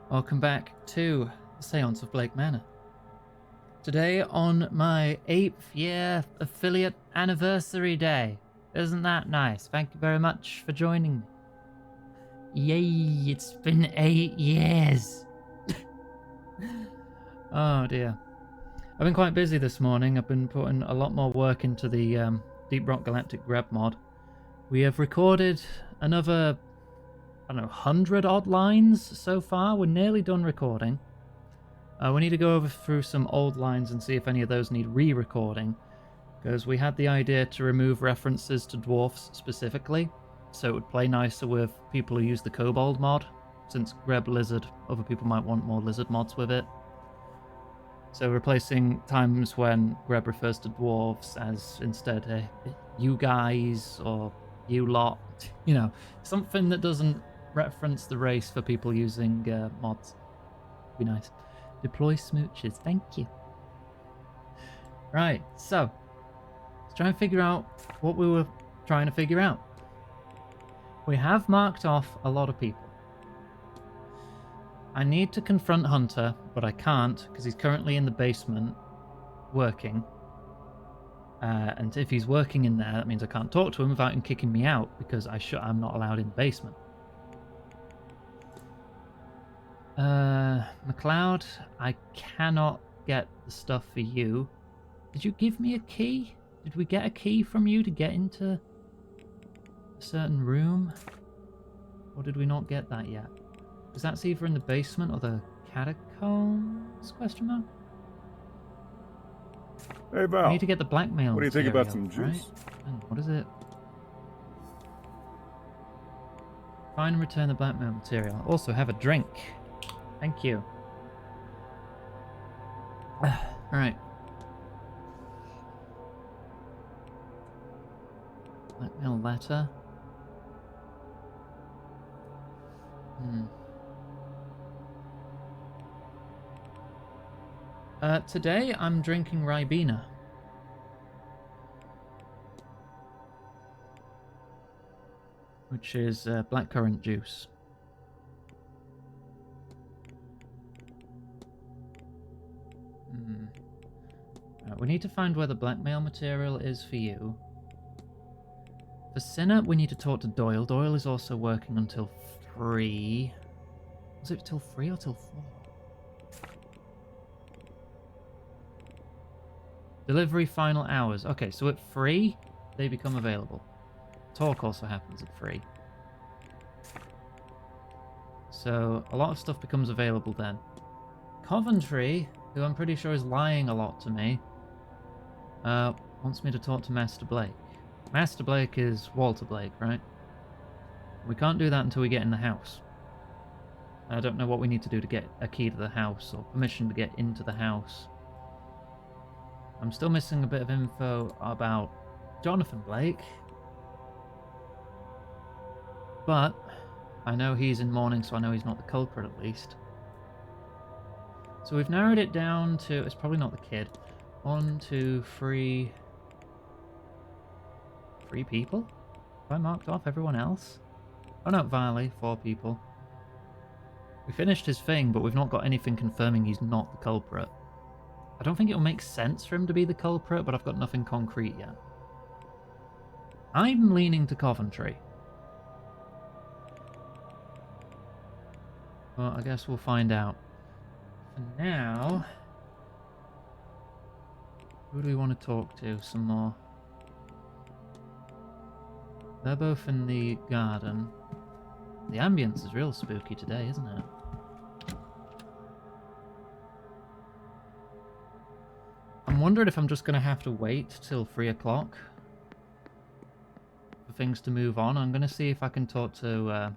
Welcome back to the Seance of Blake Manor. Today on my 8th year affiliate anniversary day. Isn't that nice? Thank you very much for joining me. Yay, it's been 8 years. Oh dear. I've been quite busy this morning. I've been putting a lot more work into the Deep Rock Galactic Greb mod. We have recorded another, 100 odd lines so far. We're nearly done recording. We need to go through some old lines and see if any of those need re-recording, because we had the idea to remove references to dwarfs specifically, so it would play nicer with people who use the Kobold mod, since Greb Lizard, other people might want more Lizard mods with it. So replacing times when Greb refers to dwarves as instead you guys or you lot, something that doesn't reference the race for people using mods. Be nice. Deploy smooches, thank you. Right, so let's try and figure out what we were trying to figure out. We have marked off a lot of people. I need to confront Hunter, but I can't because he's currently in the basement working. And if he's working in there, that means I can't talk to him without him kicking me out because I'm not allowed in the basement. McLeod, I cannot get the stuff for you. Did you give me a key? Did we get a key from you to get into a certain room? Or did we not get that yet? Because that's either in the basement or the catacombs? Question mark? Hey Val, I need to get the blackmail what do you think material, about some juice? right? Oh, what is it? Find and return the blackmail material. Also have a drink. Thank you. Alright. Blackmail letter. Today I'm drinking Ribena. Which is blackcurrant juice. Right, we need to find where the blackmail material is for you. For Sinner, we need to talk to Doyle. Doyle is also working until 3. Was it till 3 or till 4? Delivery final hours. Okay, so at 3, they become available. Talk also happens at 3. So a lot of stuff becomes available then. Coventry, who I'm pretty sure is lying a lot to me, wants me to talk to Master Blake. Master Blake is Walter Blake, right? We can't do that until we get in the house. I don't know what we need to do to get a key to the house or permission to get into the house. I'm still missing a bit of info about Jonathan Blake. But I know he's in mourning, so I know he's not the culprit at least. So we've narrowed it down to, it's probably not the kid. 1, 2, 3... 3 people? Have I marked off everyone else? Oh no, Varley, 4 people. We finished his thing, but we've not got anything confirming he's not the culprit. I don't think it'll make sense for him to be the culprit, but I've got nothing concrete yet. I'm leaning to Coventry. Well, I guess we'll find out. For now... Who do we want to talk to some more? They're both in the garden. The ambience is real spooky today, isn't it? I'm wondering if I'm just going to have to wait till 3 o'clock for things to move on. I'm going to see if I can talk to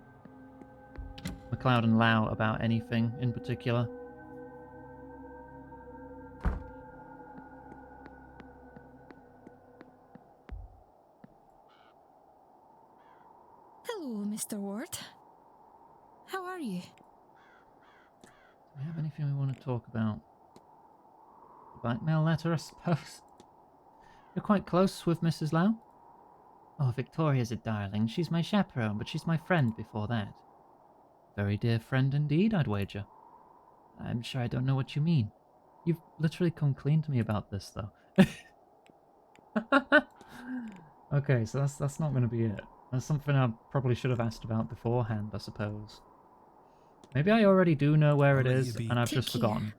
McLeod and Lau about anything in particular. Hello, Mr. Ward. How are you? Do we have anything we want to talk about? The blackmail letter, I suppose. You're quite close with Mrs. Lau? Oh, Victoria's a darling. She's my chaperone, but she's my friend before that. Very dear friend indeed, I'd wager. I'm sure I don't know what you mean. You've literally come clean to me about this, though. Okay, so that's not going to be it. That's something I probably should have asked about beforehand, I suppose. Maybe I already do know where I'll it let you is, be. and I've Take just care. forgotten.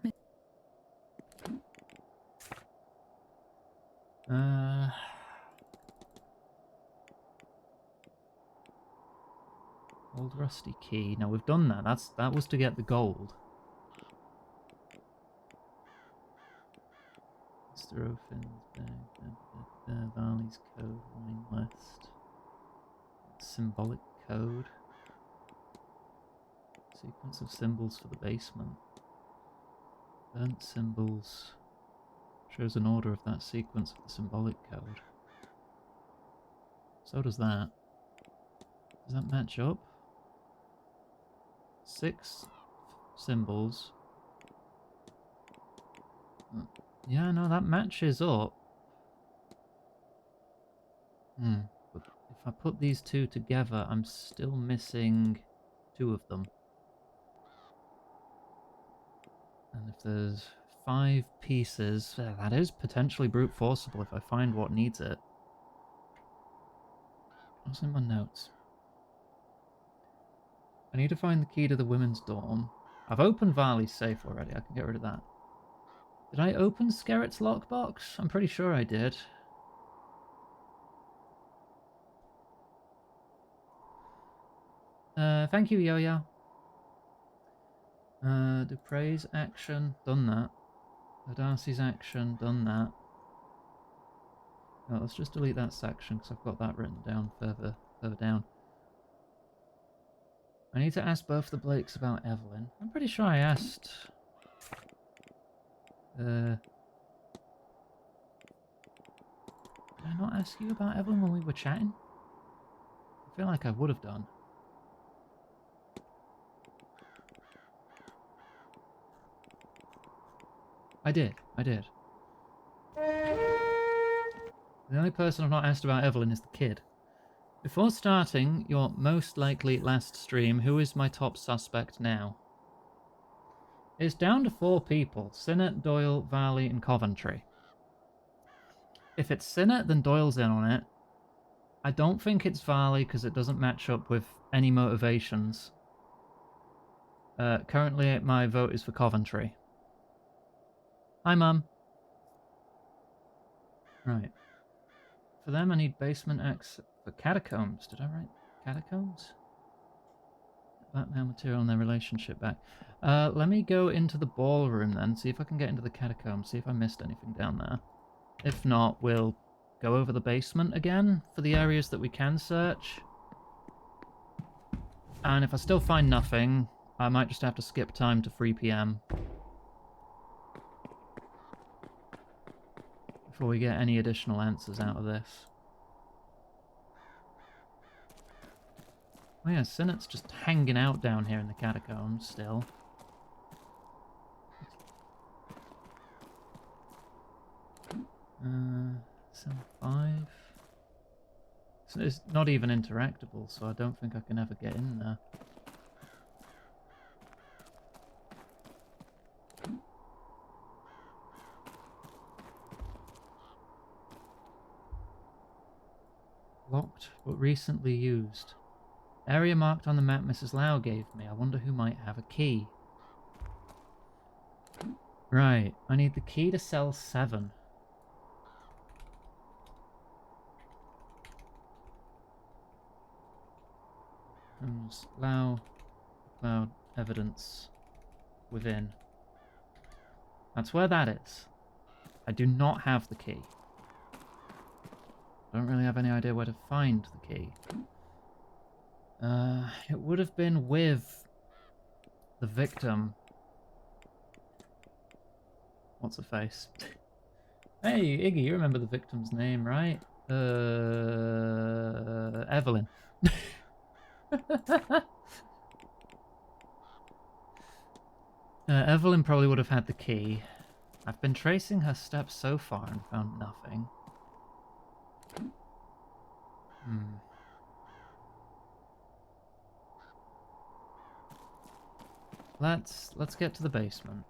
Old rusty key. Now we've done that. That was to get the gold. Mr. Ofin's bag. Valley's code. Wine list. Symbolic code. Sequence of symbols for the basement. Burnt symbols. Shows an order of that sequence of the symbolic code. So does that. Does that match up? 6 symbols. Yeah, no, that matches up. But if I put these two together, I'm still missing 2 of them. And if there's 5 pieces, that is potentially brute forceable if I find what needs it. What's in my notes? I need to find the key to the women's dorm. I've opened Varley's safe already, I can get rid of that. Did I open Skerritt's lockbox? I'm pretty sure I did. Thank you, Yo-Yo. Dupre's action, done that. Darcy's action, done that. Oh, let's just delete that section because I've got that written down further down. I need to ask both the Blakes about Evelyn. I'm pretty sure I asked. Did I not ask you about Evelyn when we were chatting? I feel like I would have done. I did. The only person I've not asked about Evelyn is the kid. Before starting your most likely last stream, who is my top suspect now? It's down to 4 people. Sinnott, Doyle, Varley, and Coventry. If it's Sinnott, then Doyle's in on it. I don't think it's Varley because it doesn't match up with any motivations. Currently, my vote is for Coventry. Hi, Mum. Right. For them, I need basement access for catacombs. Did I write catacombs? Blackmail material and their relationship back. Let me go into the ballroom then, see if I can get into the catacombs, see if I missed anything down there. If not, we'll go over the basement again for the areas that we can search. And if I still find nothing, I might just have to skip time to 3 PM. Before we get any additional answers out of this. Oh yeah, Sinnott's just hanging out down here in the catacombs still. Cell 5. So it's not even interactable, so I don't think I can ever get in there. Locked, but recently used. Area marked on the map Mrs. Lau gave me. I wonder who might have a key. Right, I need the key to cell 7. Lau, cloud, evidence, within. That's where that is. I do not have the key. I don't really have any idea where to find the key. It would have been with the victim. What's her face? Hey, Iggy, you remember the victim's name, right? Evelyn. Evelyn probably would have had the key. I've been tracing her steps so far and found nothing. Let's get to the basement.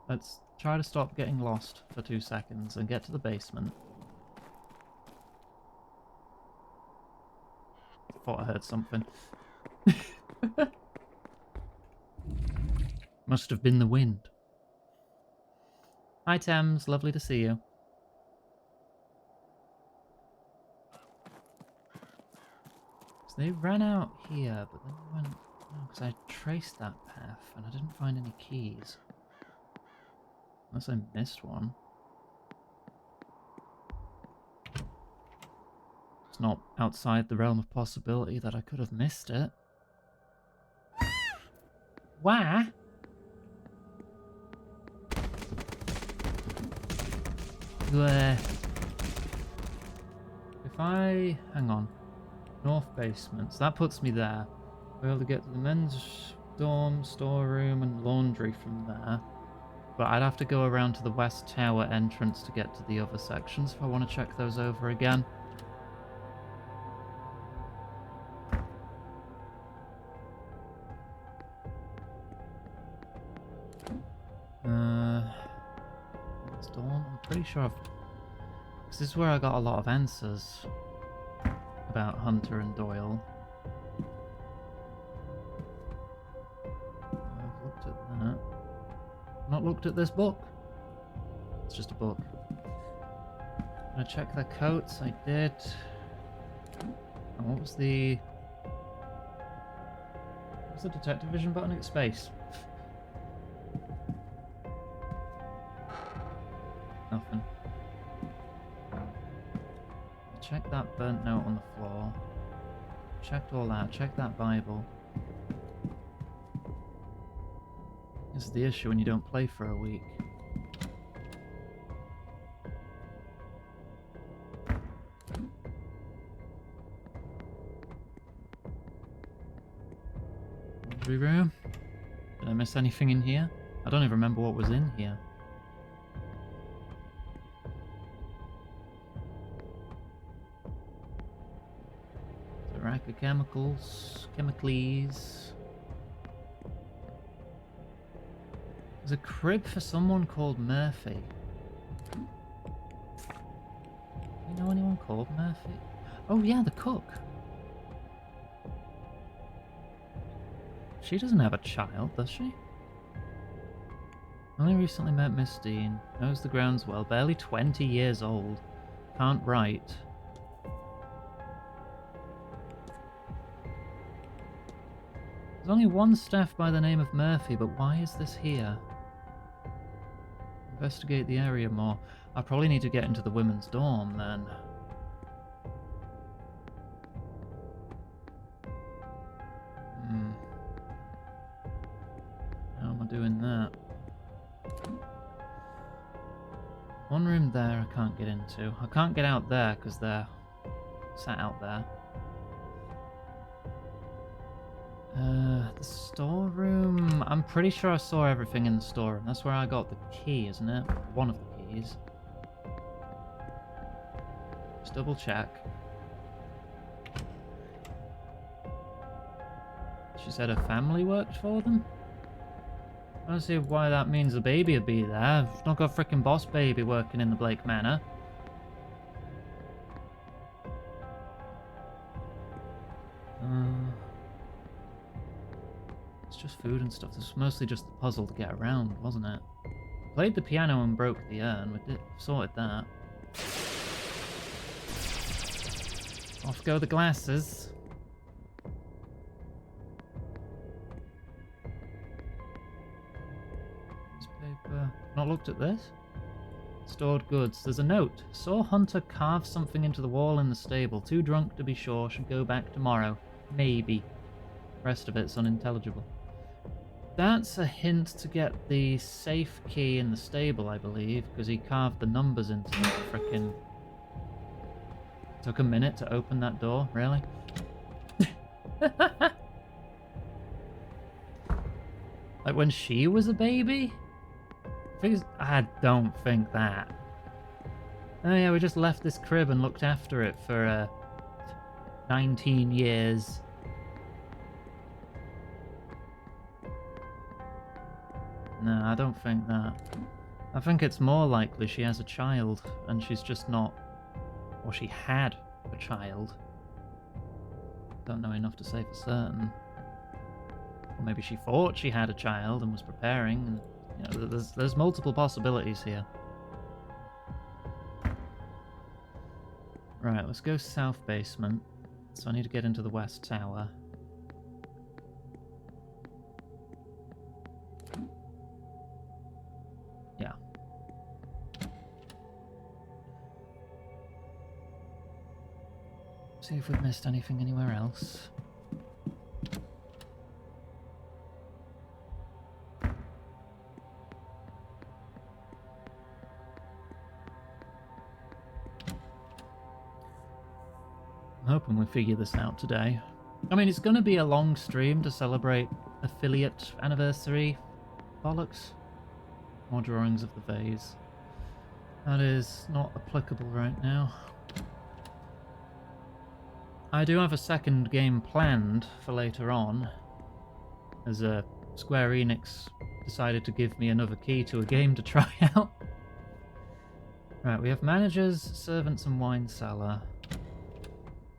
Let's try to stop getting lost for 2 seconds and get to the basement. Thought I heard something. Must have been the wind. Hi Thames, lovely to see you. So they ran out here, but then they went... Oh, because I traced that path and I didn't find any keys. Unless I missed one. It's not outside the realm of possibility that I could have missed it. Why? If I... Hang on. North basement. So that puts me there. We're able to get to the men's dorm, storeroom, and laundry from there. But I'd have to go around to the west tower entrance to get to the other sections if I want to check those over again. Men's dorm? I'm pretty sure I've... This is where I got a lot of answers about Hunter and Doyle. I've looked at that. Not looked at this book. It's just a book. Gonna check their coats. I did. And what was the... What was the detective vision button? It's space. Nothing. Check that burnt note on the floor. Checked all that. Checked that Bible. This is the issue when you don't play for a week. Laundry room. Did I miss anything in here? I don't even remember what was in here. There's a rack of chemicals, chemicals. There's a crib for someone called Murphy. Do you know anyone called Murphy? Oh yeah, the cook. She doesn't have a child, does she? Only recently met Miss Dean. Knows the grounds well. Barely 20 years old. Can't write. There's only one staff by the name of Murphy, but why is this here? Investigate the area more. I probably need to get into the women's dorm then. How am I doing that? One room there I can't get into. I can't get out there because they're sat out there. The storeroom... I'm pretty sure I saw everything in the storeroom. That's where I got the key, isn't it? One of the keys. Just double check. She said her family worked for them? I don't see why that means the baby would be there. I've not got a freaking boss baby working in the Blake Manor. It's just food and stuff. This was mostly just the puzzle to get around, wasn't it? Played the piano and broke the urn. We did sorted that. Off go the glasses. Newspaper. Not looked at this? Stored goods. There's a note. Saw Hunter carve something into the wall in the stable. Too drunk to be sure. Should go back tomorrow. Maybe. Rest of it's unintelligible. That's a hint to get the safe key in the stable, I believe, because he carved the numbers into the frickin'... Took a minute to open that door, really? Like when she was a baby? I don't think that. Oh yeah, we just left this crib and looked after it for 19 years. No, I don't think that. I think it's more likely she has a child and she's just not... Or she had a child. Don't know enough to say for certain. Or maybe she thought she had a child and was preparing. And, you know, there's multiple possibilities here. Right, let's go south basement. So I need to get into the west tower. Yeah. See if we've missed anything anywhere else. I'm hoping we figure this out today. I mean, it's going to be a long stream to celebrate affiliate anniversary. Bollocks. More drawings of the vase. That is not applicable right now. I do have a second game planned for later on, as Square Enix decided to give me another key to a game to try out. Right, we have managers, servants, and wine cellar.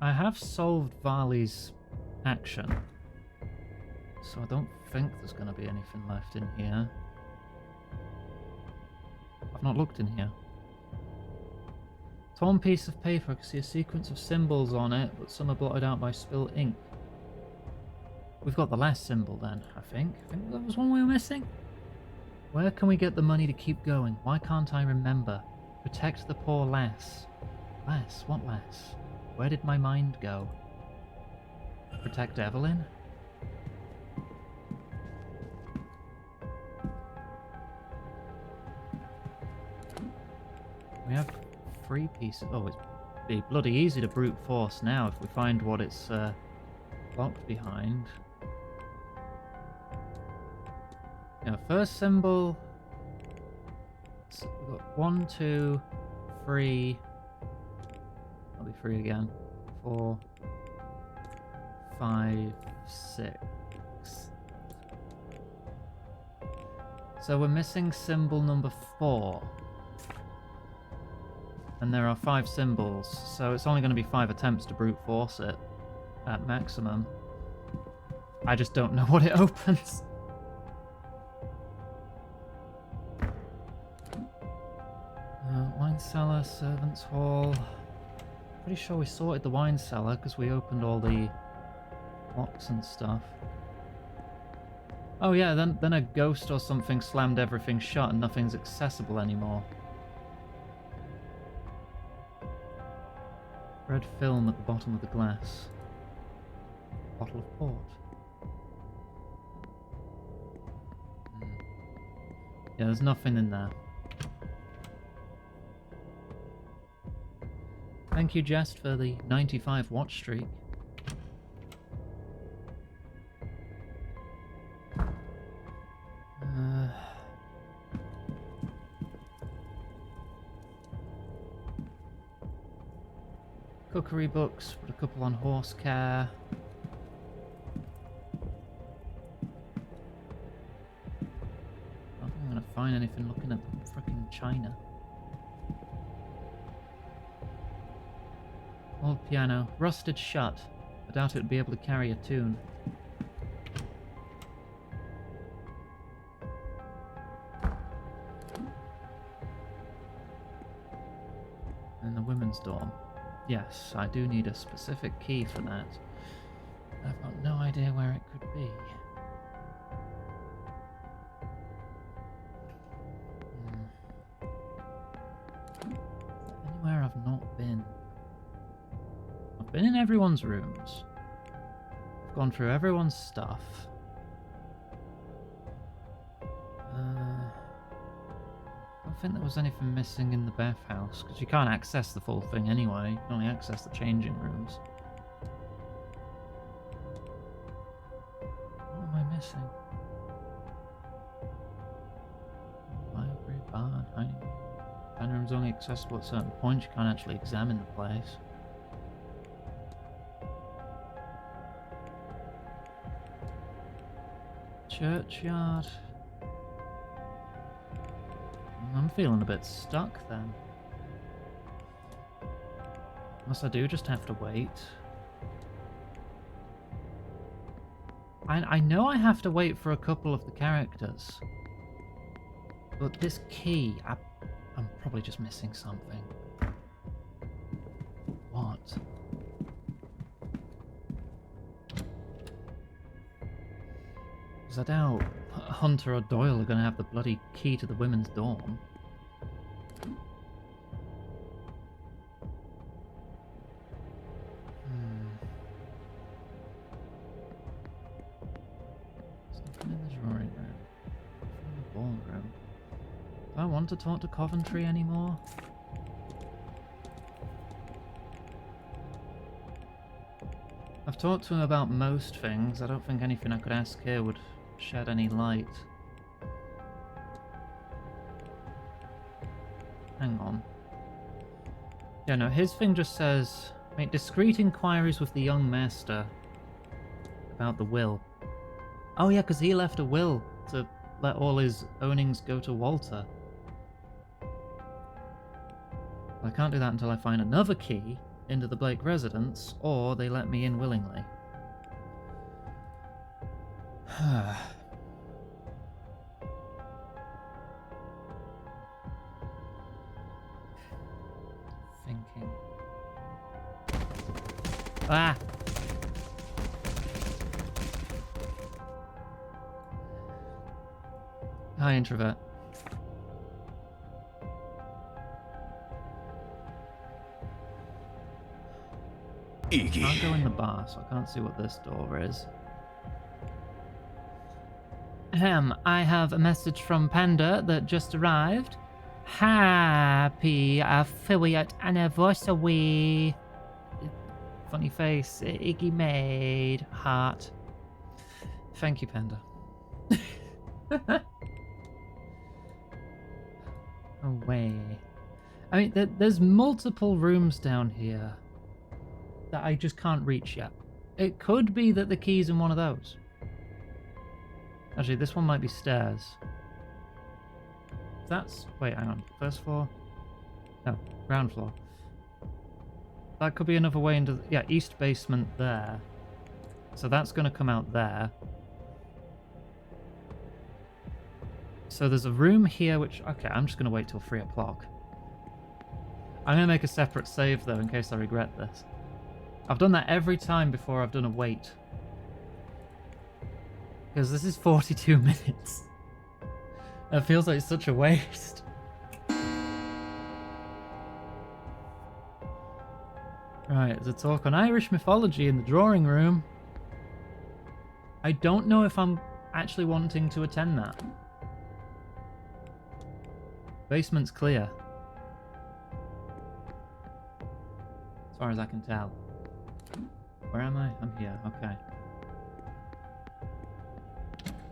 I have solved Varley's action, so I don't think there's going to be anything left in here. I've not looked in here. Torn piece of paper, I can see a sequence of symbols on it, but some are blotted out by spilled ink. We've got the last symbol then, I think. I think that was one we were missing. Where can we get the money to keep going? Why can't I remember? Protect the poor lass. Lass? What lass? Where did my mind go? Protect Evelyn? We have 3 pieces. Oh, it's be bloody easy to brute force now if we find what it's locked behind. Yeah, first symbol. So we've got 1, 2, 3. That'll be 3 again. 4, 5, 6. So we're missing symbol number 4. And there are 5 symbols, so it's only going to be 5 attempts to brute force it at maximum. I just don't know what it opens. Wine cellar, servants' hall. Pretty sure we sorted the wine cellar because we opened all the locks and stuff. Oh yeah, then a ghost or something slammed everything shut and nothing's accessible anymore. Red film at the bottom of the glass. Bottle of port. Yeah, there's nothing in there. Thank you, Jest, for the 95 watch streak. Cookery books, put a couple on horse care. I don't think I'm going to find anything looking at the frickin' china. Old piano, rusted shut. I doubt it would be able to carry a tune. And the women's dorm. Yes, I do need a specific key for that. I've got no idea where it could be. Anywhere I've not been. I've been in everyone's rooms. I've gone through everyone's stuff. I don't think there was anything missing in the bathhouse, because you can't access the full thing anyway. You can only access the changing rooms. What am I missing? Library, bar, dining room. Dining room's only accessible at certain points. You can't actually examine the place. Churchyard. I'm feeling a bit stuck then. Unless I do just have to wait. I know I have to wait for a couple of the characters. But this key, I'm probably just missing something. What? Because I doubt Hunter or Doyle are going to have the bloody key to the women's dorm. Do I want to talk to Coventry anymore? I've talked to him about most things. I don't think anything I could ask here would shed any light. Hang on. Yeah, no, his thing just says, make discreet inquiries with the young master about the will. Oh yeah, because he left a will to let all his ownings go to Walter. I can't do that until I find another key into the Blake residence, or they let me in willingly. Thinking. Ah! Hi, introvert. I can't go in the bar, so I can't see what this door is. I have a message from Panda that just arrived. Happy affiliate anniversary. Funny face. Iggy made. Heart. Thank you, Panda. Away. I mean, there's multiple rooms down here that I just can't reach yet. It could be that the key's in one of those. Actually, this one might be stairs. That's... Wait, hang on. First floor? No, ground floor. That could be another way into... Yeah, east basement there. So that's going to come out there. So there's a room here which... Okay, I'm just going to wait till 3 o'clock. I'm going to make a separate save, though, in case I regret this. I've done that every time before I've done a wait. Because this is 42 minutes. It feels like such a waste. Right, there's a talk on Irish mythology in the drawing room. I don't know if I'm actually wanting to attend that. Basement's clear. As far as I can tell. Where am I? I'm here, okay.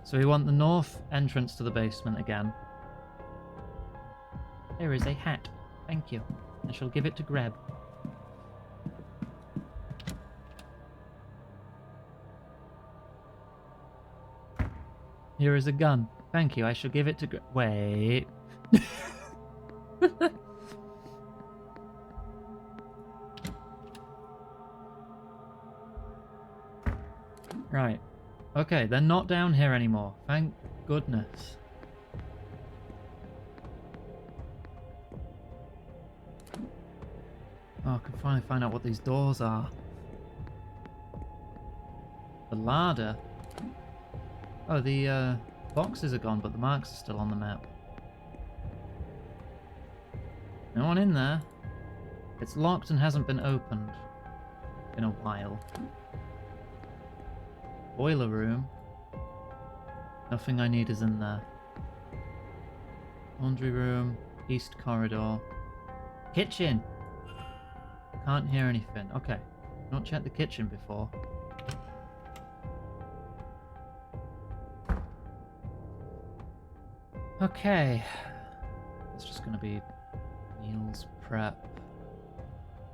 So we want the north entrance to the basement again. There is a hat. Thank you. I shall give it to Greb. Here is a gun. Thank you. I shall give it to Greb. Wait. Right. Okay, they're not down here anymore. Thank goodness. Oh, I can finally find out what these doors are. The larder? Oh, the boxes are gone, but the marks are still on the map. No one in there. It's locked and hasn't been opened in a while. Boiler room. Nothing I need is in there. Laundry room. East corridor. Kitchen! Can't hear anything. Okay. Not checked the kitchen before. Okay. It's just gonna be meals prep.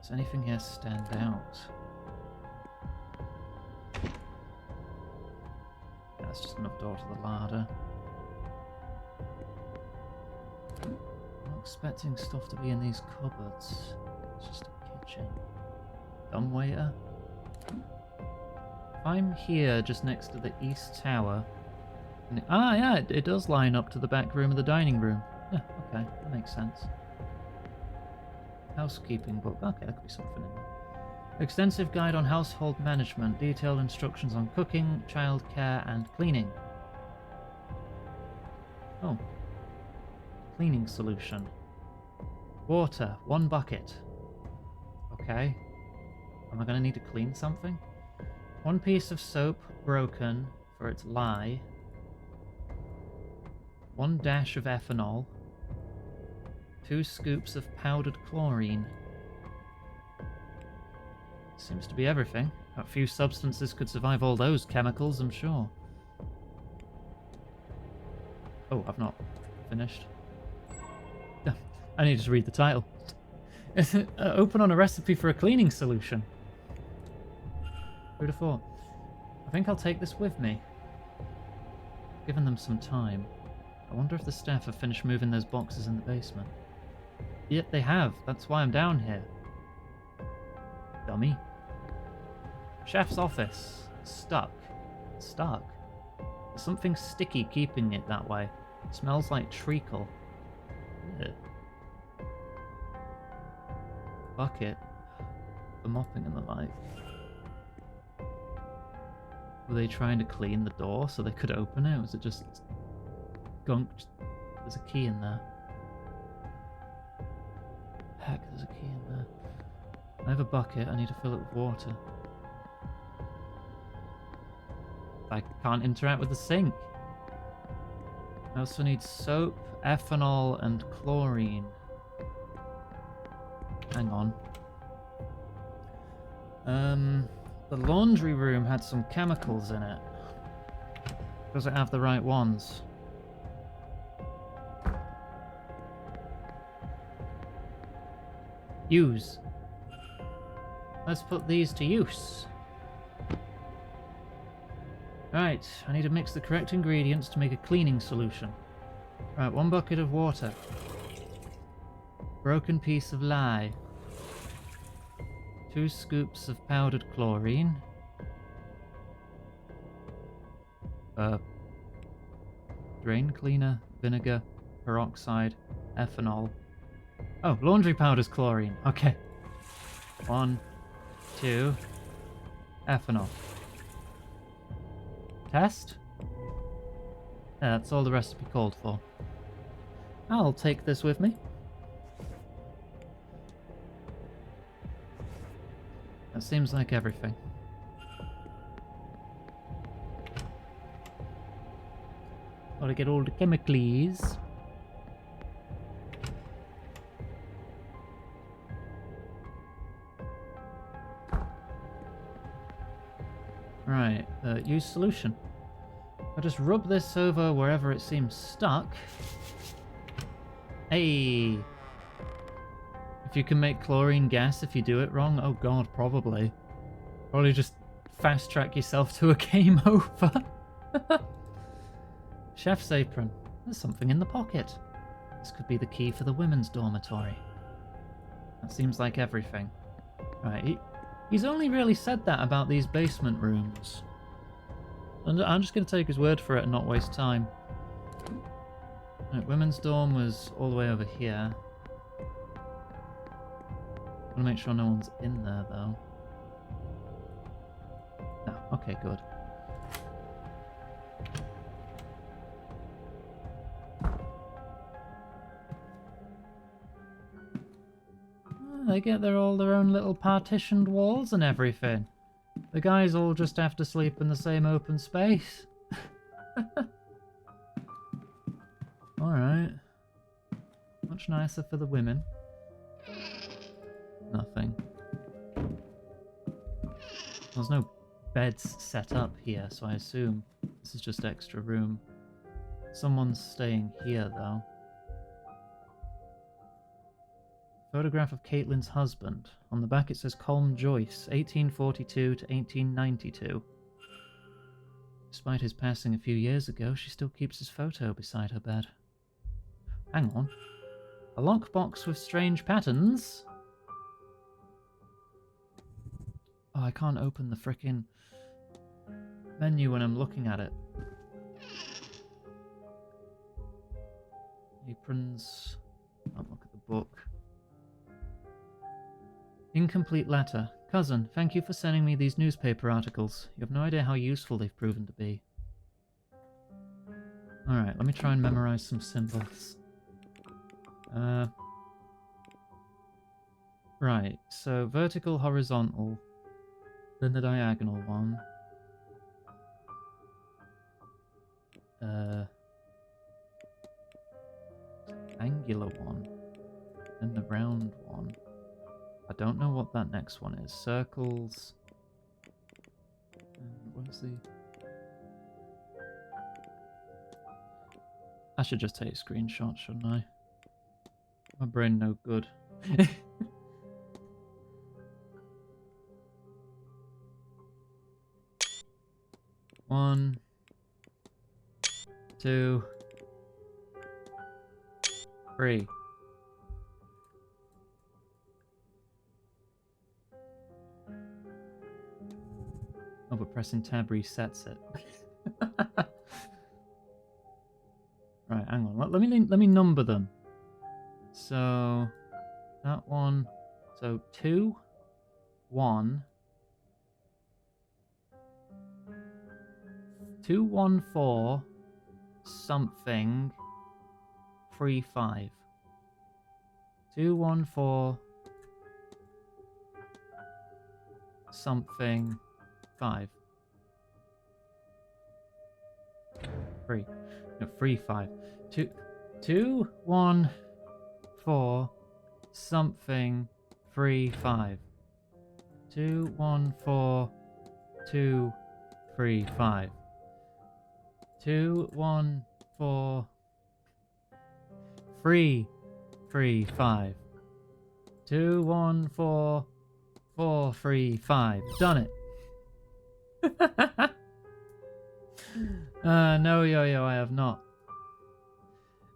Does anything here stand out? That's just another door to the larder. I'm expecting stuff to be in these cupboards. It's just a kitchen. Dumbwaiter. If I'm here, just next to the east tower... yeah, it does line up to the back room of the dining room. Yeah, okay, that makes sense. Housekeeping book. Okay, there could be something in there. Extensive guide on household management. Detailed instructions on cooking, childcare, and cleaning. Oh. Cleaning solution. Water, 1 bucket. Okay. Am I going to need to clean something? 1 piece of soap broken for its lye. 1 dash of ethanol. 2 scoops of powdered chlorine. Seems to be everything. A few substances could survive all those chemicals, I'm sure. Oh, I've not finished. I need to read the title. It's open on a recipe for a cleaning solution. Who'd have thought? I think I'll take this with me. Given them some time. I wonder if the staff have finished moving those boxes in the basement. Yet they have. That's why I'm down here. Dummy. Chef's office. Stuck. Stuck? There's something sticky keeping it that way. It smells like treacle. Ew. Bucket. For mopping and the like. Were they trying to clean the door so they could open it? Or was it just gunk? There's a key in there. Heck, there's a key in there. I have a bucket. I need to fill it with water. I can't interact with the sink. I also need soap, ethanol, and chlorine. Hang on. The laundry room had some chemicals in it. Does it have the right ones? Use. Let's put these to use. Right, I need to mix the correct ingredients to make a cleaning solution. Right, 1 bucket of water. Broken piece of lye. 2 scoops of powdered chlorine. Drain cleaner, vinegar, peroxide, ethanol. Oh, laundry powder's chlorine. Okay. 1, 2, ethanol. Test? Yeah, that's all the recipe called for. I'll take this with me. That seems like everything. Gotta get all the chemicals. Right, use solution. I'll just rub this over wherever it seems stuck. Hey! If you can make chlorine gas if you do it wrong, oh god, probably. Probably just fast track yourself to a game over. Chef's apron. There's something in the pocket. This could be the key for the women's dormitory. That seems like everything. Right, he's only really said that about these basement rooms. And I'm just going to take his word for it and not waste time. Right, women's dorm was all the way over here. I want to make sure no one's in there, though. No, okay, good. They get all their own little partitioned walls and everything. The guys all just have to sleep in the same open space. Alright. Much nicer for the women. Nothing. There's no beds set up here, so I assume this is just extra room. Someone's staying here, though. Photograph of Caitlin's husband. On the back it says Colm Joyce, 1842 to 1892. Despite his passing a few years ago, she still keeps his photo beside her bed. Hang on. A lockbox with strange patterns. Oh, I can't open the frickin' menu when I'm looking at it. Aprons. Can't look at the book. Incomplete letter. Cousin, thank you for sending me these newspaper articles. You have no idea how useful they've proven to be. Alright, let me try and memorize some symbols. Right, so vertical, horizontal, then the diagonal one. Angular one, then the round one. I don't know what that next one is. Circles. And where's the... I should just take a screenshot, shouldn't I? My brain no good. One, two, three. Oh, but pressing tab resets it. Right, hang on. Let me number them. So that one. So 2, 1, 2, 1, 4, something, 3, 5. 2, 1, 4, something, 5. 3. No, 3, 5. 2, 1, 4, something, 3, 5. 2, 1, 4, 2, 3, 5. 2, 1, 4, 3, 3, 5. 2, 1, 4, 4, 3, 5. Done it. No, Yo-Yo, I have not.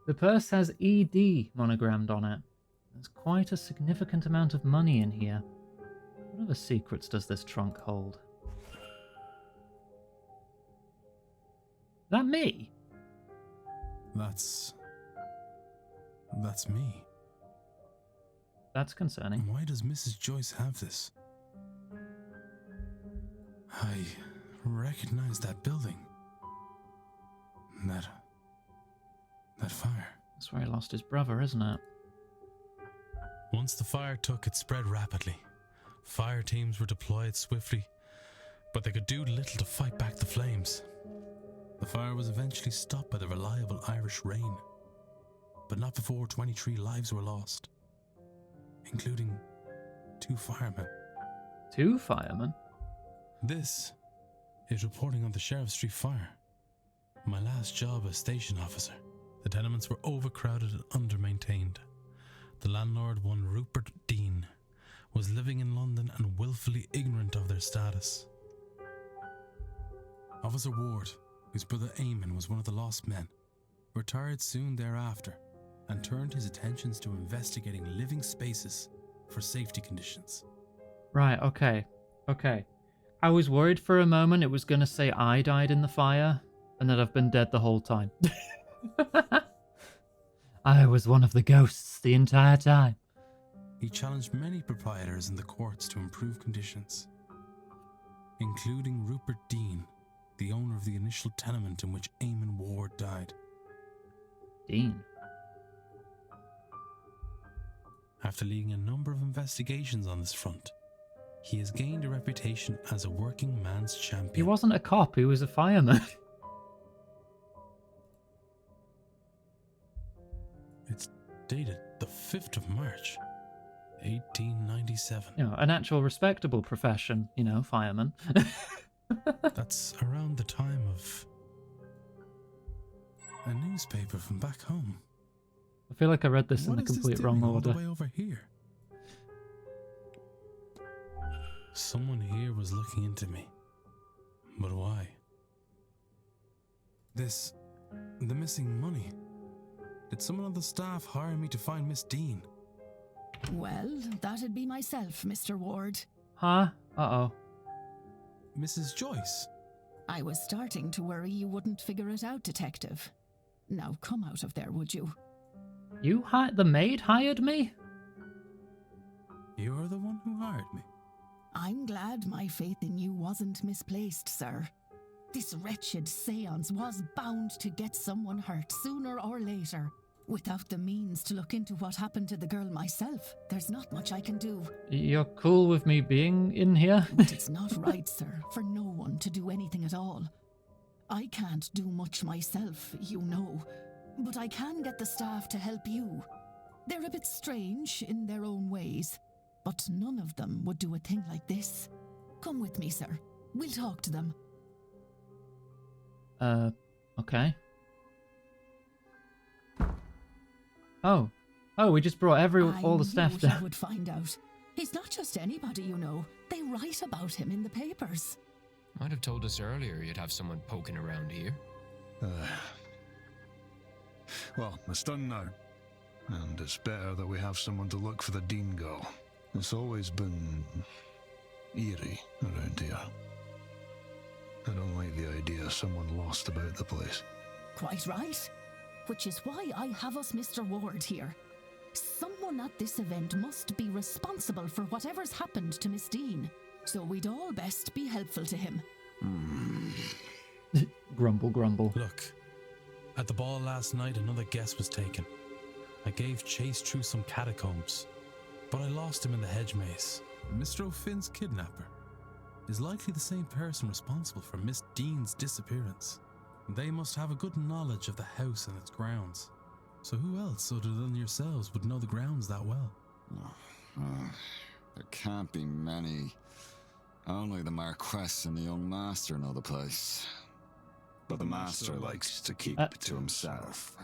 The purse has ED monogrammed on it. There's quite a significant amount of money in here. What other secrets does this trunk hold? Is that me? That's me. That's concerning. Why does Mrs. Joyce have this? I recognize that building. That fire. That's where he lost his brother, isn't it? Once the fire took, it spread rapidly. Fire teams were deployed swiftly, but they could do little to fight back the flames. The fire was eventually stopped by the reliable Irish rain, but not before 23 lives were lost, including 2 firemen. 2 firemen? This is reporting on the Sheriff Street fire. My last job as station officer. The tenements were overcrowded and under-maintained. The landlord, one Rupert Dean, was living in London and willfully ignorant of their status. Officer Ward, whose brother Eamon was one of the lost men, retired soon thereafter and turned his attentions to investigating living spaces for safety conditions. Right, okay. I was worried for a moment it was going to say I died in the fire, and that I've been dead the whole time. I was one of the ghosts the entire time. He challenged many proprietors in the courts to improve conditions, including Rupert Dean, the owner of the initial tenement in which Eamon Ward died. Dean? After leading a number of investigations on this front, he has gained a reputation as a working man's champion. He wasn't a cop, he was a fireman. It's dated the 5th of March, 1897. You know, an actual respectable profession, you know, fireman. That's around the time of a newspaper from back home. I feel like I read this in What the is this complete doing wrong all order. the way over here? Someone here was looking into me. But why? The missing money. Did someone on the staff hire me to find Miss Dean? Well, that'd be myself, Mr. Ward. Huh? Uh-oh. Mrs. Joyce? I was starting to worry you wouldn't figure it out, Detective. Now come out of there, would you? The maid hired me? You're the one who hired me. I'm glad my faith in you wasn't misplaced, sir. This wretched seance was bound to get someone hurt sooner or later. Without the means to look into what happened to the girl myself, there's not much I can do. You're cool with me being in here? But it's not right, sir, for no one to do anything at all. I can't do much myself, you know, but I can get the staff to help you. They're a bit strange in their own ways, but none of them would do a thing like this. Come with me, sir. We'll talk to them. Okay. Oh, we just brought all the staff I knew down. he would find out. He's not just anybody, you know. They write about him in the papers. Might have told us earlier you'd have someone poking around here. Well, it's done now. And it's better that we have someone to look for the Dean girl. It's always been eerie around here. I don't like the idea of someone lost about the place. Quite right. Which is why I have us Mr. Ward here. Someone at this event must be responsible for whatever's happened to Miss Dean. So we'd all best be helpful to him. Grumble, grumble. Look, at the ball last night, another guess was taken. I gave chase through some catacombs, but I lost him in the hedge maze. Mr. O'Finn's kidnapper is likely the same person responsible for Miss Dean's disappearance. They must have a good knowledge of the house and its grounds. So who else other than yourselves would know the grounds that well? There can't be many. Only the Marquess and the young master know the place. But the master likes to keep it to himself.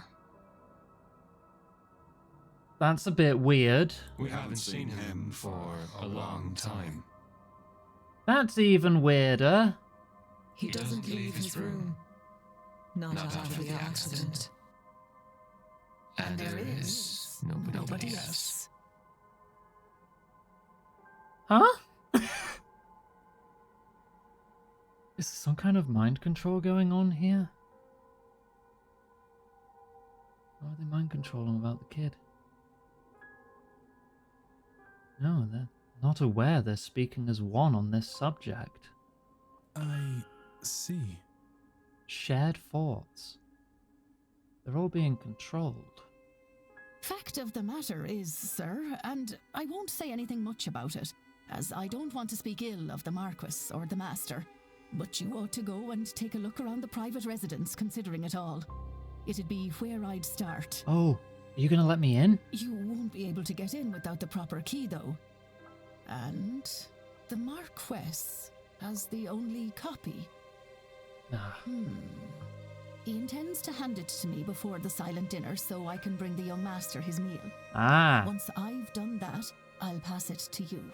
That's a bit weird. We haven't seen him for a long time. That's even weirder. He doesn't leave his room. Not after the accident. And there is nobody else. Huh? Is there some kind of mind control going on here? How are they mind controlling about the kid? No, they're not aware they're speaking as one on this subject. I see. Shared thoughts. They're all being controlled. Fact of the matter is, sir, and I won't say anything much about it, as I don't want to speak ill of the Marquess or the Master, but you ought to go and take a look around the private residence, considering it all. It'd be where I'd start. Oh, are you gonna let me in? You won't be able to get in without the proper key, though. And the Marquess has the only copy. Ah. He intends to hand it to me before the silent dinner so I can bring the young master his meal. Ah. Once I've done that, I'll pass it to you.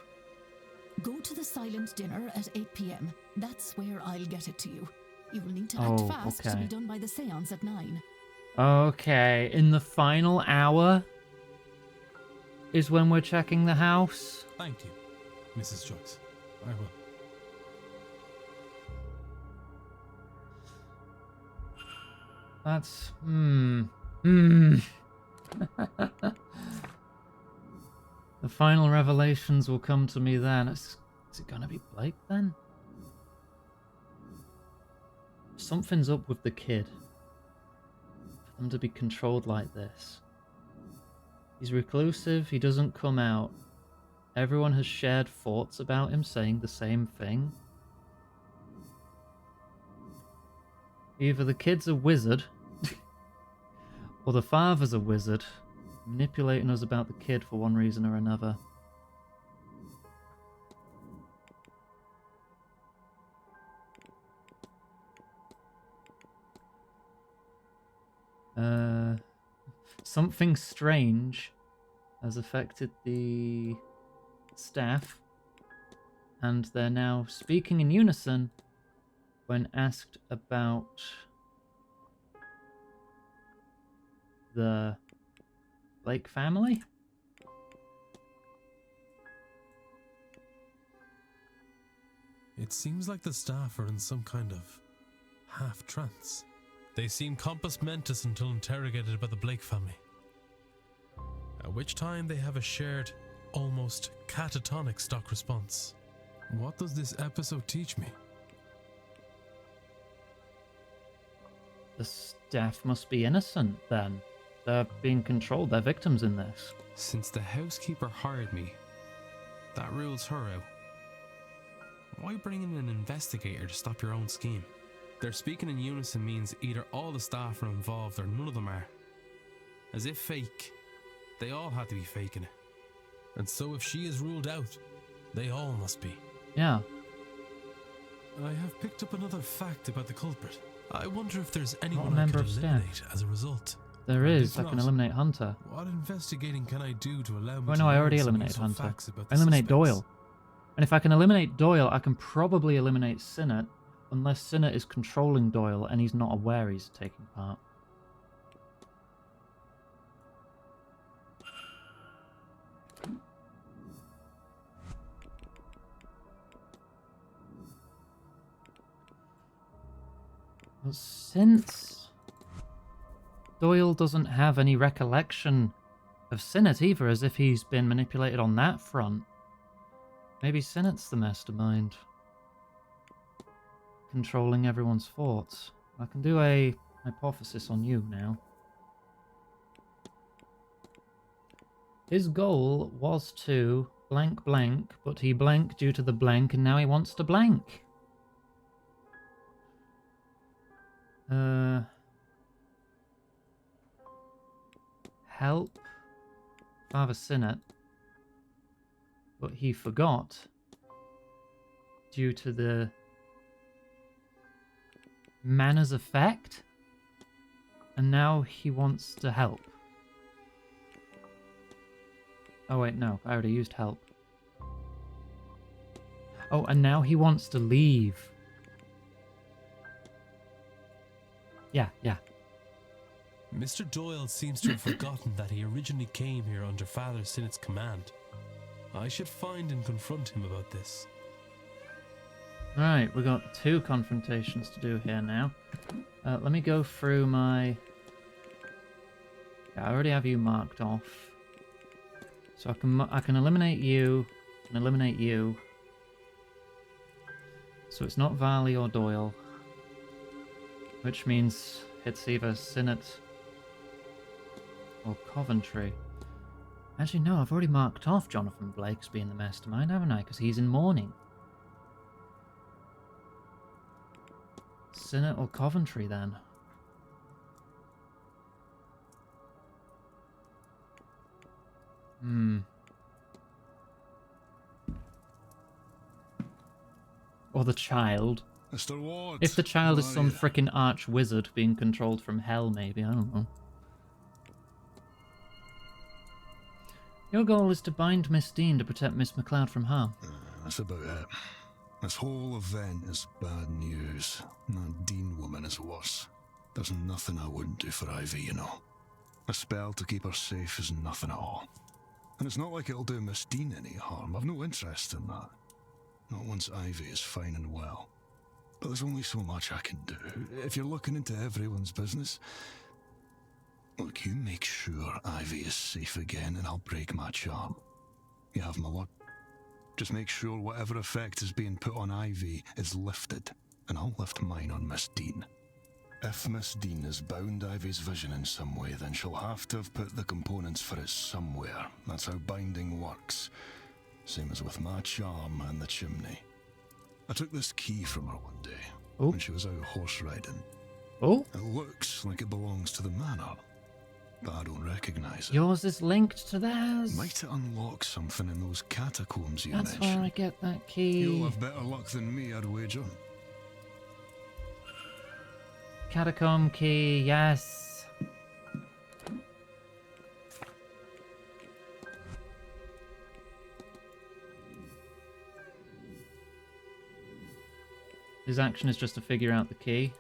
Go to the silent dinner at 8 p.m. That's where I'll get it to you. You'll need to act fast to be done by the seance at 9. Okay, in the final hour is when we're checking the house. Thank you, Mrs. Joyce. I will. That's... The final revelations will come to me then. Is it gonna be Blake then? Something's up with the kid. For them to be controlled like this. He's reclusive, he doesn't come out. Everyone has shared thoughts about him saying the same thing. Either the kid's a wizard, or the father's a wizard, manipulating us about the kid for one reason or another. Something strange has affected the staff, and they're now speaking in unison when asked about the Blake family? It seems like the staff are in some kind of half-trance. They seem compos mentis until interrogated by the Blake family, at which time they have a shared, almost catatonic stock response. What does this episode teach me? The staff must be innocent, then. They're being controlled. They're victims in this. Since the housekeeper hired me, that rules her out. Why bring in an investigator to stop your own scheme? Their speaking in unison means either all the staff are involved or none of them are. As if fake. They all had to be faking it. And so if she is ruled out, they all must be. Yeah. I have picked up another fact about the culprit. I wonder if there's Not anyone a I member could of staff. eliminate as a result. There And is. if I can not, eliminate Hunter. What investigating can I do to allow me Oh to no, I learn already some eliminated useful Hunter. facts about the I eliminate suspects? Doyle. And if I can eliminate Doyle, I can probably eliminate Sinnott, unless Sinnott is controlling Doyle and he's not aware he's taking part. Well, since Doyle doesn't have any recollection of Sinnott either, as if he's been manipulated on that front, maybe Sinnott's the mastermind, controlling everyone's thoughts. I can do a hypothesis on you now. His goal was to blank blank, but he blanked due to the blank, and now he wants to blank. Help Father Sinnott, but he forgot due to the Manor's effect, and now he wants to help. Oh wait, no, I already used help. Oh, and now he wants to leave. Yeah. Mr. Doyle seems to have forgotten that he originally came here under Father Sinnott's command. I should find and confront him about this. Right, we've got 2 confrontations to do here now. Let me go through my... Yeah, I already have you marked off. So I can eliminate you and eliminate you. So it's not Varley or Doyle. Which means it's either Sinnott or Coventry. Actually, no, I've already marked off Jonathan Blake's being the mastermind, haven't I? Because he's in mourning. Sinnott or Coventry, then? Or the child. Mr. Ward. If the child is how are some you? frickin' arch wizard being controlled from hell, maybe, I don't know. Your goal is to bind Miss Dean to protect Miss McLeod from harm. That's about it. This whole event is bad news. That Dean woman is worse. There's nothing I wouldn't do for Ivy, you know. A spell to keep her safe is nothing at all. And it's not like it'll do Miss Dean any harm. I've no interest in that. Not once Ivy is fine and well. But there's only so much I can do. If you're looking into everyone's business, look, you make sure Ivy is safe again and I'll break my charm. You have my word. Just make sure whatever effect is being put on Ivy is lifted, and I'll lift mine on Miss Dean. If Miss Dean has bound Ivy's vision in some way, then she'll have to have put the components for it somewhere. That's how binding works. Same as with my charm and the chimney. I took this key from her one day, Oh. when she was out horse riding. Oh, It looks like it belongs to the manor, but I don't recognize it. yours is linked to theirs. Might it unlock something in those catacombs you That's mentioned? where I get that key. You'll have better luck than me, I'd wager. Catacomb key, yes. His action is just to figure out the key.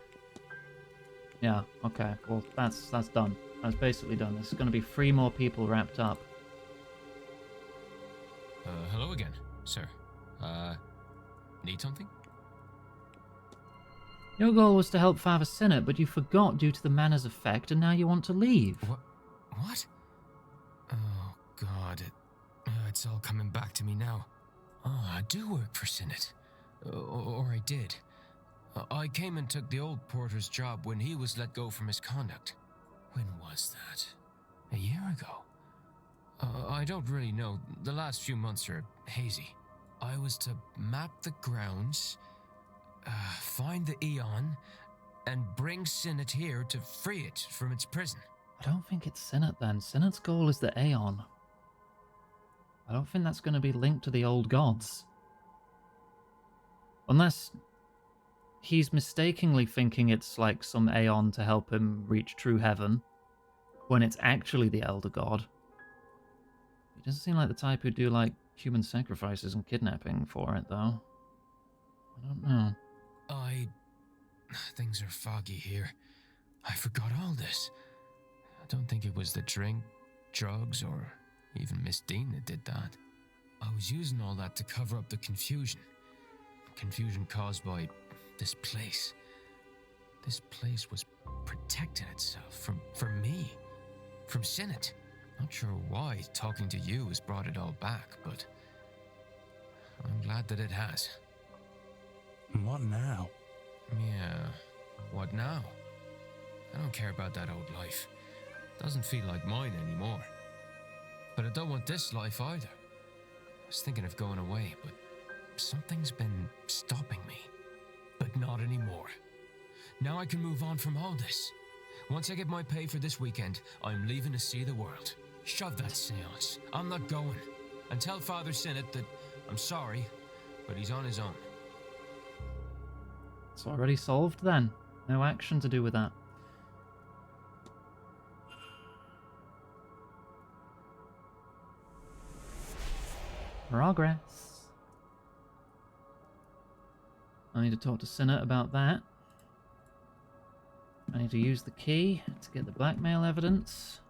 Yeah, okay. Well, that's done. I was basically done. There's going to be 3 more people wrapped up. Hello again, sir. Need something? Your goal was to help Father Sinnott, but you forgot due to the manor's effect, and now you want to leave. What? Oh, God. It's all coming back to me now. Oh, I do work for Sinnott. Or I did. I came and took the old porter's job when he was let go for misconduct. When was that? A year ago? I don't really know. The last few months are hazy. I was to map the grounds, find the Aeon, and bring Sinnott here to free it from its prison. I don't think it's Sinnott then. Sinnott's goal is the Aeon. I don't think that's going to be linked to the old gods. Unless he's mistakenly thinking it's like some Aeon to help him reach true heaven, when it's actually the Elder God. He doesn't seem like the type who'd do like human sacrifices and kidnapping for it, though. I don't know. Things are foggy here. I forgot all this. I don't think it was the drink, drugs, or even Miss Dean that did that. I was using all that to cover up the confusion. Confusion caused by this place. This place was protecting itself from me, from Sinnott. Not sure why talking to you has brought it all back, but I'm glad that it has. What now? Yeah, what now? I don't care about that old life. Doesn't feel like mine anymore. But I don't want this life either. I was thinking of going away, but something's been stopping me. But not anymore. Now I can move on from all this. Once I get my pay for this weekend, I'm leaving to see the world. Shove that seance. I'm not going. And tell Father Sinnott that I'm sorry, but he's on his own. It's already solved then. No action to do with that. Progress. I need to talk to Sinnott about that. I need to use the key to get the blackmail evidence.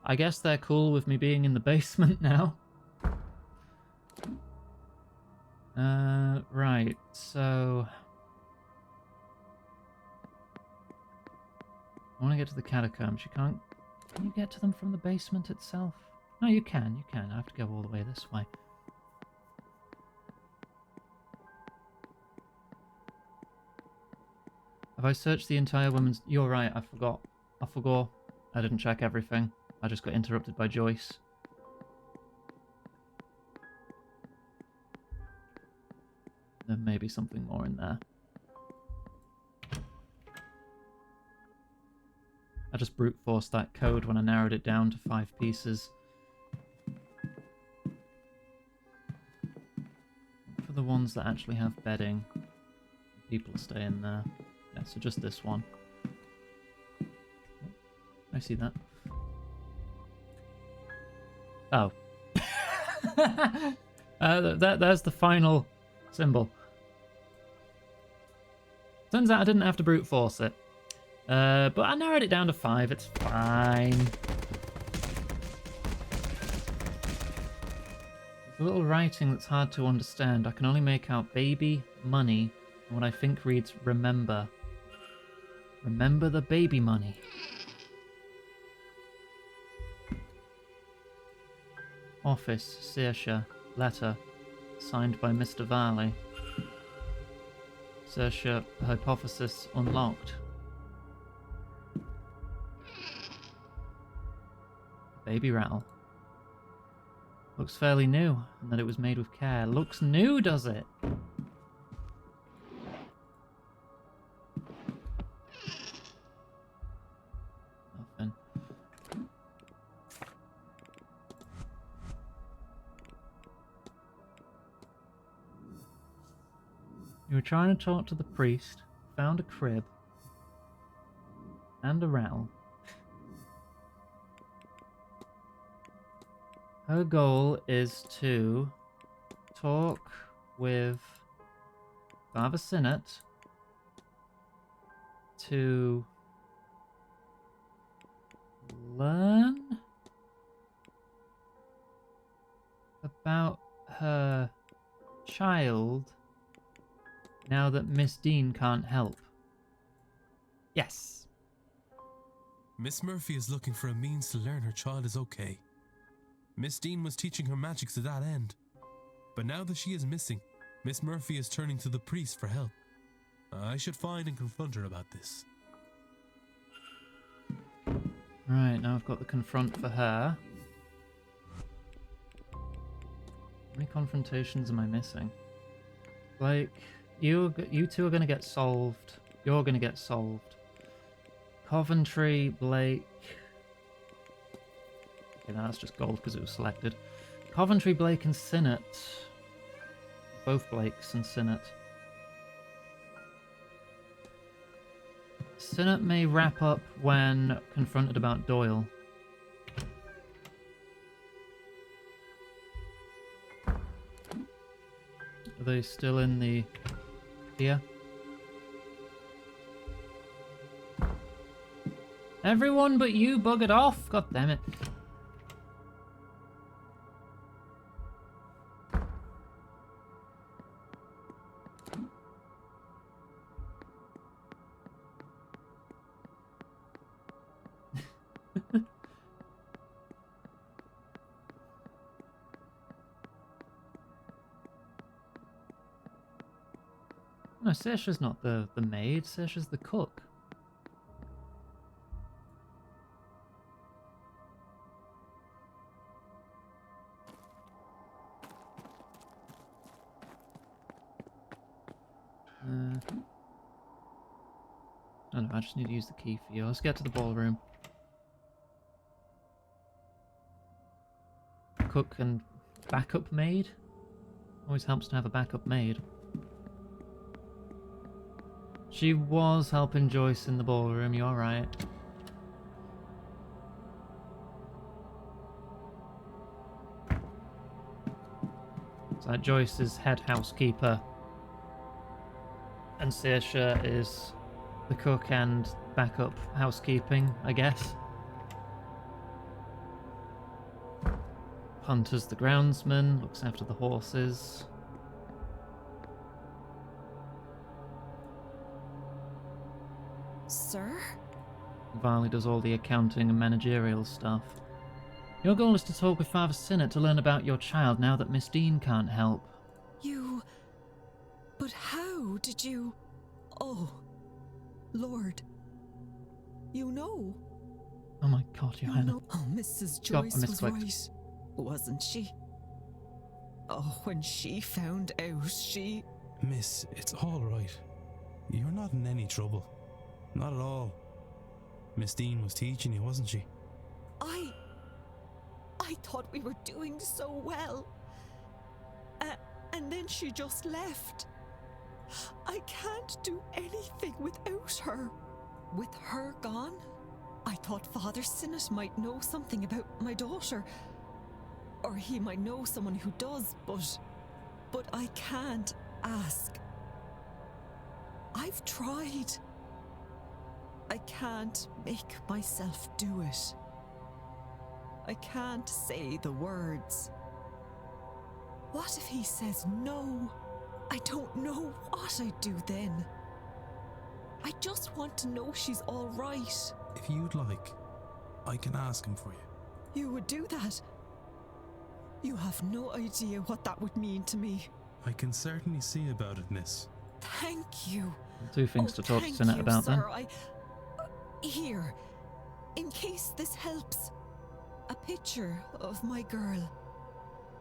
I guess they're cool with me being in the basement now. Right, so... I want to get to the catacombs. You can't... Can you get to them from the basement itself? No, you can. I have to go all the way this way. Have I searched the entire women's... You're right, I forgot. I didn't check everything. I just got interrupted by Joyce. There may be something more in there. I just brute forced that code when I narrowed it down to 5 pieces. For the ones that actually have bedding, people stay in there. Yeah, so just this one. I see that. Oh. There's the final symbol. Turns out I didn't have to brute force it. But I narrowed it down to 5. It's fine. There's a little writing that's hard to understand. I can only make out baby, money, and what I think reads remember. Remember the baby money. Office, Saoirse, letter, signed by Mr. Varley. Saoirse, hypothesis unlocked. Baby rattle. Looks fairly new, and that it was made with care. Looks new, does it? Nothing. You were trying to talk to the priest, found a crib, and a rattle. Her goal is to talk with Father Sinnott to learn about her child now that Miss Dean can't help? Yes. Miss Murphy is looking for a means to learn her child is okay. Miss Dean was teaching her magic to that end. But now that she is missing, Miss Murphy is turning to the priest for help. I should find and confront her about this. Right, now I've got the confront for her. How many confrontations am I missing? Like, you two are going to get solved. You're going to get solved. Coventry, Blake... Okay, no, that's just gold because it was selected. Coventry, Blake and Sinnott. Both Blakes and Sinnott. Sinnott may wrap up when confronted about Doyle. Are they still in the... here? Everyone but you buggered off! God damn it. No, Saoirse's not the maid, Saoirse's the cook. I don't know, I just need to use the key for you. Let's get to the ballroom. Cook and backup maid? Always helps to have a backup maid. She was helping Joyce in the ballroom, you're right. So Joyce is head housekeeper. And Saoirse is the cook and backup housekeeping, I guess. Hunter's the groundsman, looks after the horses. Sir? Varley does all the accounting and managerial stuff. Your goal is to talk with Father Sinnott to learn about your child now that Miss Dean can't help. You... But how did you... Oh, Lord. You know. Oh my god, You Johanna. know. Oh, Mrs. God, I Joyce was misclicked. right, wasn't she? Oh, when she found out, she... Miss, it's all right. You're not in any trouble. Not at all. Miss Dean was teaching you, wasn't she? I thought we were doing so well. And then she just left. I can't do anything without her. With her gone, I thought Father Sinnott might know something about my daughter. Or he might know someone who does, but I can't ask. I've tried. I can't make myself do it. I can't say the words. What if he says no? I don't know what I'd do then. I just want to know she's all right. If you'd like, I can ask him for you. You would do that? You have no idea what that would mean to me. I can certainly see about it, miss. Thank you. Two things to talk to thank Sinnott you, about then. sir. Here, in case this helps, a picture of my girl.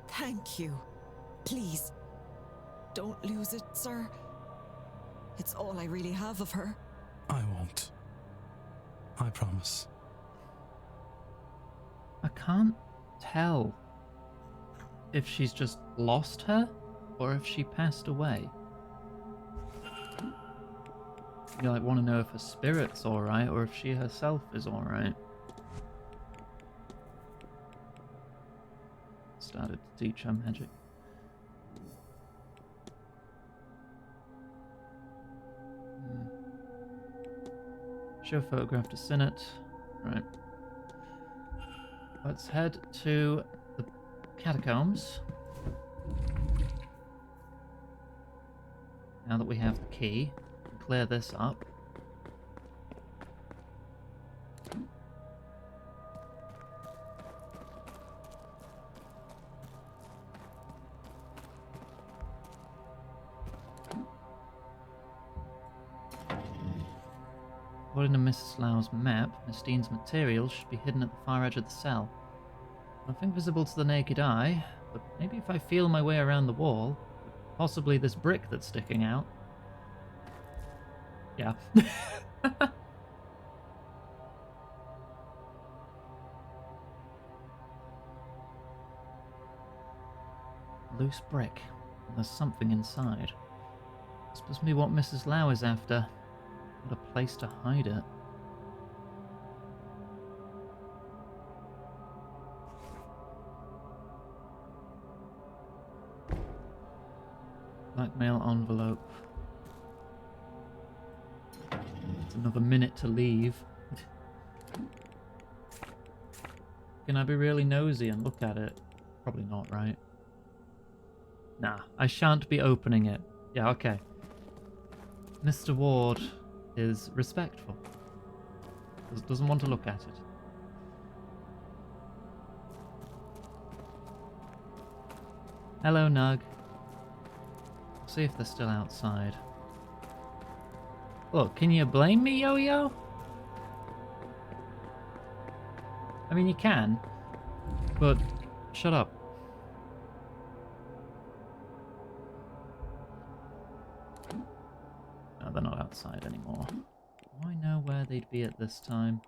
Thank you. Please, don't lose it, sir. It's all I really have of her. I won't. I promise. I can't tell if she's just lost her or if she passed away. You like want to know if her spirit's alright or if she herself is alright. Started to teach her magic. Show photograph to Sinnott. Right. Let's head to the catacombs. Now that we have the key, clear this up. According to Mrs. Lau's map, Miss Dean's materials should be hidden at the far edge of the cell. Nothing visible to the naked eye, but maybe if I feel my way around the wall, possibly this brick that's sticking out. Yeah. Loose brick. And there's something inside. This must be what Mrs. Lau is after. What a place to hide it. Blackmail envelope. It's another minute to leave. Can I be really nosy and look at it? Probably not, right? Nah, I shan't be opening it. Yeah, okay. Mr. Ward is respectful. Doesn't want to look at it. Hello, Nug. See if they're still outside. Look, can you blame me, Yo-Yo? I mean, you can, but shut up. No, they're not outside anymore. Do I know where they'd be at this time?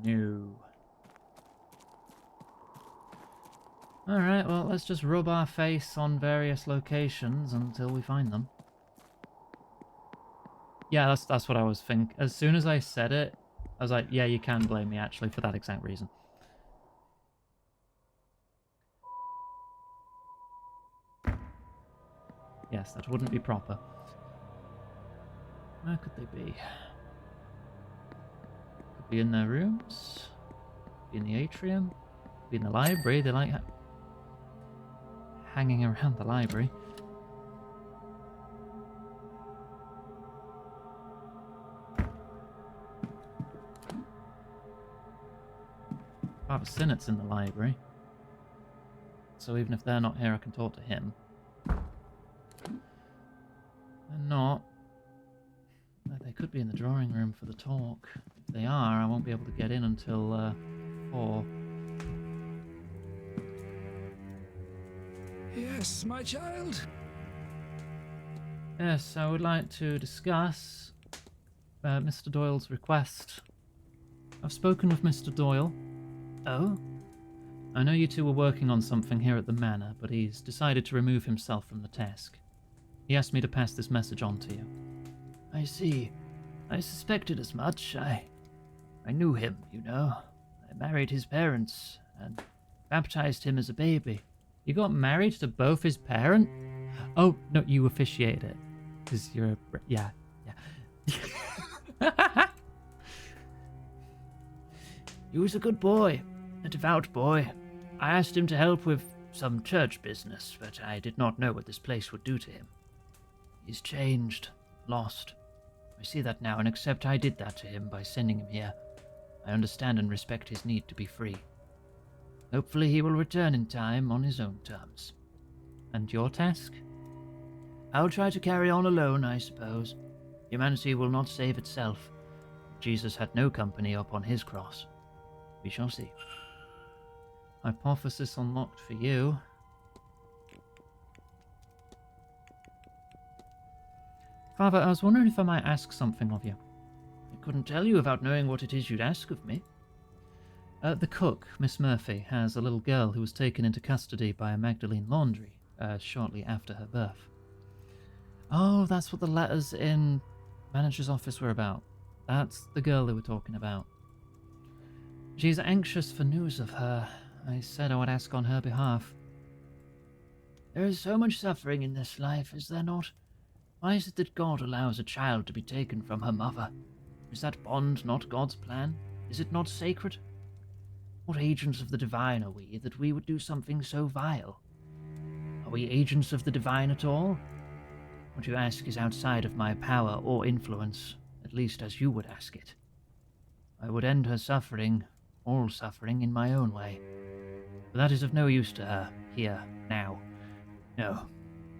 No. Alright, well, let's just rub our face on various locations until we find them. Yeah, that's what I was thinking. As soon as I said it, I was like, yeah, you can blame me, actually, for that exact reason. Yes, that wouldn't be proper. Where could they be? Could be in their rooms. Could be in the atrium. Could be in the library. They like hanging around the library. Father Sinnott's in the library. So even if they're not here, I can talk to him. They're not. They could be in the drawing room for the talk. If they are, I won't be able to get in until 4. Yes, my child? Yes, I would like to discuss Mr. Doyle's request. I've spoken with Mr. Doyle. Oh? I know you two were working on something here at the manor, but he's decided to remove himself from the task. He asked me to pass this message on to you. I see. I suspected as much. I knew him, you know. I married his parents and baptized him as a baby. You got married to both his parents? Oh, no, you officiated it. Because you're a... Yeah. He was a good boy. A devout boy. I asked him to help with some church business, but I did not know what this place would do to him. He's changed. Lost. I see that now and accept I did that to him by sending him here. I understand and respect his need to be free. Hopefully he will return in time on his own terms. And your task? I'll try to carry on alone, I suppose. Humanity will not save itself. Jesus had no company upon his cross. We shall see. Hypothesis unlocked for you. Father, I was wondering if I might ask something of you. I couldn't tell you without knowing what it is you'd ask of me. The cook, Miss Murphy, has a little girl who was taken into custody by a Magdalene Laundry shortly after her birth. Oh, that's what the letters in manager's office were about. That's the girl they were talking about. She's anxious for news of her. I said I would ask on her behalf. There is so much suffering in this life, is there not? Why is it that God allows a child to be taken from her mother? Is that bond not God's plan? Is it not sacred? What agents of the divine are we, that we would do something so vile? Are we agents of the divine at all? What you ask is outside of my power or influence, at least as you would ask it. I would end her suffering, all suffering, in my own way. But that is of no use to her, here, now. No,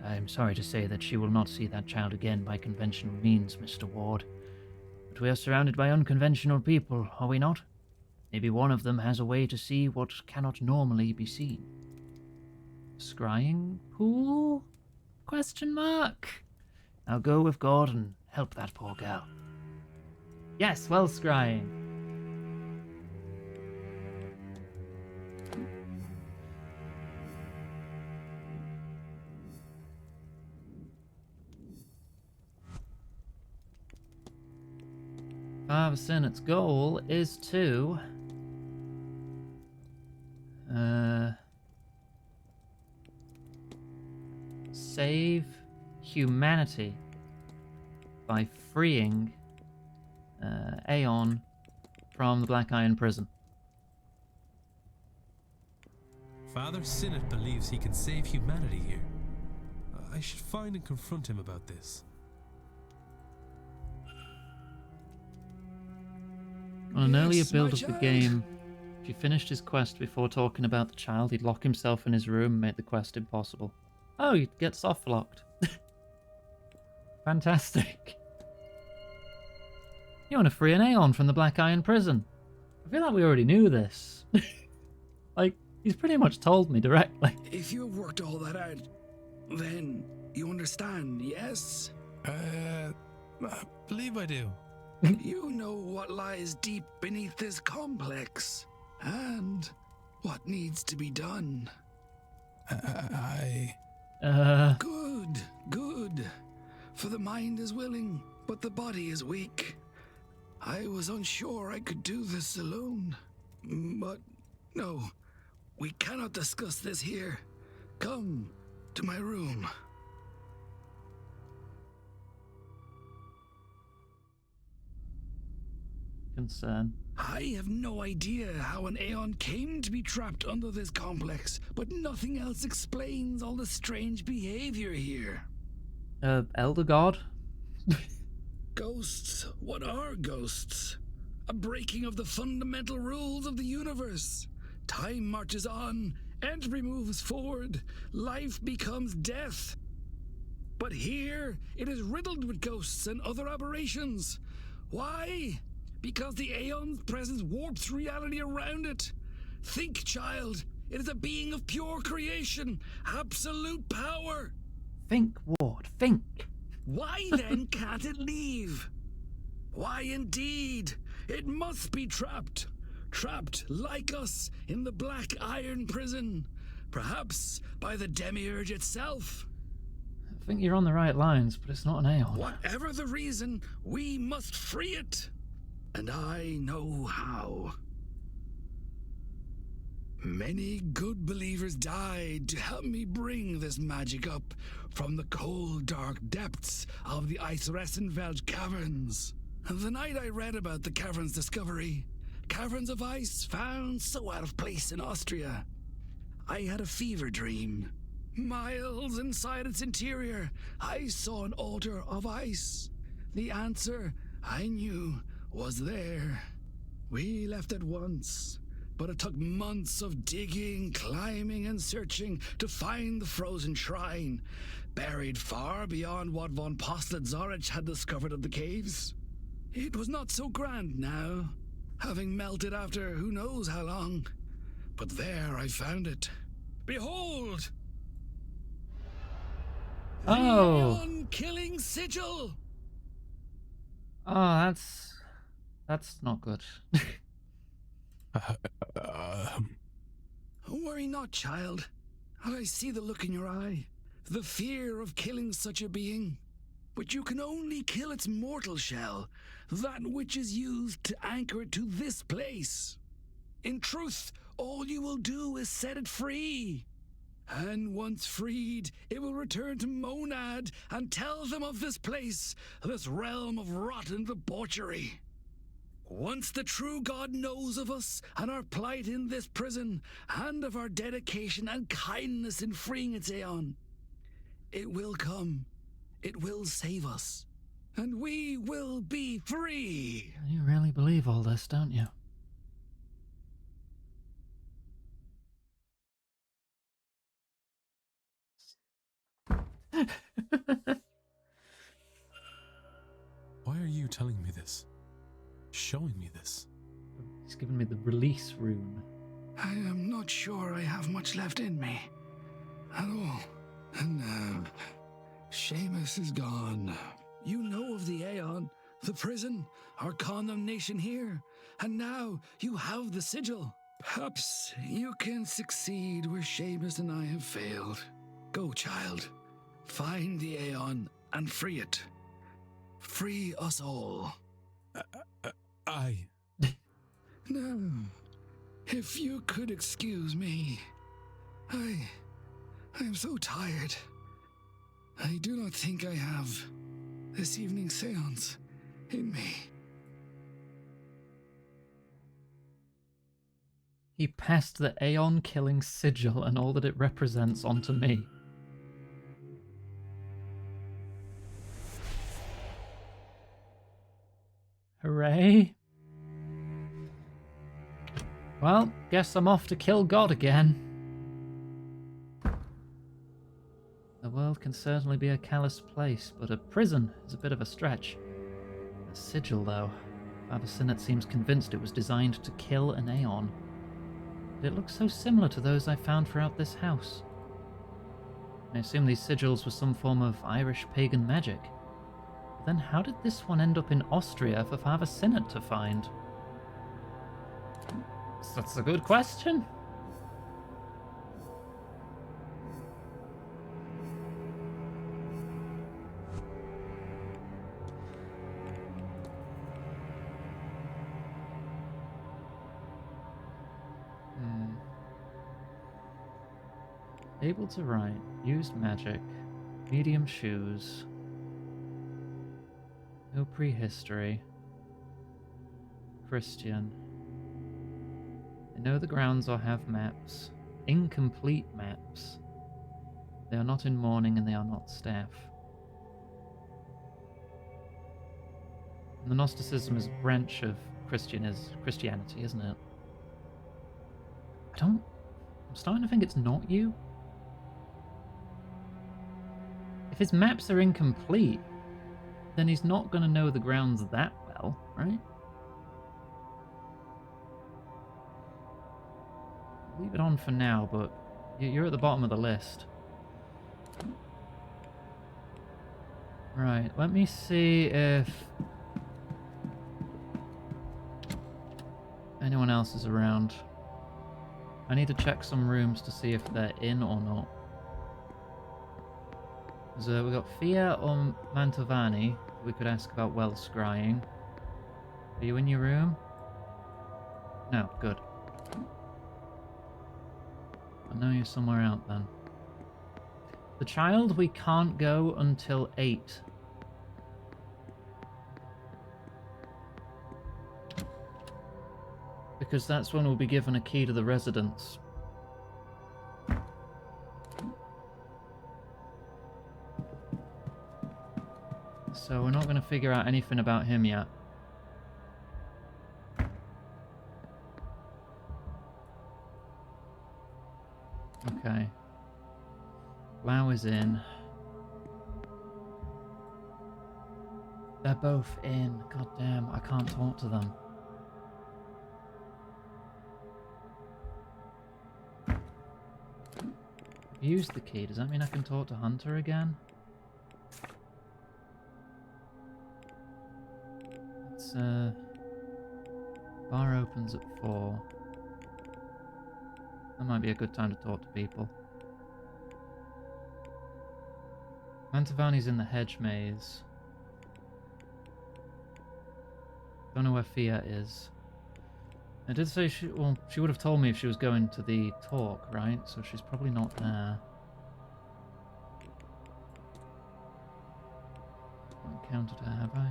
I am sorry to say that she will not see that child again by conventional means, Mr. Ward. But we are surrounded by unconventional people, are we not? Maybe one of them has a way to see what cannot normally be seen. Scrying pool? Question mark? Now go with God and help that poor girl. Yes, well scrying. Father Senate's goal is to save humanity by freeing Aeon from the Black Iron prison. Father Sinnott believes he can save humanity here. I should find and confront him about this. On an earlier Yes, build my of the child. game, if you finished his quest before talking about the child, he'd lock himself in his room and make the quest impossible. Oh, you'd get soft locked. Fantastic. You want to free an Aeon from the Black Iron prison? I feel like we already knew this. Like, he's pretty much told me directly. If you have worked all that out, then you understand, yes? I believe I do. You know what lies deep beneath this complex, and what needs to be done. Good, good. For the mind is willing, but the body is weak. I was unsure I could do this alone. But no, we cannot discuss this here. Come to my room. Concern. I have no idea how an Aeon came to be trapped under this complex, but nothing else explains all the strange behavior here. Elder God? Ghosts? What are ghosts? A breaking of the fundamental rules of the universe. Time marches on, entropy moves forward, life becomes death. But here, it is riddled with ghosts and other aberrations. Why? Because the Aeon's presence warps reality around it. Think, child. It is a being of pure creation, absolute power. Think, Ward, think. Why then can't it leave? Why indeed? It must be trapped. Trapped like us in the Black Iron prison. Perhaps by the Demiurge itself. I think you're on the right lines, but it's not an Aeon. Whatever the reason, we must free it. And I know how. Many good believers died to help me bring this magic up from the cold, dark depths of the Eisressenfeld caverns. The night I read about the caverns' discovery, caverns of ice found so out of place in Austria, I had a fever dream. Miles inside its interior, I saw an altar of ice. The answer, I knew, was there. We left at once, but it took months of digging, climbing, and searching to find the frozen shrine, buried far beyond what von Postled-Zorich had discovered of the caves. It was not so grand now, having melted after who knows how long, but there I found it. Behold! Oh. The Aeon-killing sigil! Oh, that's not good. Worry not, child. I see the look in your eye, the fear of killing such a being. But you can only kill its mortal shell, that which is used to anchor it to this place. In truth, all you will do is set it free. And once freed, it will return to Monad and tell them of this place, this realm of rotten debauchery. Once the true God knows of us and our plight in this prison, and of our dedication and kindness in freeing its Aeon, it will come. It will save us. And we will be free. You really believe all this, don't you? Why are you telling me this? Showing me this? He's given me the release rune. I am not sure I have much left in me. At all. And now, Seamus is gone. You know of the Aeon, the prison, our condemnation here. And now you have the sigil. Perhaps you can succeed where Seamus and I have failed. Go, child. Find the Aeon and free it. Free us all. Now, if you could excuse me. I am so tired. I do not think I have this evening's seance in me. He passed the Aeon-killing sigil and all that it represents onto me. Hooray. Well, guess I'm off to kill God again. The world can certainly be a callous place, but a prison is a bit of a stretch. The sigil, though. Father Sinnott seems convinced it was designed to kill an Aeon. But it looks so similar to those I found throughout this house. I assume these sigils were some form of Irish pagan magic. But then how did this one end up in Austria for Father Sinnott to find? That's a good question. Able to write, used magic, medium shoes, no prehistory, Christian. They know the grounds or have maps, incomplete maps. They are not in mourning and they are not staff. And the Gnosticism is a branch of Christianity, isn't it? I'm starting to think it's not you. If his maps are incomplete, then he's not going to know the grounds that well, right? Leave it on for now, but you're at the bottom of the list. Right, let me see if anyone else is around. I need to check some rooms to see if they're in or not. So we got Fia or Mantovani. We could ask about well scrying. Are you in your room? No, good. I know you're somewhere out then. The child, we can't go until 8. Because that's when we'll be given a key to the residence. So we're not going to figure out anything about him yet. Okay. Lau is in. They're both in. God damn, I can't talk to them. I've used the key. Does that mean I can talk to Hunter again? It's, bar opens at 4. That might be a good time to talk to people. Mantovani's in the hedge maze. Don't know where Fia is. I did say she would have told me if she was going to the talk, right? So she's probably not there. Not encountered her, have I?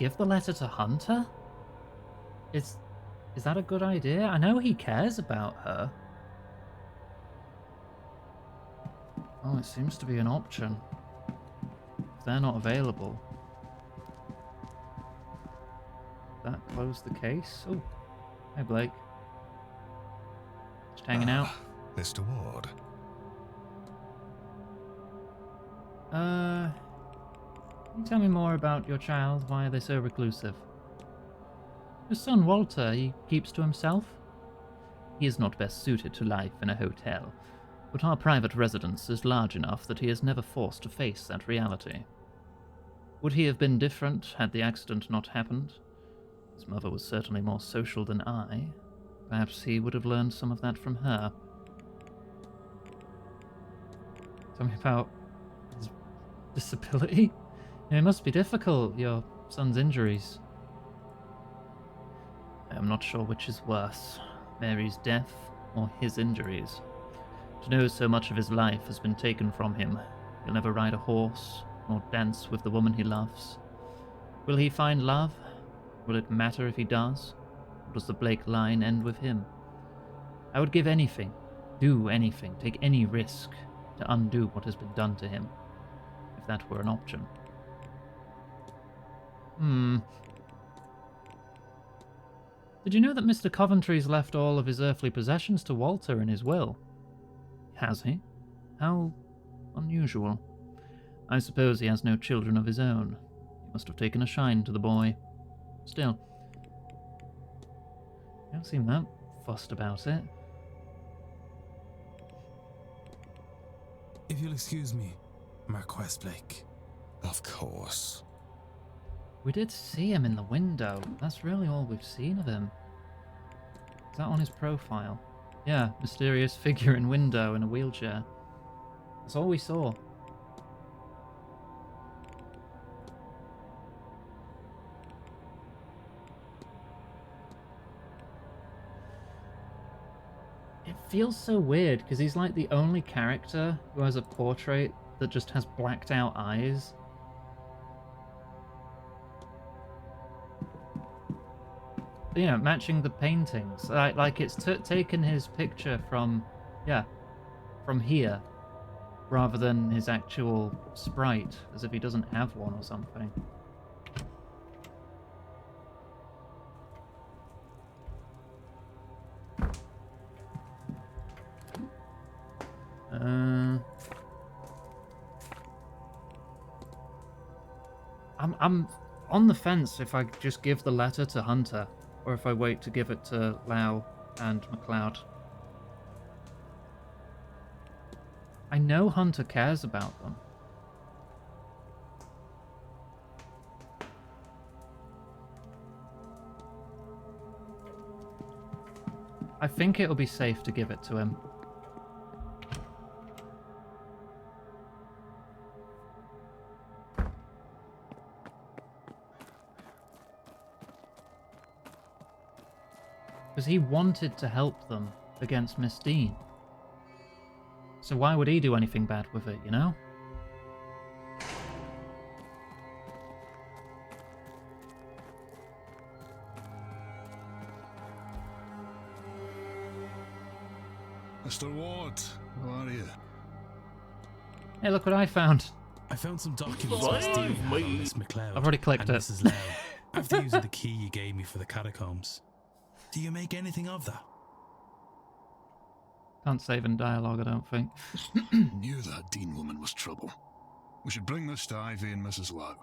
give the letter to Hunter? Is that a good idea? I know he cares about her. Oh, it seems to be an option. If they're not available. That closed the case? Oh, hi Blake. Just hanging out. Mr. Ward. Can you tell me more about your child? Why are they so reclusive? Your son Walter, he keeps to himself? He is not best suited to life in a hotel, but our private residence is large enough that he is never forced to face that reality. Would he have been different had the accident not happened? His mother was certainly more social than I. Perhaps he would have learned some of that from her. Tell me about his disability. It must be difficult, your son's injuries. I am not sure which is worse, Mary's death or his injuries. To know so much of his life has been taken from him. He'll never ride a horse, nor dance with the woman he loves. Will he find love? Will it matter if he does? Or does the Blake line end with him? I would give anything, do anything, take any risk to undo what has been done to him, if that were an option. Did you know that Mr. Coventry's left all of his earthly possessions to Walter in his will? Has he? How unusual. I suppose he has no children of his own. He must have taken a shine to the boy. Still, you don't seem that fussed about it. If you'll excuse me, Marquess Blake. Of course. We did see him in the window. That's really all we've seen of him. Is that on his profile? Yeah, mysterious figure in window in a wheelchair. That's all we saw. It feels so weird because he's like the only character who has a portrait that just has blacked out eyes. You know, matching the paintings. Like it's taken his picture from, yeah, from here, rather than his actual sprite, as if he doesn't have one or something. I'm on the fence if I just give the letter to Hunter, or if I wait to give it to Lau and MacLeod. I know Hunter cares about them. I think it'll be safe to give it to him. Because he wanted to help them against Miss Dean. So why would he do anything bad with it, you know? Mr. Ward, how are you? Hey, look what I found. I found some documents Miss Dean had on Miss MacLeod. I've already clicked and it. Mrs. Lau. After using the key you gave me for the catacombs. Do you make anything of that? Can't save in dialogue, I don't think. Knew that Dean woman was trouble. We should bring this to Ivy and Mrs. Lau.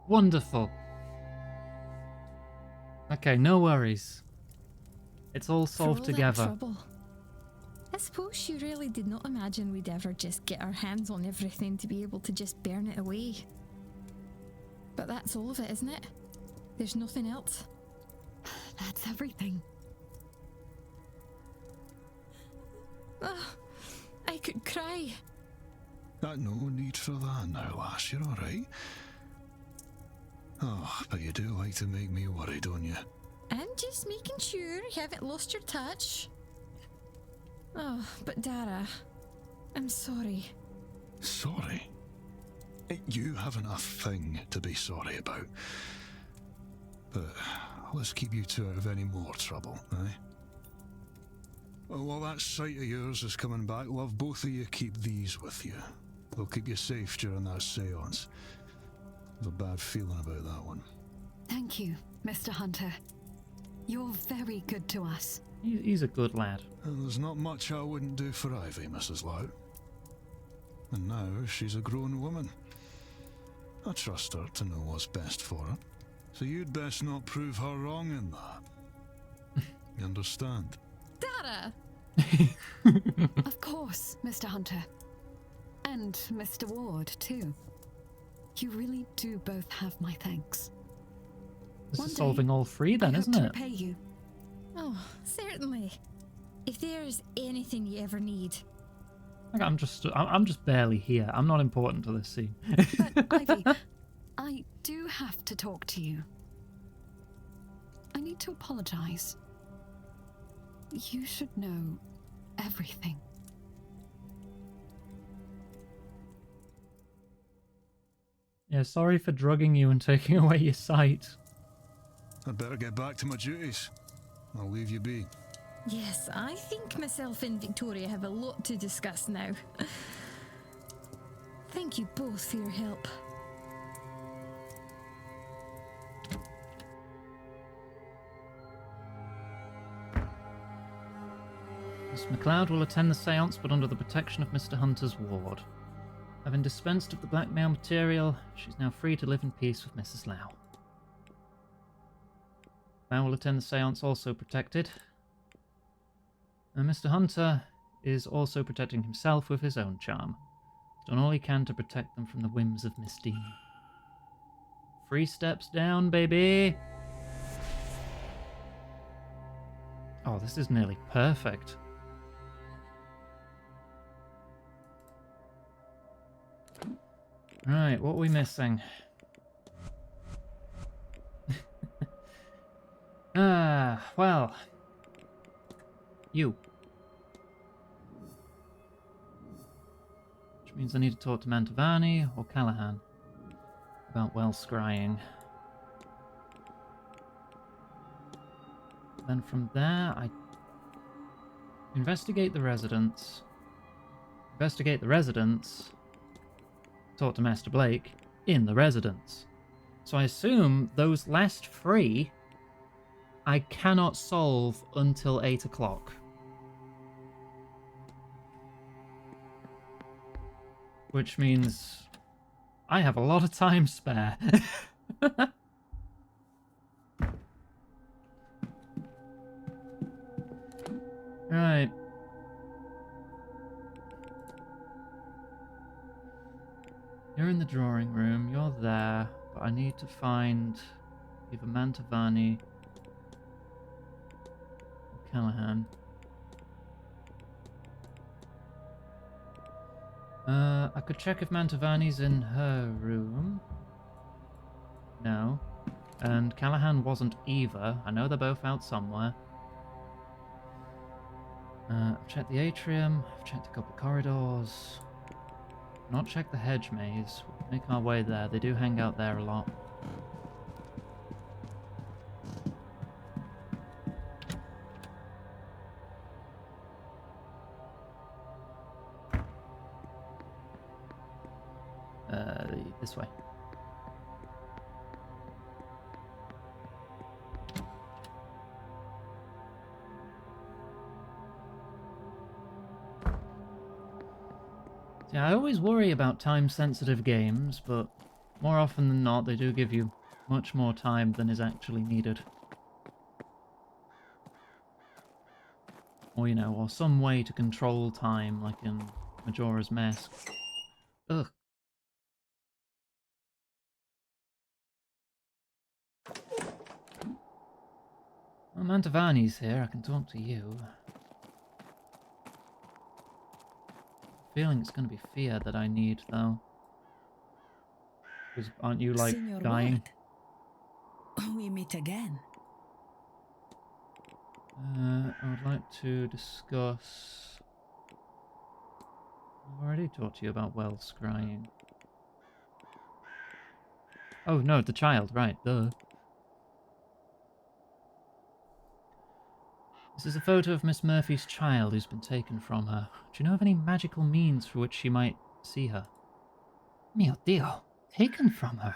Wonderful. Okay, no worries. It's all solved together. Trouble. I suppose you really did not imagine we'd ever just get our hands on everything to be able to just burn it away. But that's all of it, isn't it? There's nothing else. That's everything. Oh, I could cry. No need for that now, lass. You're all right. Oh, but you do like to make me worry, don't you? I'm just making sure you haven't lost your touch. Oh, but Dara, I'm sorry. Sorry? You haven't a thing to be sorry about. But let's keep you two out of any more trouble, eh? Well, while that sight of yours is coming back, love, both of you keep these with you. They'll keep you safe during that seance. I have a bad feeling about that one. Thank you, Mr. Hunter. You're very good to us. He's a good lad. And there's not much I wouldn't do for Ivy, Mrs. Lau. And now she's a grown woman. I trust her to know what's best for her. So you'd best not prove her wrong in that. You understand? Dara! Of course, Mr. Hunter. And Mr. Ward, too. You really do both have my thanks. This One is day, solving all three then, I isn't hope it? to repay you. Oh, certainly. If there's anything you ever need. Like, I'm just barely here. I'm not important to this scene. But, Ivy, I do have to talk to you. I need to apologize. You should know everything. Yeah, sorry for drugging you and taking away your sight. I'd better get back to my duties. I'll leave you be. Yes, I think myself and Victoria have a lot to discuss now. Thank you both for your help. Miss MacLeod will attend the seance, but under the protection of Mr. Hunter's ward. Having dispensed of the blackmail material, she's now free to live in peace with Mrs. Lau. Lau will attend the seance also protected. And Mr. Hunter is also protecting himself with his own charm. He's done all he can to protect them from the whims of Miss Dean. 3 steps down, baby! Oh, this is nearly perfect. Right, what are we missing? Well. You. Which means I need to talk to Mantovani or Callahan about well scrying. Then from there, I investigate the residence. Investigate the residence. Talk to Master Blake in the residence. So I assume those last 3 I cannot solve until 8 o'clock. Which means I have a lot of time spare. Right. You're in the drawing room, you're there, but I need to find either Mantovani or Callahan. I could check if Mantovani's in her room. No. And Callahan wasn't either. I know they're both out somewhere. I've checked the atrium, I've checked a couple corridors. Not check the hedge maze. We'll make our way there. They do hang out there a lot. This way. Yeah, I always worry about time-sensitive games, but more often than not, they do give you much more time than is actually needed. Or, you know, or some way to control time, like in Majora's Mask. Ugh. Well, Mantovani's here, I can talk to you. Feeling it's going to be fear that I need, though. Because aren't you, like, Senor dying? Ward, we meet again. I would like to discuss... I've already talked to you about well scrying. Oh, no, the child, right, duh. This is a photo of Miss Murphy's child who's been taken from her. Do you know of any magical means for which she might see her? Mio Dio, taken from her?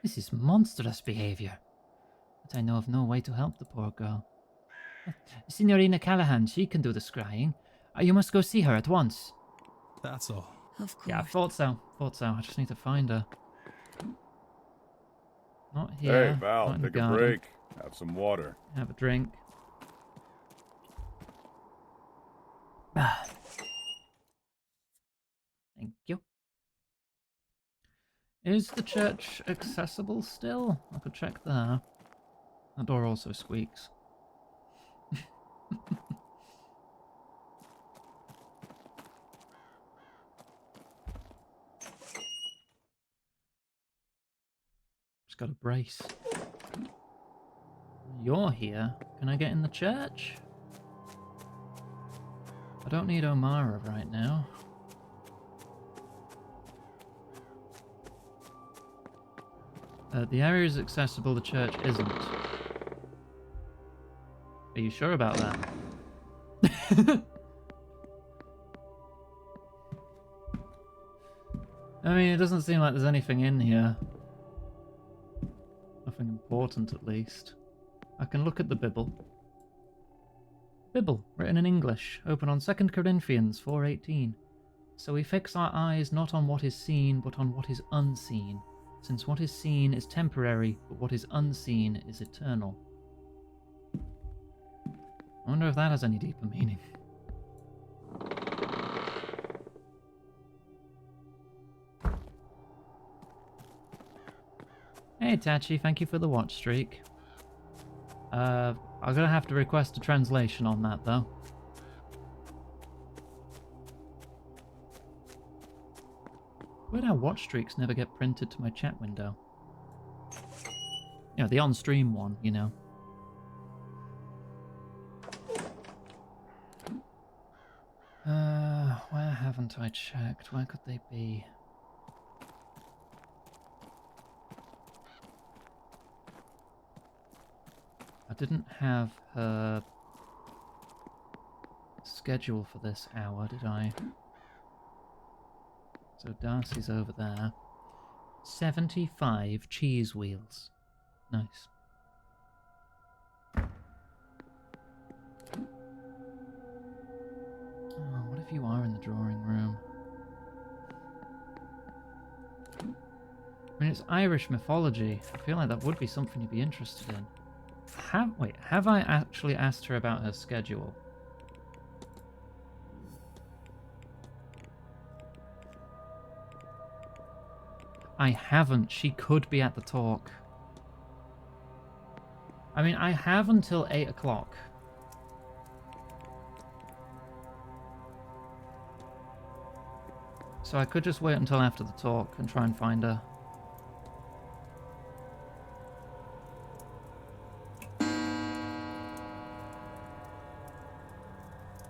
This is monstrous behavior. But I know of no way to help the poor girl. Signorina Callahan, she can do the scrying. You must go see her at once. That's all. Of course. Yeah, I thought so. I just need to find her. Not here. Hey, Val, not in the take a garden. break. Have some water. Have a drink. Thank you. Is the church accessible still? I could check there. That door also squeaks. Just got a brace. You're here. Can I get in the church? I don't need Omara right now. The area is accessible, the church isn't. Are you sure about that? I mean, it doesn't seem like there's anything in here. Nothing important, at least. I can look at the Bible. Bible, written in English, open on 2 Corinthians 4:18. So we fix our eyes not on what is seen, but on what is unseen. Since what is seen is temporary, but what is unseen is eternal. I wonder if that has any deeper meaning. Hey Tachi, thank you for the watch streak. I'm gonna have to request a translation on that though. Weird how watch streaks never get printed to my chat window. You know, the on-stream one, you know. Where haven't I checked? Where could they be? I didn't have her schedule for this hour, did I? So Darcy's over there. 75 cheese wheels. Nice. Oh, what if you are in the drawing room? I mean, it's Irish mythology. I feel like that would be something you'd be interested in. Have I actually asked her about her schedule? I haven't. She could be at the talk. I mean, I have until 8 o'clock. So I could just wait until after the talk and try and find her.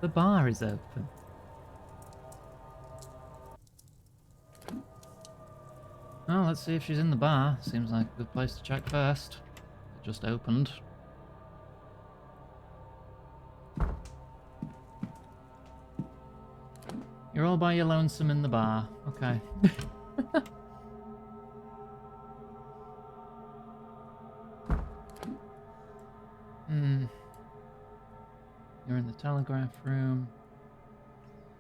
The bar is open. Well, let's see if she's in the bar. Seems like a good place to check first. It just opened. You're all by your lonesome in the bar. Okay. You're in the telegraph room.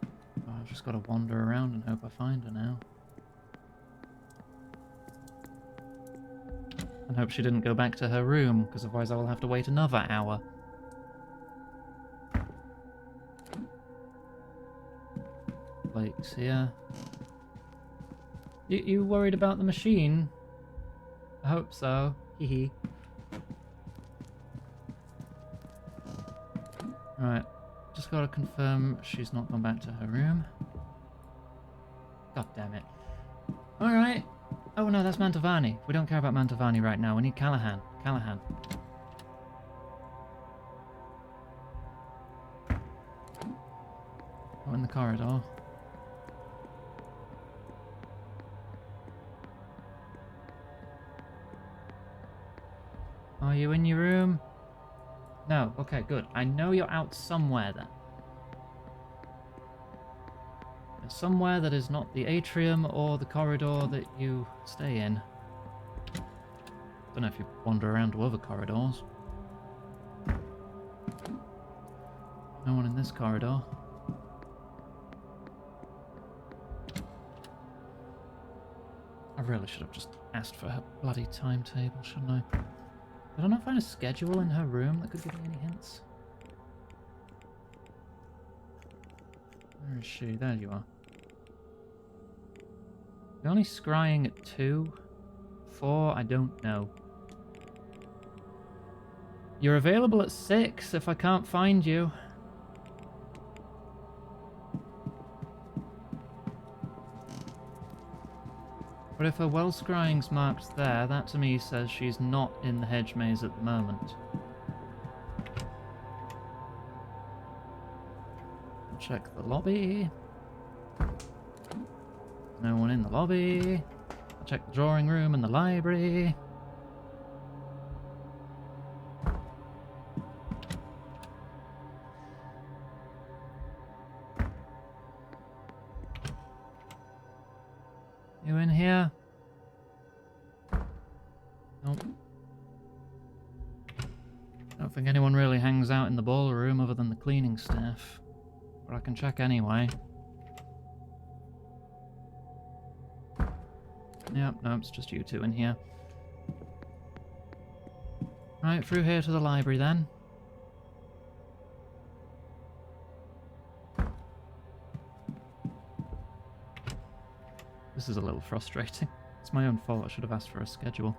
Oh, I've just got to wander around and hope I find her now. And hope she didn't go back to her room, because otherwise I will have to wait another hour. Blake's here. You worried about the machine? I hope so. Hehe. Right. Just gotta confirm she's not gone back to her room. God damn it. Alright. Oh no, that's Mantovani. We don't care about Mantovani right now. We need Callahan. Callahan. Oh, in the corridor. Are you in your room? No, okay, good. I know you're out somewhere then. You're somewhere that is not the atrium or the corridor that you stay in. Don't know if you wander around to other corridors. No one in this corridor. I really should have just asked for her bloody timetable, shouldn't I? Did I not find a schedule in her room that could give me any hints? Where is she? There you are. You're only scrying at 2? 4? I don't know. You're available at 6 if I can't find you. But if her well scrying's marked there, that to me says she's not in the hedge maze at the moment. I'll check the lobby. No one in the lobby. I'll check the drawing room and the library. You in here? Nope. I don't think anyone really hangs out in the ballroom other than the cleaning staff. But I can check anyway. Yep, no, it's just you two in here. Right, through here to the library then. This is a little frustrating. It's my own fault, I should have asked for a schedule.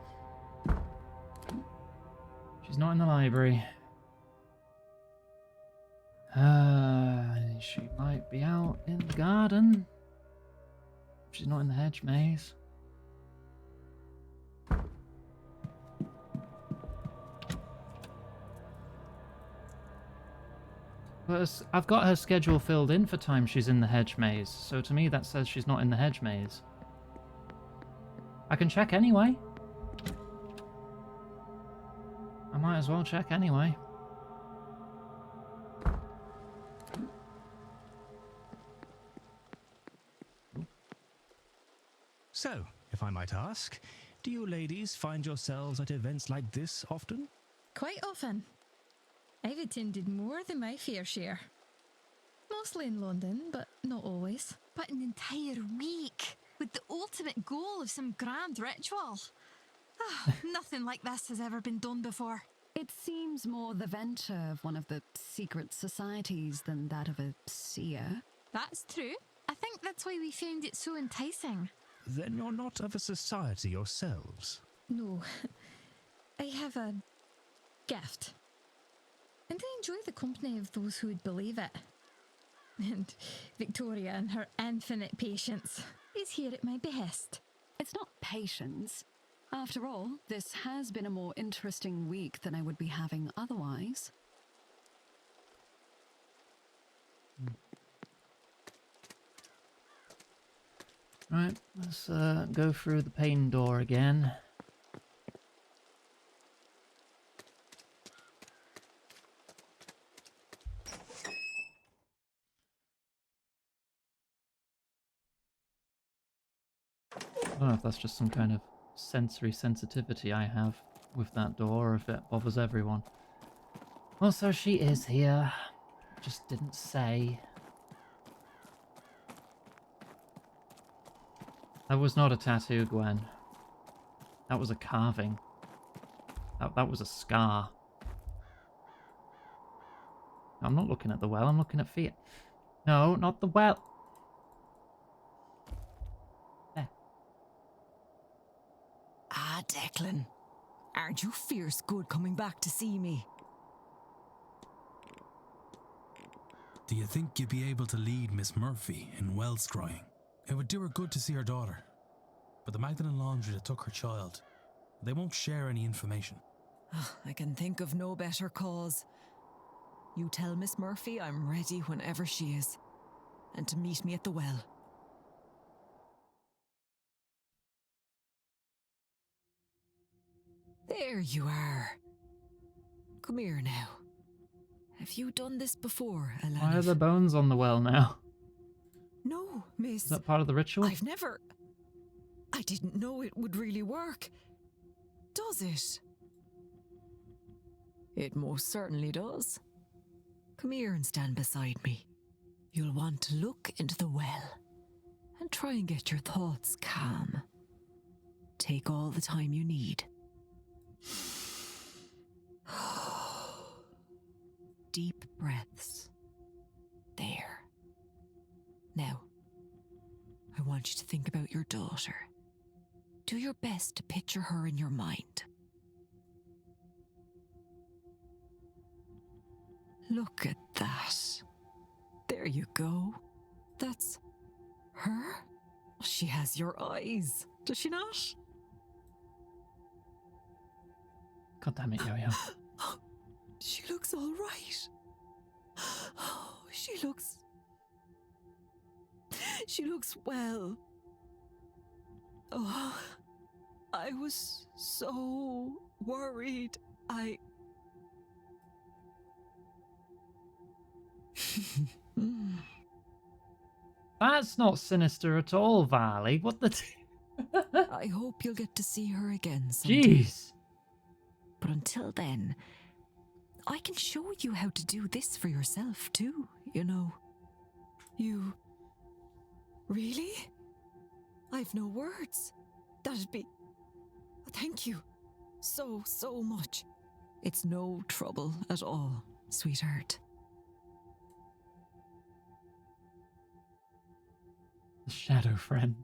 She's not in the library. She might be out in the garden. She's not in the hedge maze. But I've got her schedule filled in for time she's in the hedge maze, so to me that says she's not in the hedge maze. I can check anyway. I might as well check anyway. So, if I might ask, do you ladies find yourselves at events like this often? Quite often. I've attended more than my fair share. Mostly in London, but not always. But an entire week, with the ultimate goal of some grand ritual. Nothing like this has ever been done before. It seems more the venture of one of the secret societies than that of a seer. That's true. I think that's why we found it so enticing. Then you're not of a society yourselves? No. I have a gift. And I enjoy the company of those who would believe it. And Victoria and her infinite patience is here at my behest. It's not patience. After all, this has been a more interesting week than I would be having otherwise. Right, let's go through the pain door again. I don't know if that's just some kind of sensory sensitivity I have with that door, or if it bothers everyone. Well, so she is here. Just didn't say. That was not a tattoo, Gwen. That was a carving. That was a scar. I'm not looking at the well, I'm looking at feet. No, not the well. There. Ah, Declan. Aren't you fierce good coming back to see me? Do you think you'd be able to lead Miss Murphy in well scrying? It would do her good to see her daughter. But the Magdalen laundry that took her child, they won't share any information. I can think of no better cause. You tell Miss Murphy I'm ready whenever she is, and to meet me at the well. There you are. Come here now. Have you done this before, Alana? Why are the bones on the well now? No, miss. Is that part of the ritual? I've never... I didn't know it would really work. Does it? It most certainly does. Come here and stand beside me. You'll want to look into the well and try and get your thoughts calm. Take all the time you need. Deep breaths. There. Now, I want you to think about your daughter. Do your best to picture her in your mind. Look at that. There you go. That's her? She has your eyes, does she not? God damn it, Yo-Yo. She looks all right. Oh, she looks well. Oh, I was so worried. That's not sinister at all, Vali. What the... I hope you'll get to see her again someday. Jeez. But until then, I can show you how to do this for yourself too, you know. You... Really? I've no words. That'd be... Thank you. So much. It's no trouble at all, sweetheart. The shadow friend.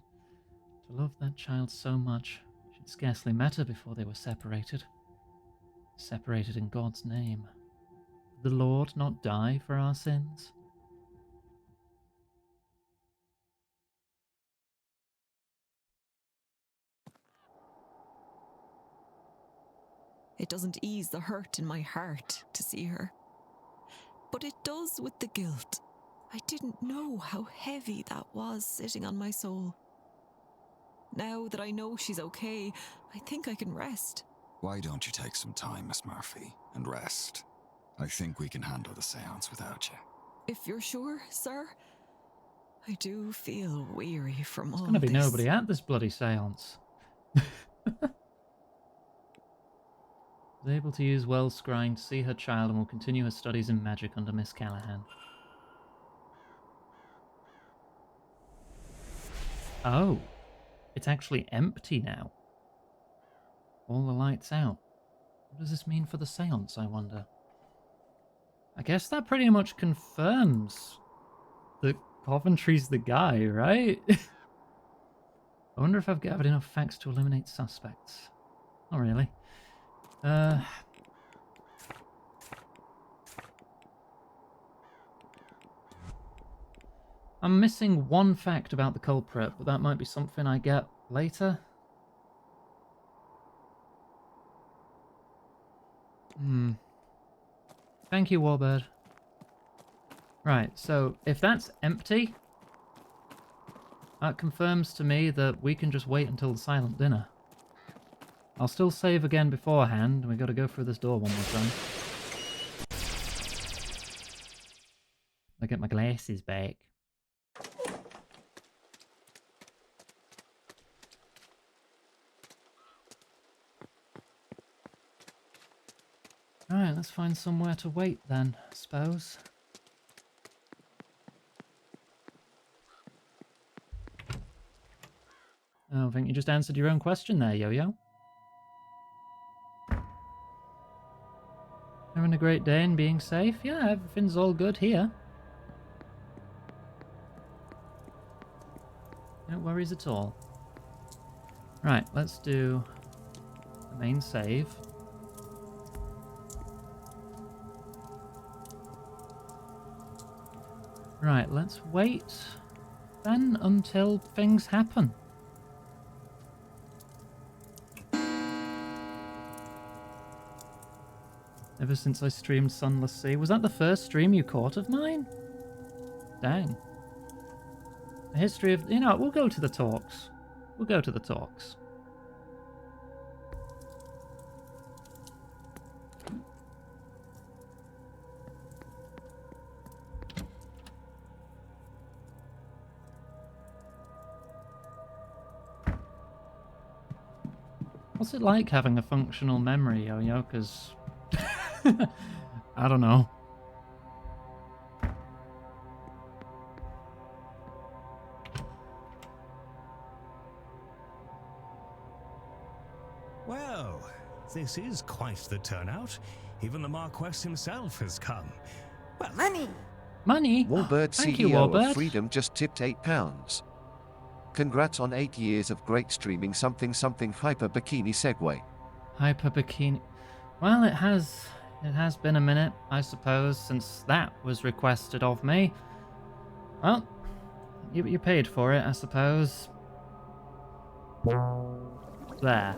To love that child so much, she'd scarcely met her before they were separated. Separated in God's name. Did the Lord not die for our sins? It doesn't ease the hurt in my heart to see her. But it does with the guilt. I didn't know how heavy that was sitting on my soul. Now that I know she's okay, I think I can rest. Why don't you take some time, Miss Murphy, and rest? I think we can handle the seance without you. If you're sure, sir. I do feel weary from all There's going to be this. nobody at this bloody seance. Was able to use well scrying to see her child and will continue her studies in magic under Miss Callahan. Oh, it's actually empty now. All the lights out. What does this mean for the seance, I wonder? I guess that pretty much confirms that Coventry's the guy, right? I wonder if I've gathered enough facts to eliminate suspects. Not really. I'm missing one fact about the culprit, but that might be something I get later. Thank you, Warbird. Right, so if that's empty, that confirms to me that we can just wait until the silent dinner. I'll still save again beforehand, and we got to go through this door one more time. I get my glasses back. Alright, let's find somewhere to wait then, I suppose. I think you just answered your own question there, Yo-Yo. Having a great day and being safe? Yeah, everything's all good here. No worries at all. Right, let's do the main save. Right, let's wait then until things happen. Ever since I streamed Sunless Sea. Was that the first stream you caught of mine? Dang. The history of... You know, we'll go to the talks. We'll go to the talks. What's it like having a functional memory, Yo-Yo? Because I don't know. Well, this is quite the turnout. Even the Marquess himself has come. Well, Money? Warbird Thank you, CEO Warbird. of Freedom just tipped £8. Congrats on 8 years of great streaming. Something hyper bikini segue. Hyper bikini. Well, it has been a minute, I suppose, since that was requested of me. Well, you paid for it, I suppose. There.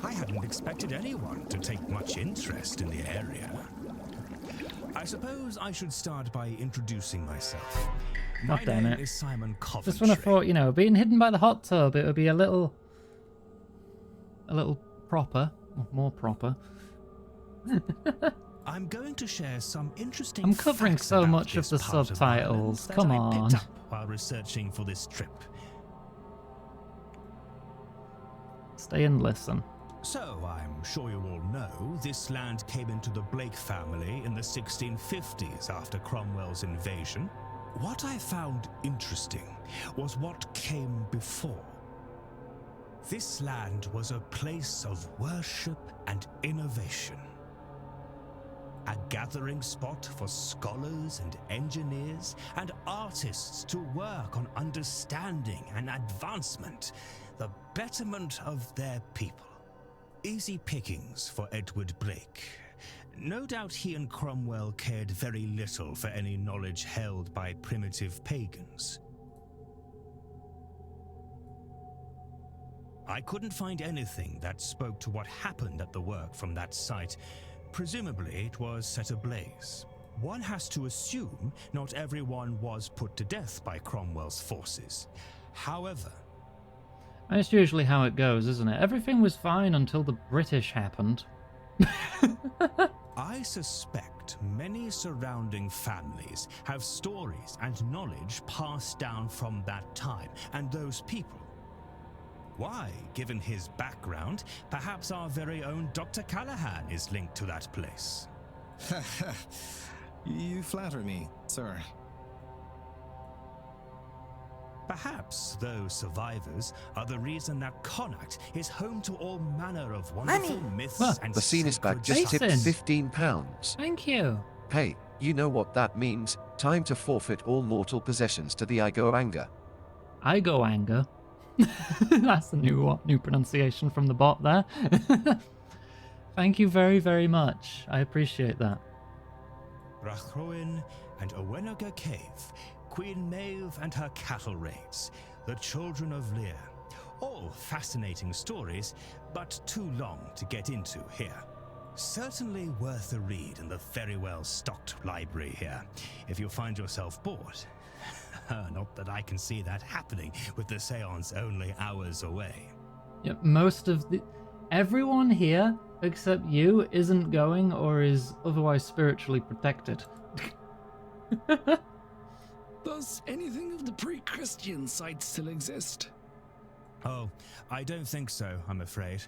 I hadn't expected anyone to take much interest in the area. I suppose I should start by introducing myself. God damn name it. is Simon Coventry. Just when I thought, you know, being hidden by the hot tub, it would be a little proper, or more proper. I'm going to share some interesting I'm covering facts so about much of this the part subtitles. Ireland Come that I on. picked up while researching for this trip. Stay and listen. So, I'm sure you all know, this land came into the Blake family in the 1650s after Cromwell's invasion. What I found interesting was what came before. This land was a place of worship and innovation. A gathering spot for scholars and engineers and artists to work on understanding and advancement, the betterment of their people. Easy pickings for Edward Blake. No doubt he and Cromwell cared very little for any knowledge held by primitive pagans. I couldn't find anything that spoke to what happened at the work from that site. Presumably it was set ablaze. One has to assume not everyone was put to death by Cromwell's forces. However, That's usually how it goes, isn't it? Everything was fine until the British happened. I suspect many surrounding families have stories and knowledge passed down from that time and those people. Why, given his background, perhaps our very own Dr. Callahan is linked to that place. You flatter me, sir. Perhaps those survivors are the reason that Connacht is home to all manner of wonderful myths Well, and The scene is back. Just sacred tipped sites. £15. Thank you. Hey, you know what that means? Time to forfeit all mortal possessions to the Igoanga. Igoanga. That's the new pronunciation from the bot there. Thank you very, very much. I appreciate that. Rachroin and Owenaga Cave, Queen Maeve and her cattle raids, the Children of Lear. All fascinating stories, but too long to get into here. Certainly worth a read in the very well stocked library here, if you find yourself bored. Not that I can see that happening with the seance only hours away. Yep, everyone here except you isn't going or is otherwise spiritually protected. Does anything of the pre-Christian site still exist? Oh, I don't think so, I'm afraid.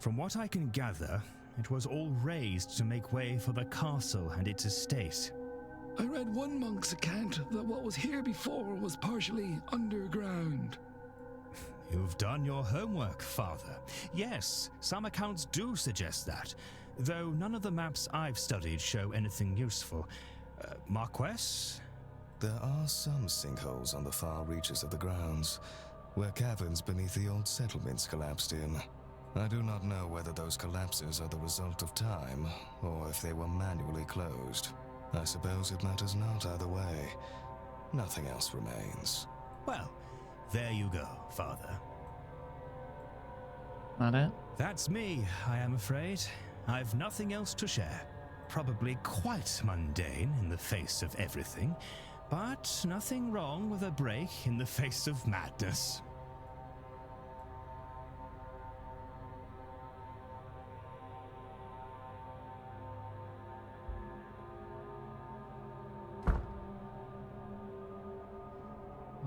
From what I can gather, it was all razed to make way for the castle and its estate. I read one monk's account that what was here before was partially underground. You've done your homework, Father. Yes, some accounts do suggest that, though none of the maps I've studied show anything useful. Marquess? There are some sinkholes on the far reaches of the grounds, where caverns beneath the old settlements collapsed in. I do not know whether those collapses are the result of time, or if they were manually closed. I suppose it matters not either way. Nothing else remains. Well, there you go, Father. That it? That's me, I am afraid. I've nothing else to share. Probably quite mundane in the face of everything, but nothing wrong with a break in the face of madness.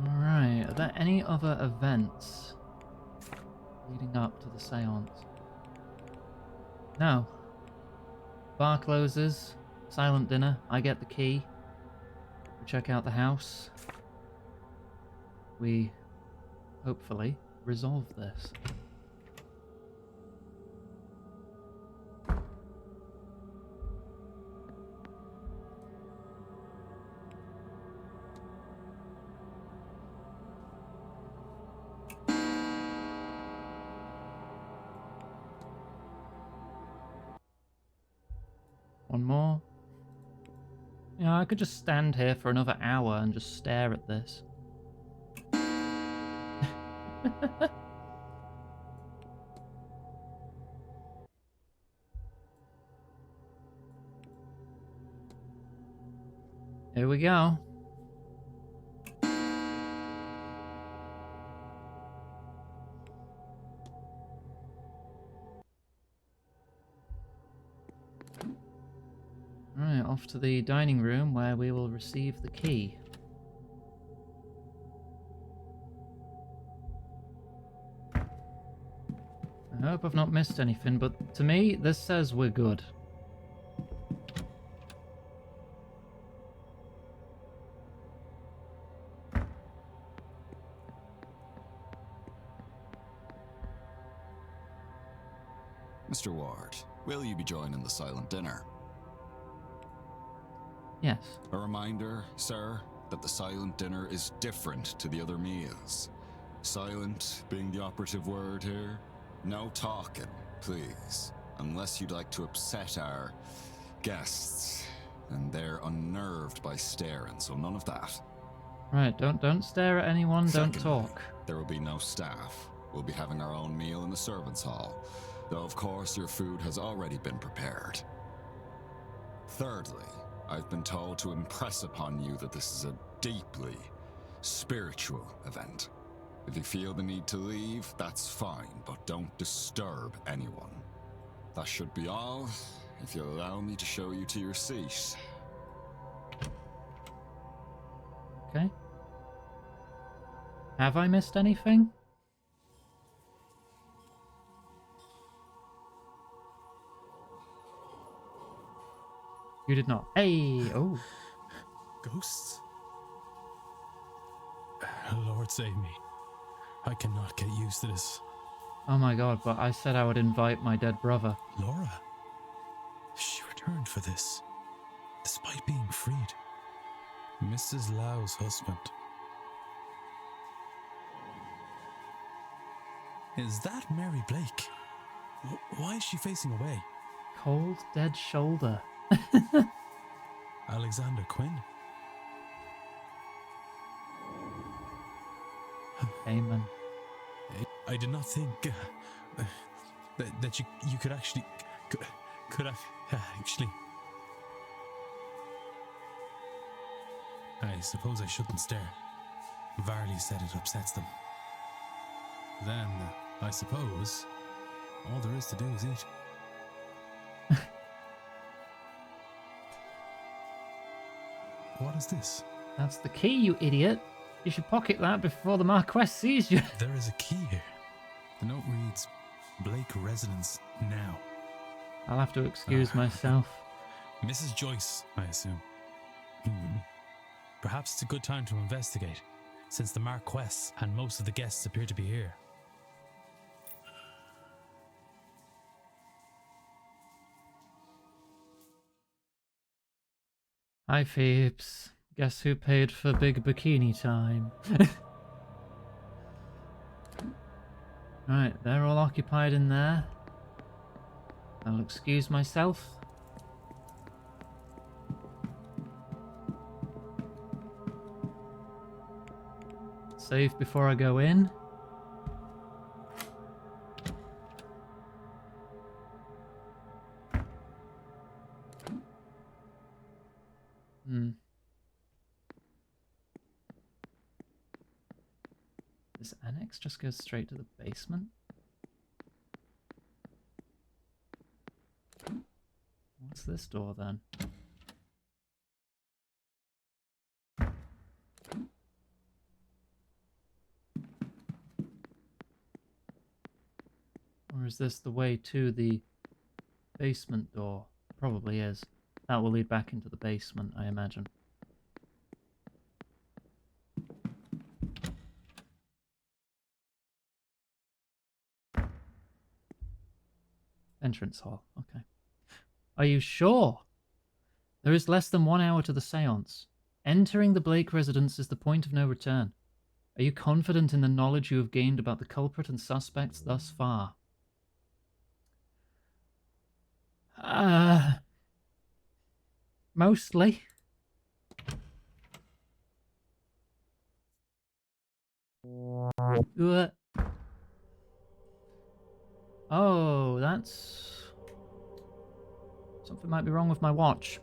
Alright, there any other events leading up to the seance? No. Bar closes. Silent dinner. I get the key. We check out the house. We hopefully resolve this. One more. Yeah, I could just stand here for another hour and just stare at this. Here we go. Right, off to the dining room where we will receive the key. I hope I've not missed anything, but to me, this says we're good. Mr. Ward, will you be joining the silent dinner? Yes. A reminder, sir, that the silent dinner is different to the other meals. Silent being the operative word here. No talking, please. Unless you'd like to upset our guests. And they're unnerved by staring, so none of that. Right, don't stare at anyone, Secondly, don't talk. there will be no staff. We'll be having our own meal in the servants' hall. Though, of course, your food has already been prepared. Thirdly, I've been told to impress upon you that this is a deeply spiritual event. If you feel the need to leave, that's fine, but don't disturb anyone. That should be all, if you'll allow me to show you to your seat. Okay. Have I missed anything? You did not. Hey, oh. Ghosts? Lord save me. I cannot get used to this. Oh my god, but I said I would invite my dead brother. Laura? She returned for this, despite being freed. Mrs. Lau's husband. Is that Mary Blake? Why is she facing away? Cold, dead shoulder. Alexander Quinn? Amen. I did not think that you could actually could actually. I suppose I shouldn't stare. Varley said it upsets them. Then, I suppose, all there is to do is eat. What is this? That's the key, you idiot. You should pocket that before the Marquess sees you. There is a key here. The note reads, Blake residence now. I'll have to excuse myself. Mrs. Joyce, I assume. Perhaps it's a good time to investigate, since the Marquess and most of the guests appear to be here. Hi, Phoebes. Guess who paid for big bikini time? Right, they're all occupied in there. I'll excuse myself. Save before I go in. This annex just goes straight to the basement? What's this door then? Is this the way to the basement door? Probably is. That will lead back into the basement, I imagine. Entrance hall, okay. Are you sure? There is less than 1 hour to the seance. Entering the Blake residence is the point of no return. Are you confident in the knowledge you have gained about the culprit and suspects thus far? Mostly. Oh, that's... Something might be wrong with my watch.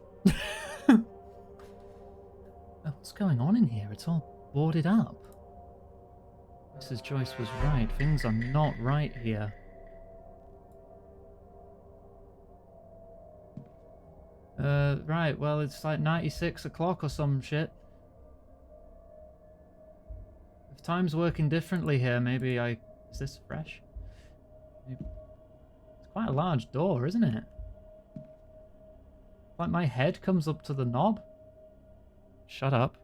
What's going on in here? It's all boarded up. Mrs. Joyce was right. Things are not right here. Right, well, it's like 96 o'clock or some shit. If time's working differently here, maybe I... Is this fresh? Maybe... It's quite a large door, isn't it? Like my head comes up to the knob. Shut up.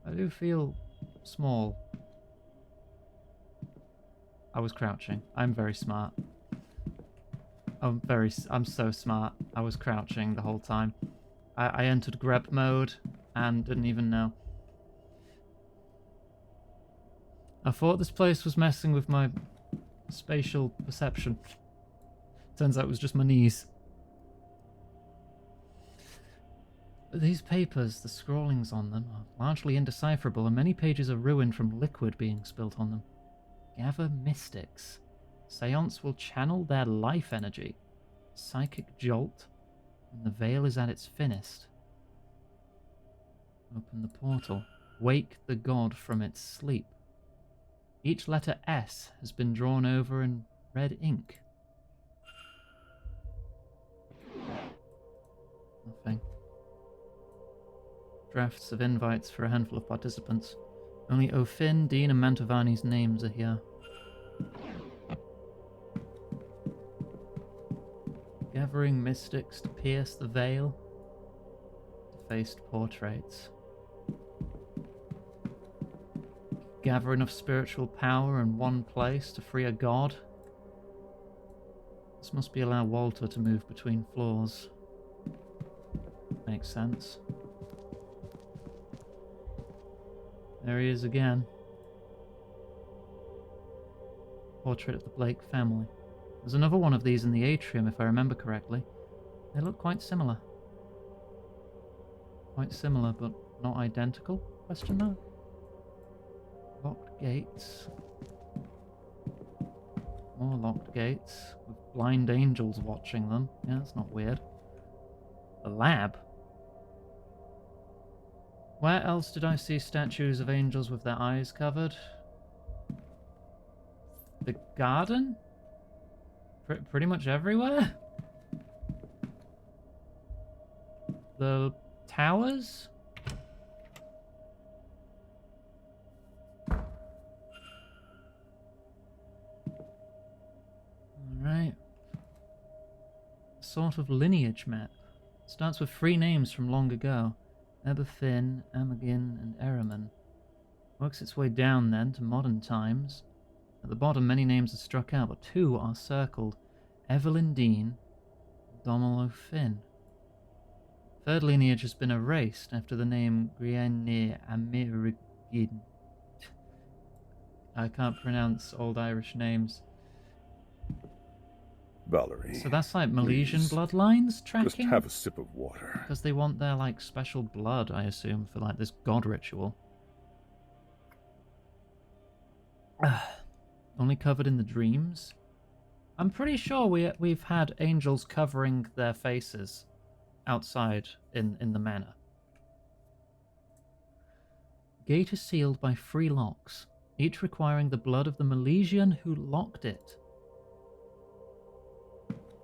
I do feel small. I was crouching. I'm very smart. I'm so smart. I was crouching the whole time. I entered grab mode and didn't even know. I thought this place was messing with my spatial perception. Turns out it was just my knees. But these papers, the scrawlings on them, are largely indecipherable, and many pages are ruined from liquid being spilt on them. Gather mystics. Seance will channel their life energy. Psychic jolt when the veil is at its thinnest. Open the portal. Wake the god from its sleep. Each letter S has been drawn over in red ink. Nothing. Drafts of invites for a handful of participants. Only O'Finn, Dean, and Mantovani's names are here. Gathering mystics to pierce the veil. Defaced portraits. Gather enough spiritual power in one place to free a god. This must be allow Walter to move between floors. Makes sense. There he is again. Portrait of the Blake family. There's another one of these in the atrium, if I remember correctly. They look quite similar. Quite similar, but not identical? Question mark? Locked gates. More locked gates, with blind angels watching them. Yeah, that's not weird. The lab? Where else did I see statues of angels with their eyes covered? The garden? Pretty much everywhere? The towers? Alright. Sort of lineage map. Starts with 3 names from long ago. Eberfin, Amagin, and Eraman. Works its way down then to modern times. At the bottom many names are struck out, but 2 are circled. Evelyn Dean, Domelo Finn. Third lineage has been erased after the name Grienne Amirigin. I can't pronounce old Irish names. Valerie. So that's like Milesian bloodlines tracking? Just have a sip of water. Because they want their like special blood, I assume, for like this god ritual. Only covered in the dreams? I'm pretty sure we've had angels covering their faces outside in the manor. Gate is sealed by 3 locks, each requiring the blood of the Milesian who locked it.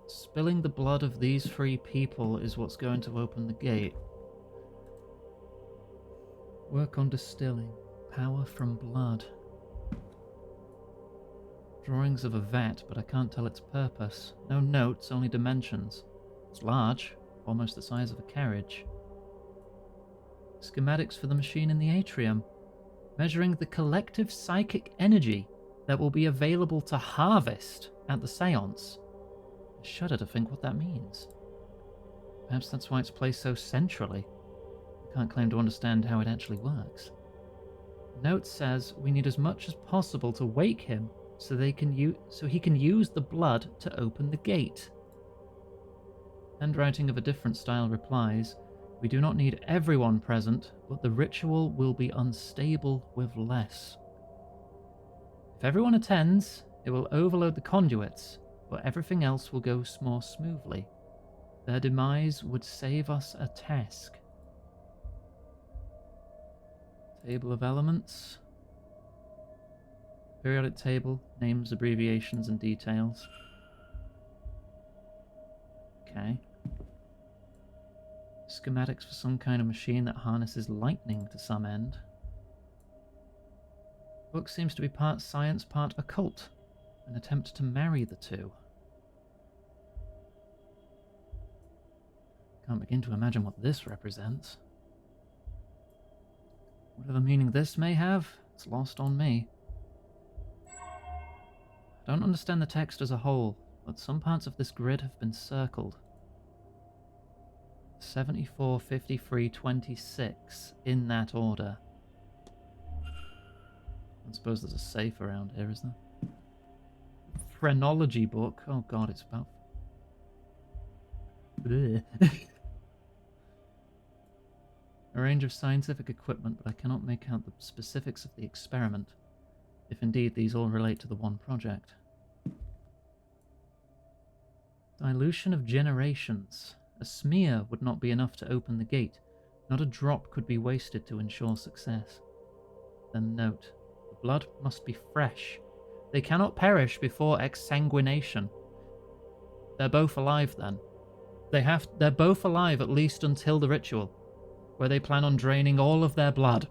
Spilling the blood of these 3 people is what's going to open the gate. Work on distilling. Power from blood. Drawings of a vat, but I can't tell its purpose. No notes, only dimensions. It's large, almost the size of a carriage. Schematics for the machine in the atrium, measuring the collective psychic energy that will be available to harvest at the seance. I shudder to think what that means. Perhaps that's why it's placed so centrally. I can't claim to understand how it actually works. Note says we need as much as possible to wake him so he can use the blood to open the gate. Handwriting of a different style replies, we do not need everyone present, but the ritual will be unstable with less. If everyone attends, it will overload the conduits, but everything else will go more smoothly. Their demise would save us a task. Table of elements. Periodic table, names, abbreviations, and details. Okay. Schematics for some kind of machine that harnesses lightning to some end. Book seems to be part science, part occult. An attempt to marry the two. Can't begin to imagine what this represents. Whatever meaning this may have, it's lost on me. I don't understand the text as a whole, but some parts of this grid have been circled. 74, 53, 26, in that order. I suppose there's a safe around here, is there? Phrenology book. Oh god, it's about... A range of scientific equipment, but I cannot make out the specifics of the experiment, if indeed these all relate to the one project. Dilution of generations. A smear would not be enough to open the gate. Not a drop could be wasted to ensure success. Then note, the blood must be fresh. They cannot perish before exsanguination. They're both alive then. They're both alive at least until the ritual, where they plan on draining all of their blood.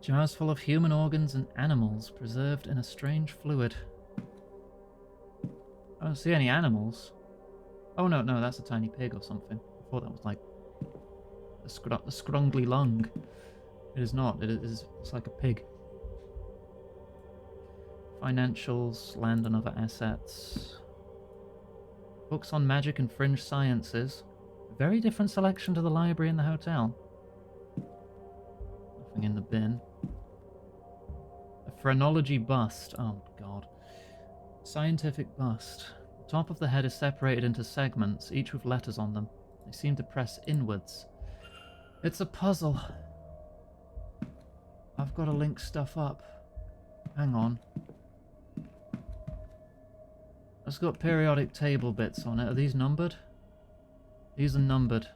Jars full of human organs and animals preserved in a strange fluid. I don't see any animals. Oh no, that's a tiny pig or something. I thought that was like a scrungly lung. It is not. It's like a pig. Financials, land and other assets. Books on magic and fringe sciences. Very different selection to the library in the hotel. Nothing in the bin. A phrenology bust. Oh god. Scientific bust. The top of the head is separated into segments, each with letters on them. They seem to press inwards. It's a puzzle. I've got to link stuff up. Hang on. It's got periodic table bits on it. Are these numbered? These are numbered.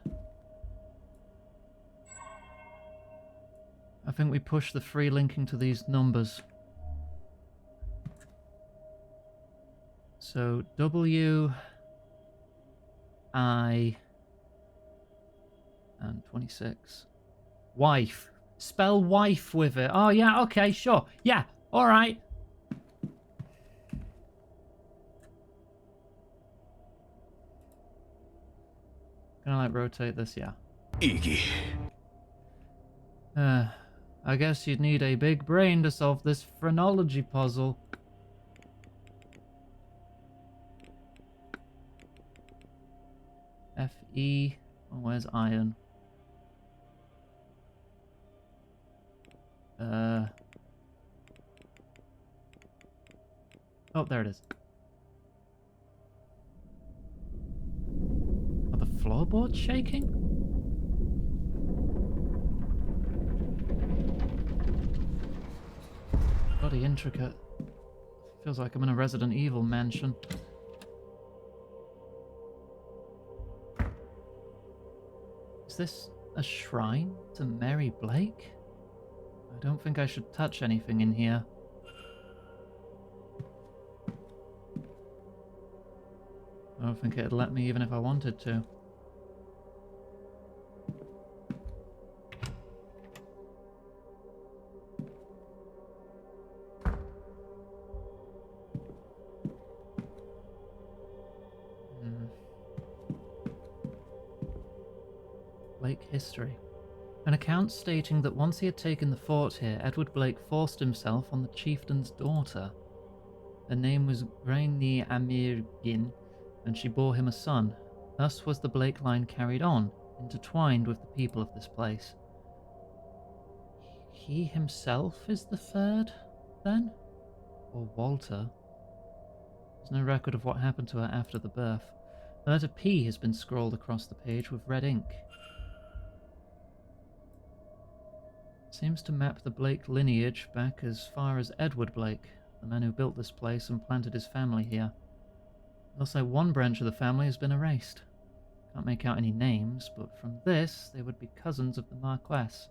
I think we push the free linking to these numbers. So W, I, and 26. Wife. Spell wife with it. Oh yeah, okay, sure. Yeah, alright. Can I like rotate this? Yeah. Iggy. I guess you'd need a big brain to solve this phrenology puzzle. F-E. Oh, where's iron? Oh, there it is. Are the floorboards shaking? Bloody intricate. Feels like I'm in a Resident Evil mansion. Is this a shrine to Mary Blake? I don't think I should touch anything in here. I don't think it'd let me even if I wanted to. Blake history. An account stating that once he had taken the fort here, Edward Blake forced himself on the chieftain's daughter. Her name was Graini Amirgin, and she bore him a son. Thus was the Blake line carried on, intertwined with the people of this place. He himself is the third, then? Or Walter? There's no record of what happened to her after the birth. The letter P has been scrawled across the page with red ink. Seems to map the Blake lineage back as far as Edward Blake, the man who built this place and planted his family here. Also, one branch of the family has been erased. Can't make out any names, but from this, they would be cousins of the Marquess.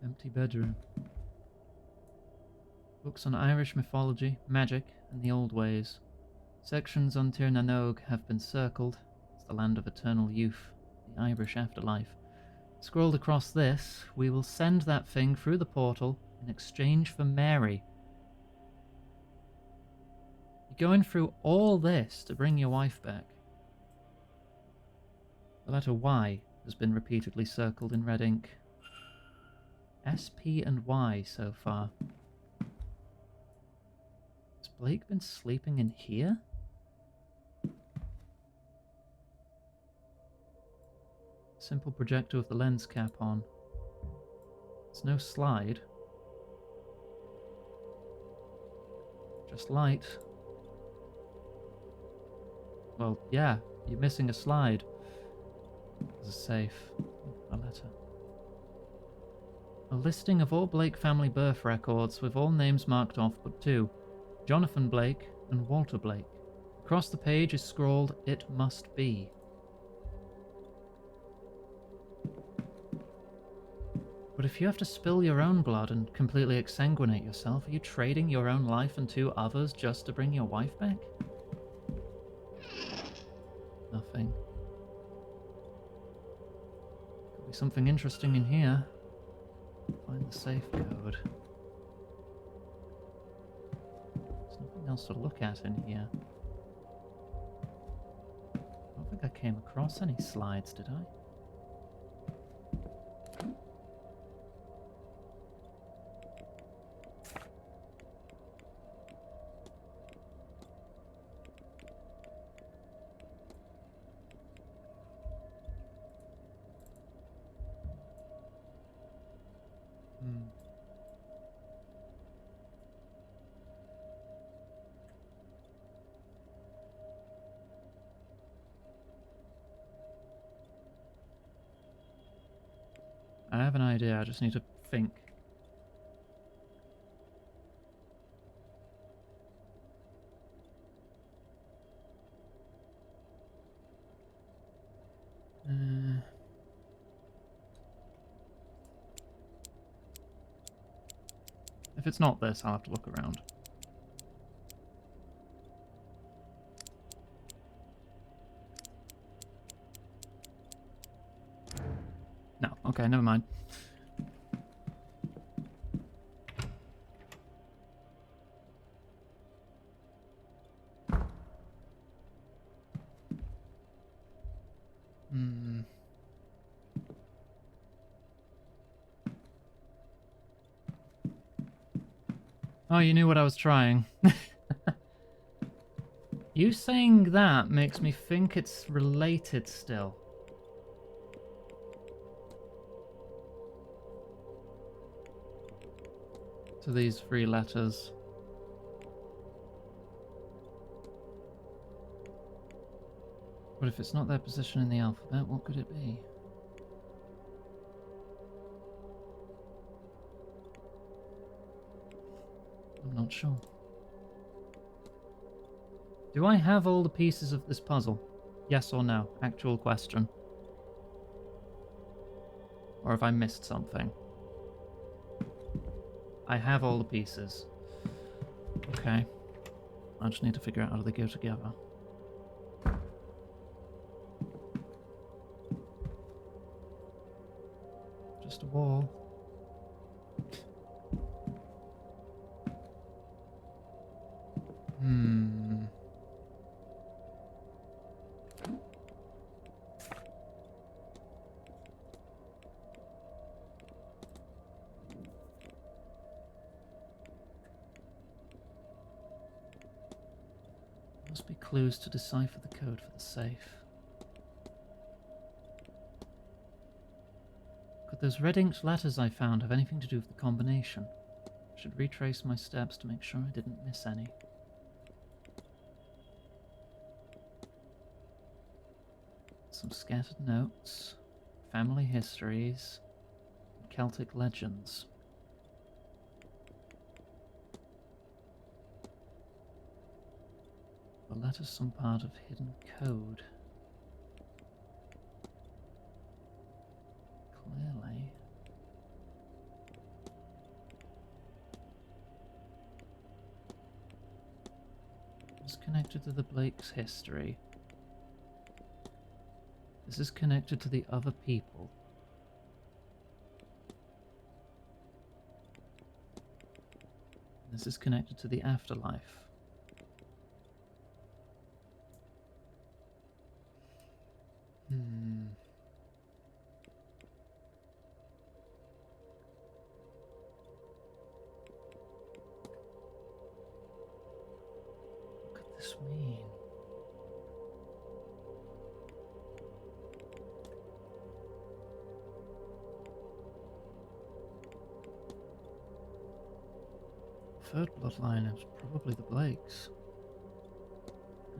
Empty bedroom. Books on Irish mythology, magic, and the old ways. Sections on Tir na Nog have been circled. It's the land of eternal youth, the Irish afterlife. Scrolled across this, we will send that thing through the portal in exchange for Mary. You're going through all this to bring your wife back. The letter Y has been repeatedly circled in red ink. S, P, and Y so far. Has Blake been sleeping in here? Simple projector with the lens cap on. There's no slide. Just light. Well, yeah, you're missing a slide. There's a safe. A letter. A listing of all Blake family birth records with all names marked off but two. Jonathan Blake and Walter Blake. Across the page is scrawled, "It must be." But if you have to spill your own blood and completely exsanguinate yourself, are you trading your own life and two others just to bring your wife back? Nothing. Could be something interesting in here. Find the safe code. There's nothing else to look at in here. I don't think I came across any slides, did I? I have an idea, I just need to think. If it's not this, I'll have to look around. No, okay, never mind. Oh, you knew what I was trying. You saying that makes me think it's related still. To these three letters. But if it's not their position in the alphabet, what could it be? I'm not sure. Do I have all the pieces of this puzzle? Yes or no? Actual question. Or have I missed something? I have all the pieces. Okay. I just need to figure out how they go together. Just a wall. Hmm. Must be clues to decipher the code for the safe. Could those red inked letters I found have anything to do with the combination? I should retrace my steps to make sure I didn't miss any. Some scattered notes, family histories, and Celtic legends. The letter's some part of hidden code. Clearly. It's connected to the Blake's history. This is connected to the other people. This is connected to the afterlife. What could this mean? Third bloodline is probably the Blakes.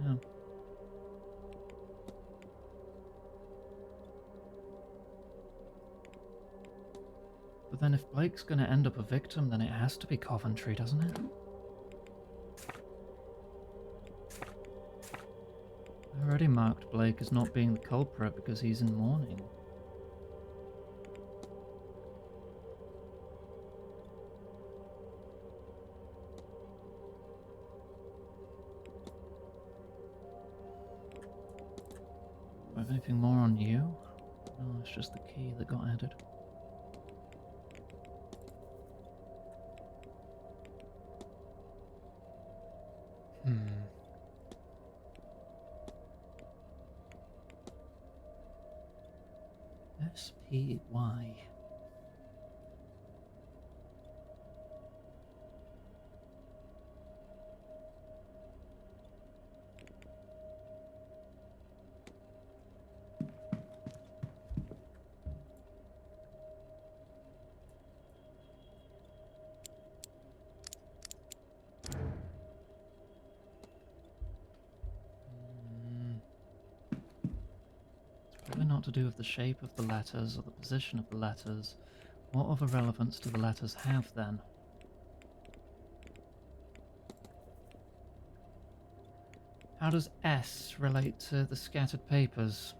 Yeah. But then if Blake's gonna end up a victim, then it has to be Coventry, doesn't it? I already marked Blake as not being the culprit because he's in mourning. Do I have anything more on you? No, it's just the key that got added. SPY. Probably not to do with the shape of the letters or the position of the letters. What other relevance do the letters have then? How does S relate to the scattered papers?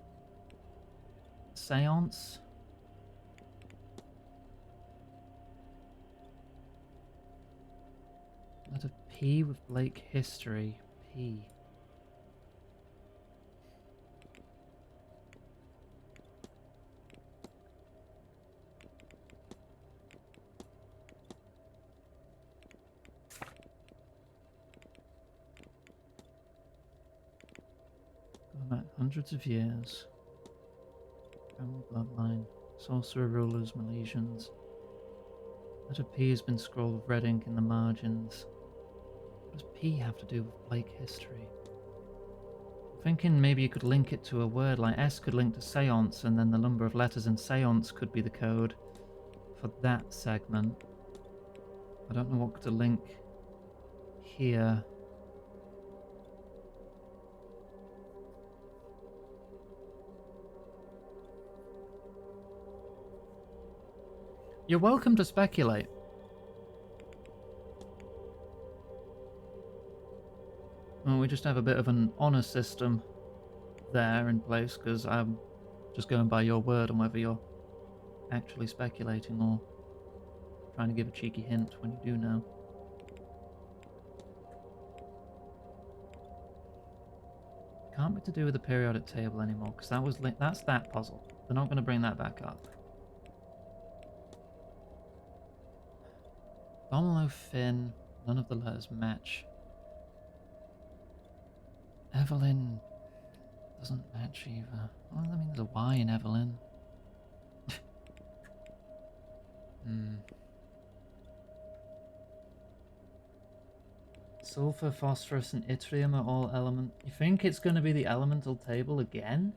Seance? Letter P with Blake history. P. Going back hundreds of years. Family bloodline. Sorcerer rulers, Milesians. Letter P has been scrawled with red ink in the margins. What does P have to do with Blake history? I'm thinking maybe you could link it to a word, like S could link to seance, and then the number of letters in seance could be the code for that segment. I don't know what to link here. You're welcome to speculate. Well, we just have a bit of an honor system there in place, because I'm just going by your word on whether you're actually speculating or trying to give a cheeky hint when you do know. Can't be to do with the periodic table anymore, because that's that puzzle. They're not going to bring that back up. Domino Finn. None of the letters match. Evelyn doesn't match either. Well, I mean, there's a Y in Evelyn. Sulfur, phosphorus, and yttrium are all element. You think it's going to be the elemental table again?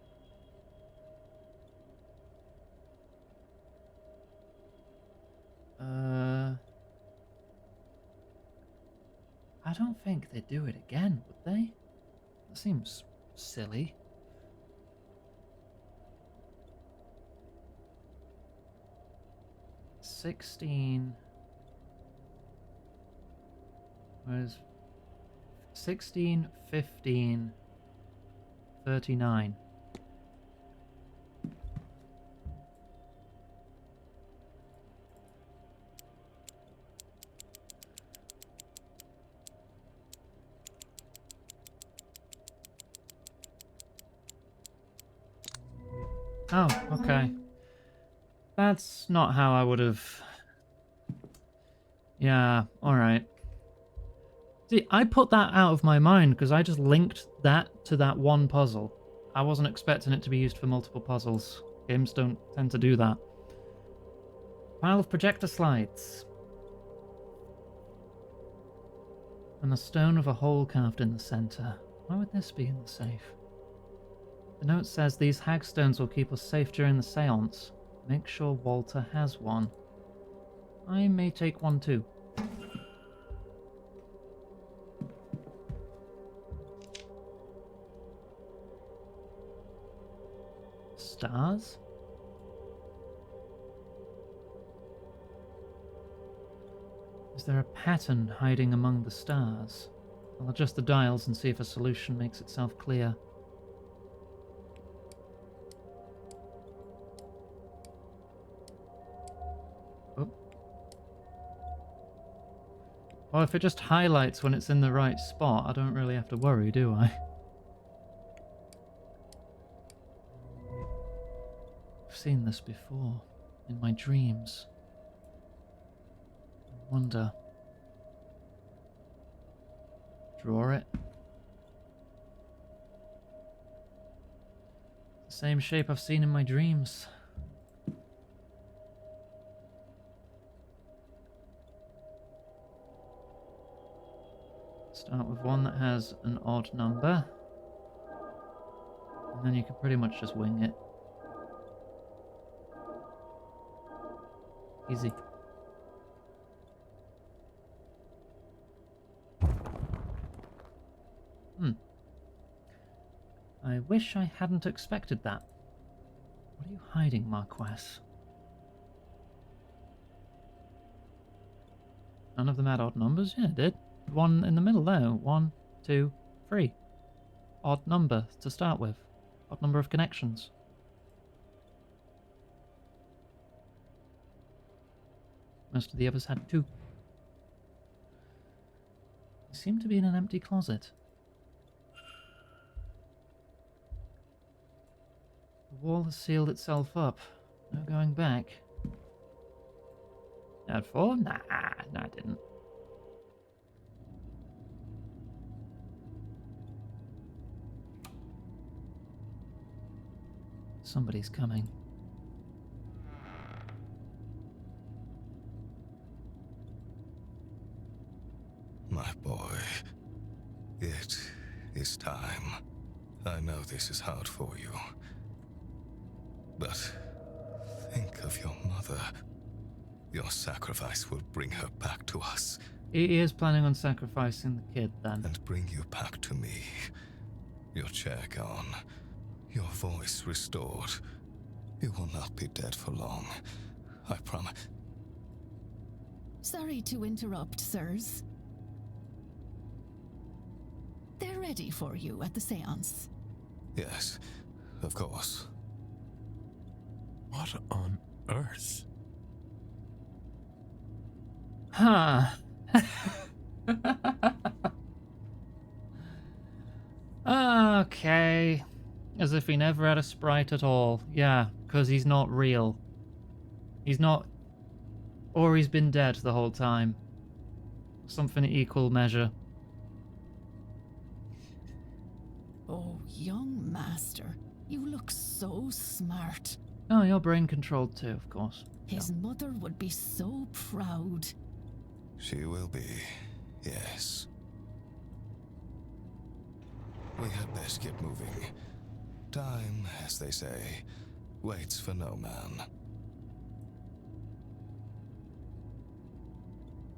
I don't think they'd do it again, would they? That seems silly. Where's 16, 15, 39. Oh, okay. That's not how I would have... Yeah, alright. See, I put that out of my mind because I just linked that to that one puzzle. I wasn't expecting it to be used for multiple puzzles. Games don't tend to do that. Pile of projector slides. And a stone with a hole carved in the center. Why would this be in the safe? The note says these hagstones will keep us safe during the seance. Make sure Walter has one. I may take one too. Stars? Is there a pattern hiding among the stars? I'll adjust the dials and see if a solution makes itself clear. Well, if it just highlights when it's in the right spot, I don't really have to worry, do I? I've seen this before, in my dreams. I wonder... Draw it. The same shape I've seen in my dreams. Start with one that has an odd number. And then you can pretty much just wing it. Easy. I wish I hadn't expected that. What are you hiding, Marquess? None of them had odd numbers? Yeah, it did. One in the middle there. 1, 2, 3. Odd number to start with. Odd number of connections. Most of the others had 2. They seem to be in an empty closet. The wall has sealed itself up. No going back. Had 4? Nah, I didn't. Somebody's coming. My boy, it is time. I know this is hard for you. But think of your mother. Your sacrifice will bring her back to us. He is planning on sacrificing the kid then. And bring you back to me. Your chair gone. Your voice restored. You will not be dead for long. I promise. Sorry to interrupt, sirs. They're ready for you at the seance. Yes, of course. What on earth? Huh. Okay. As if he never had a sprite at all. Yeah, because he's not real. He's not... Or he's been dead the whole time. Something equal measure. Oh, young master, you look so smart. Oh, you're brain controlled too, of course. His mother would be so proud. She will be, yes. We had best get moving. Time, as they say, waits for no man.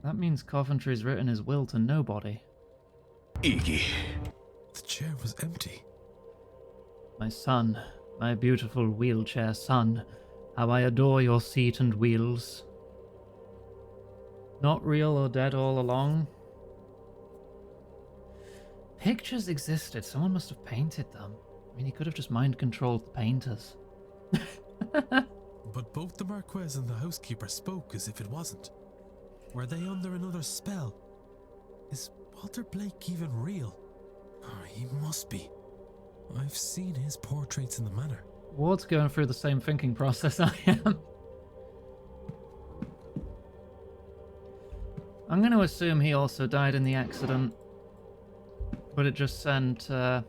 That means Coventry's written his will to nobody. Iggy. The chair was empty. My son, my beautiful wheelchair son, how I adore your seat and wheels. Not real or dead all along. Pictures existed, someone must have painted them. I mean, he could have just mind-controlled the painters. But both the Marquez and the housekeeper spoke as if it wasn't. Were they under another spell? Is Walter Blake even real? Oh, he must be. I've seen his portraits in the manor. Ward's going through the same thinking process I am. I'm going to assume he also died in the accident, but it just sent the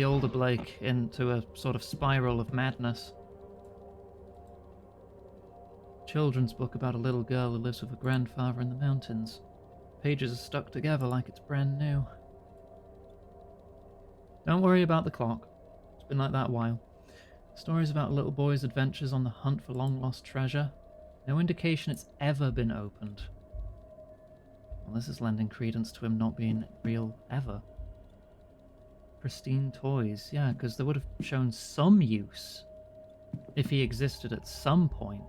older Blake into a sort of spiral of madness. Children's book about a little girl who lives with her grandfather in the mountains. Pages are stuck together like it's brand new. Don't worry about the clock. It's been like that a while. Stories about a little boy's adventures on the hunt for long-lost treasure. No indication it's ever been opened. Well, this is lending credence to him not being real ever. Pristine toys, yeah, because they would have shown some use if he existed at some point.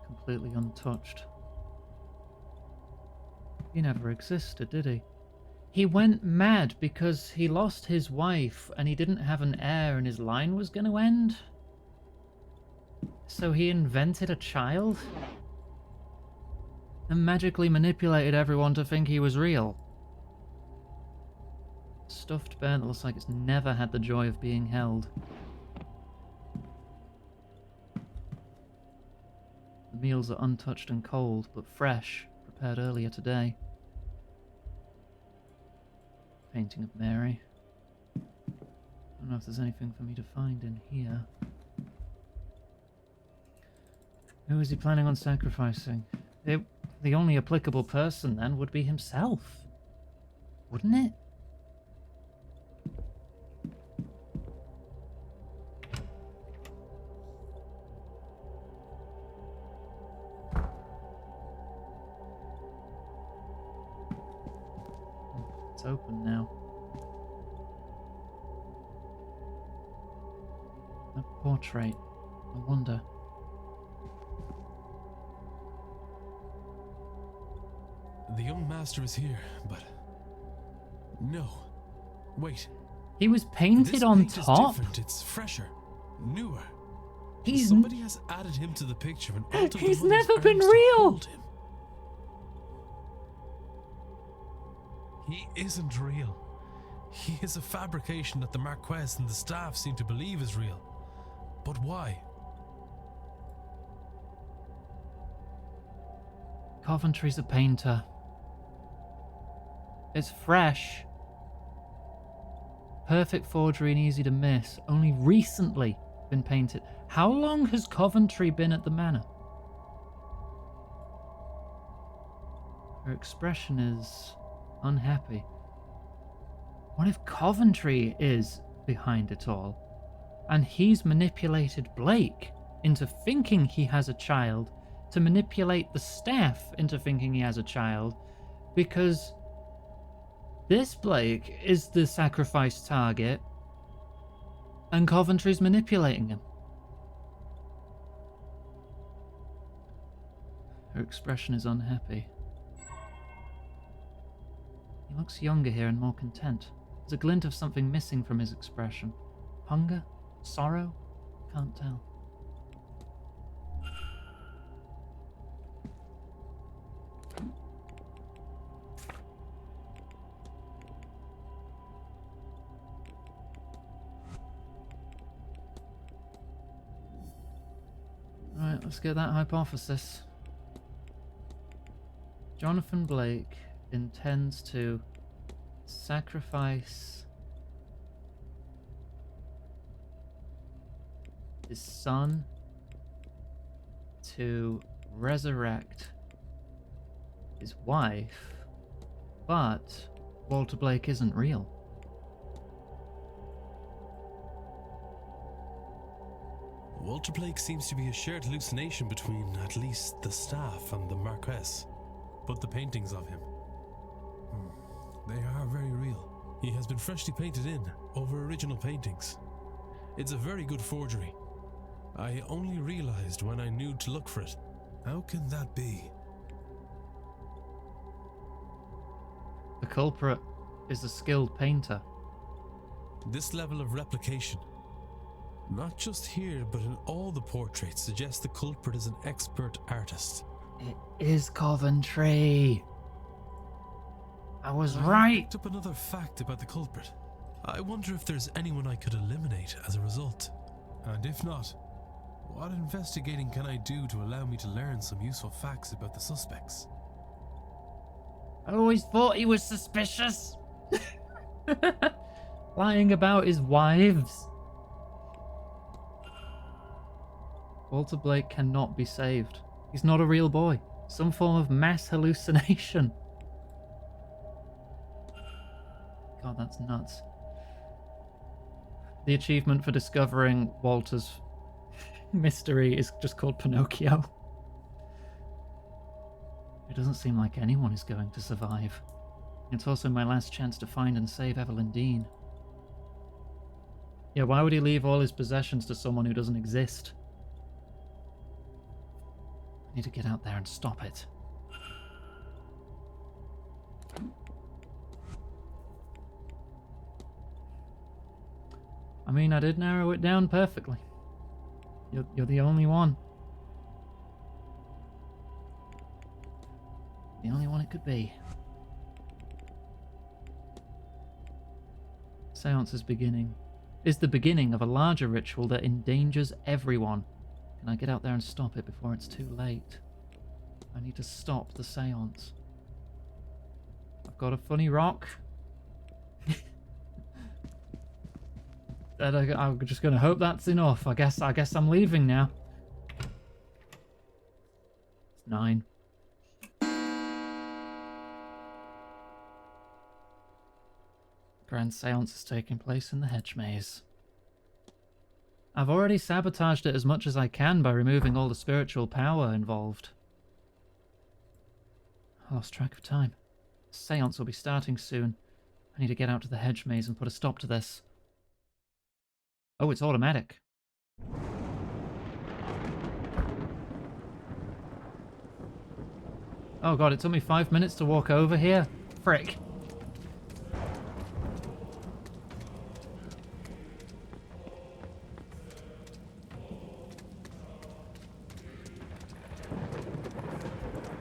Completely untouched. He never existed, did he? He went mad because he lost his wife and he didn't have an heir and his line was going to end? So he invented a child? And magically manipulated everyone to think he was real? Stuffed bear that looks like it's never had the joy of being held. The meals are untouched and cold, but fresh, prepared earlier today. Painting of Mary. I don't know if there's anything for me to find in here. Who is he planning on sacrificing? The only applicable person then would be himself. Wouldn't it? It's open now. A portrait. I wonder. The young master is here, but... No. Wait. He was painted this on paint top? Is different. It's fresher. Newer. He's... Somebody has added him to the picture and altered He's the mother's never been arms to real! hold him. He isn't real. He is a fabrication that the Marquez and the staff seem to believe is real. But why? Coventry's a painter. It's fresh. Perfect forgery and easy to miss. Only recently been painted. How long has Coventry been at the manor? Her expression is unhappy. What if Coventry is behind it all? And he's manipulated Blake into thinking he has a child, to manipulate the staff into thinking he has a child, because this Blake is the sacrifice target and Coventry's manipulating him. Her expression is unhappy. He looks younger here and more content. There's a glint of something missing from his expression. Hunger? Sorrow? Can't tell. Right, Right, let's get that hypothesis. Jonathan Blake intends to sacrifice his son to resurrect his wife, but Walter Blake isn't real. Walter Blake seems to be a shared hallucination between at least the staff and the Marquess. But the paintings of him, they are very real. He has been freshly painted in over original paintings. It's a very good forgery. I only realized when I knew to look for it. How can that be? The culprit is a skilled painter. This level of replication, not just here but in all the portraits, suggests the culprit is an expert artist. It is Coventry. I was right. Picked up another fact about the culprit. I wonder if there's anyone I could eliminate as a result. And if not, what investigating can I do to allow me to learn some useful facts about the suspects? I always thought he was suspicious. Lying about his wives. Walter Blake cannot be saved. He's not a real boy. Some form of mass hallucination. God, that's nuts. The achievement for discovering Walter's mystery is just called Pinocchio. It doesn't seem like anyone is going to survive. It's also my last chance to find and save Evelyn Dean. Yeah, why would he leave all his possessions to someone who doesn't exist? I need to get out there and stop it. I mean, I did narrow it down perfectly. You're the only one. The only one it could be. Seance is the beginning of a larger ritual that endangers everyone. Can I get out there and stop it before it's too late? I need to stop the seance. I've got a funny rock. I'm just going to hope that's enough. I guess I'm leaving now. It's 9. Grand seance is taking place in the hedge maze. I've already sabotaged it as much as I can by removing all the spiritual power involved. I lost track of time. The seance will be starting soon. I need to get out to the hedge maze and put a stop to this. Oh, it's automatic. Oh god, it took me 5 minutes to walk over here? Frick.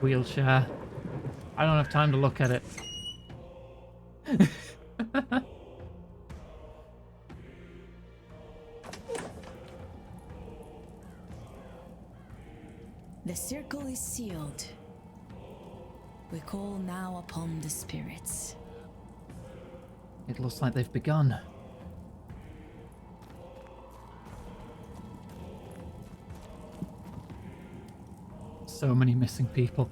Wheelchair. I don't have time to look at it. The circle is sealed. We call now upon the spirits. It looks like they've begun. So many missing people.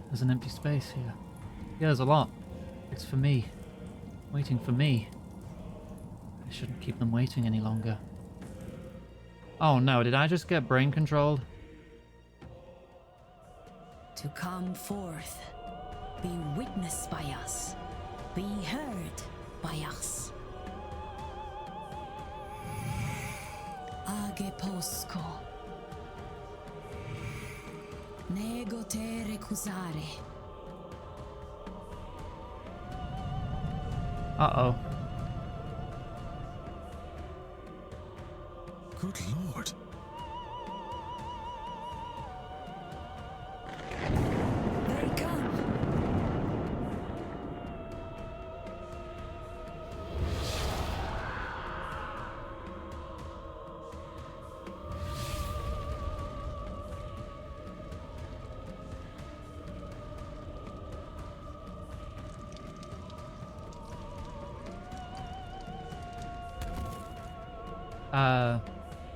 There's an empty space here. Yeah, there's a lot. It's for me. Waiting for me. I shouldn't keep them waiting any longer. Oh no, did I just get brain controlled? To come forth, be witnessed by us, be heard by us. Age posco. Nego te recusare. Uh-oh. Good lord. They come.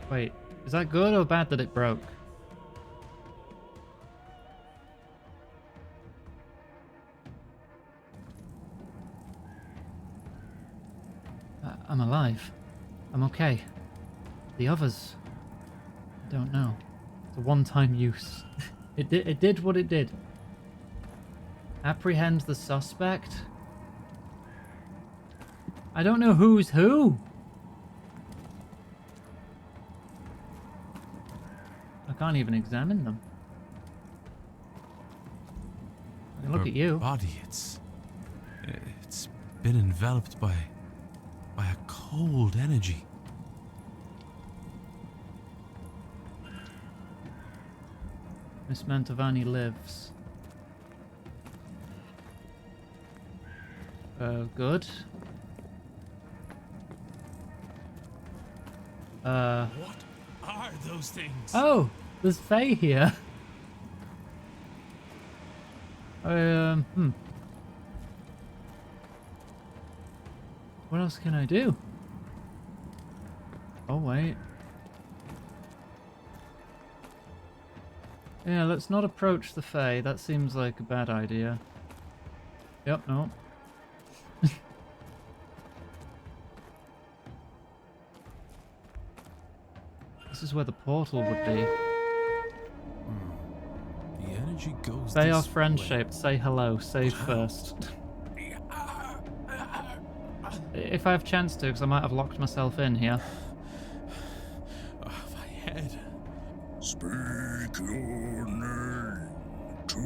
Wait. Is that good or bad that it broke? I'm alive. I'm okay. The others... I don't know. It's a one-time use. It did what it did. Apprehend the suspect? I don't know who's who. I can't even examine them. I can look Her at you. Body, it's been enveloped by a cold energy. Miss Mantovani lives. Good. What are those things? Oh, there's Faye here. What else can I do? Oh, wait. Yeah, let's not approach the Fae. That seems like a bad idea. Yep, no. This is where the portal would be. The energy goes They are this friend-shaped. Say hello. Save first. If I have chance to, because I might have locked myself in here. My head. Speak your name to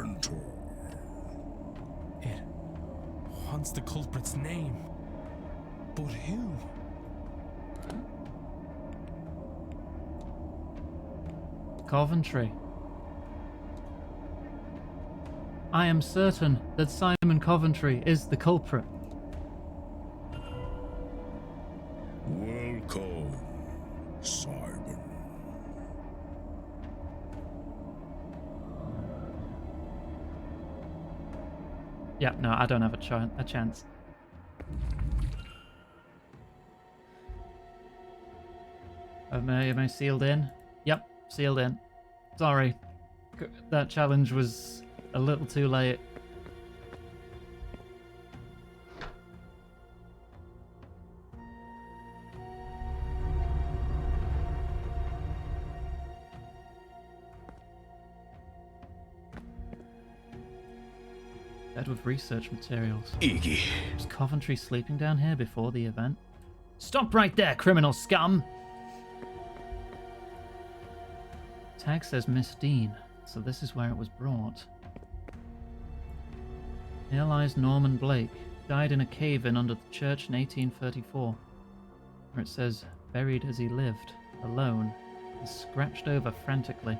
enter. It wants the culprit's name. But who? Coventry. I am certain that Simon Coventry is the culprit. Welcome, Simon. Yeah, no, I don't have a chance. Am I sealed in? Yep, sealed in. Sorry. That challenge was a little too late. Bed with research materials. Iggy. Was Coventry sleeping down here before the event? Stop right there, criminal scum! Tag says Miss Dean, so this is where it was brought. Here lies Norman Blake, died in a cave-in under the church in 1834, where it says, buried as he lived, alone, and scratched over frantically.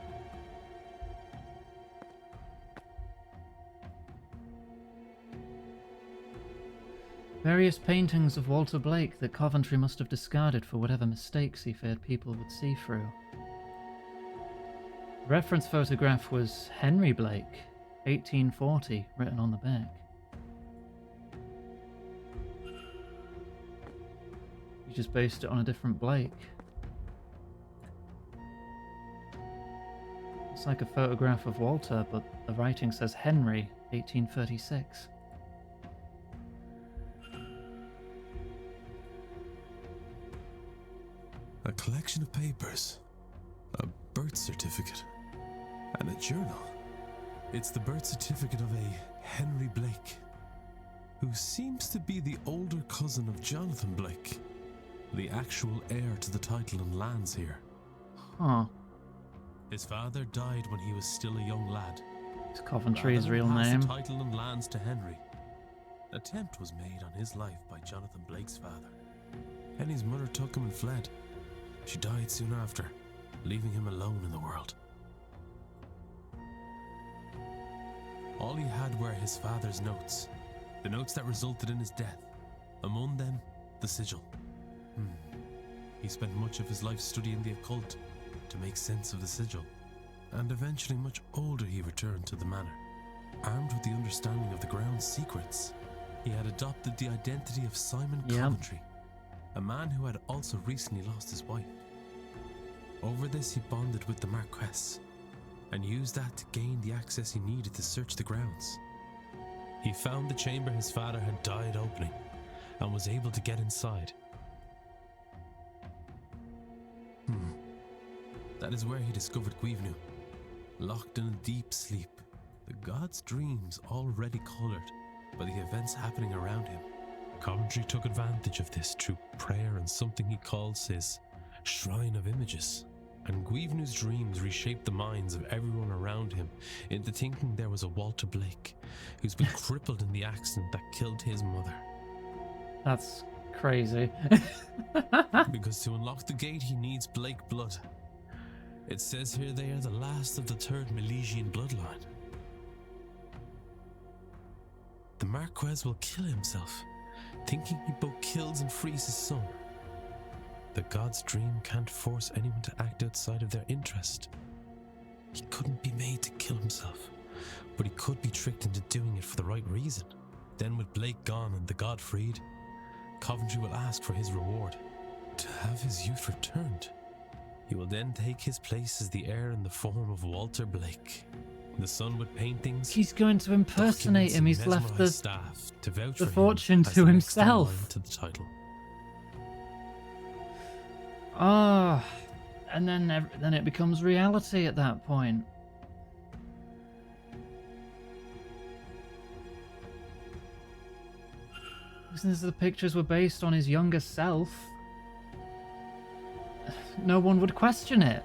Various paintings of Walter Blake that Coventry must have discarded for whatever mistakes he feared people would see through. The reference photograph was Henry Blake, 1840, written on the back. You just based it on a different Blake. It's like a photograph of Walter, but the writing says Henry, 1836. A collection of papers, a birth certificate, and a journal. It's the birth certificate of a Henry Blake, who seems to be the older cousin of Jonathan Blake, the actual heir to the title and lands here. Huh. His father died when he was still a young lad. Is Coventry his Rather real than pass name? the title and lands to Henry, an attempt was made on his life by Jonathan Blake's father. Henry's mother took him and fled. She died soon after, leaving him alone in the world. All he had were his father's notes, the notes that resulted in his death. Among them, the sigil. He spent much of his life studying the occult to make sense of the sigil, and eventually much older he returned to the manor. Armed with the understanding of the ground's secrets, he had adopted the identity of Simon Coventry, a man who had also recently lost his wife. Over this, he bonded with the Marquess and used that to gain the access he needed to search the grounds. He found the chamber his father had died opening and was able to get inside. That is where he discovered Guivnu, locked in a deep sleep, the god's dreams already colored by the events happening around him. Coventry took advantage of this through prayer and something he calls his Shrine of Images. And Guivnu's dreams reshaped the minds of everyone around him into thinking there was a Walter Blake who's been crippled in the accident that killed his mother. That's crazy. Because to unlock the gate, he needs Blake blood. It says here they are the last of the third Milesian bloodline. The Marquess will kill himself, thinking he both kills and frees his son. The god's dream can't force anyone to act outside of their interest. He couldn't be made to kill himself, but he could be tricked into doing it for the right reason. Then with Blake gone and the god freed, Coventry will ask for his reward, to have his youth returned. He will then take his place as the heir in the form of Walter Blake. The son with paintings. He's going to impersonate him. He's left the staff to vouch the for fortune him as to the next in himself. line to the title. Ah, and then it becomes reality at that point. Since the pictures were based on his younger self, no one would question it.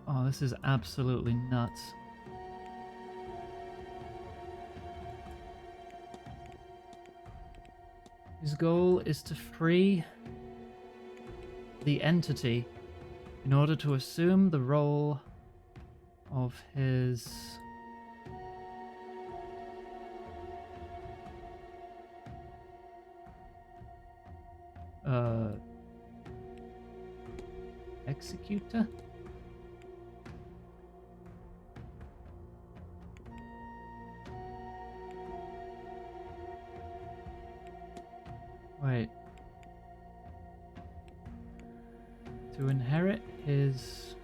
Oh, this is absolutely nuts. His goal is to free the entity in order to assume the role of his executor? Wait. To inherit his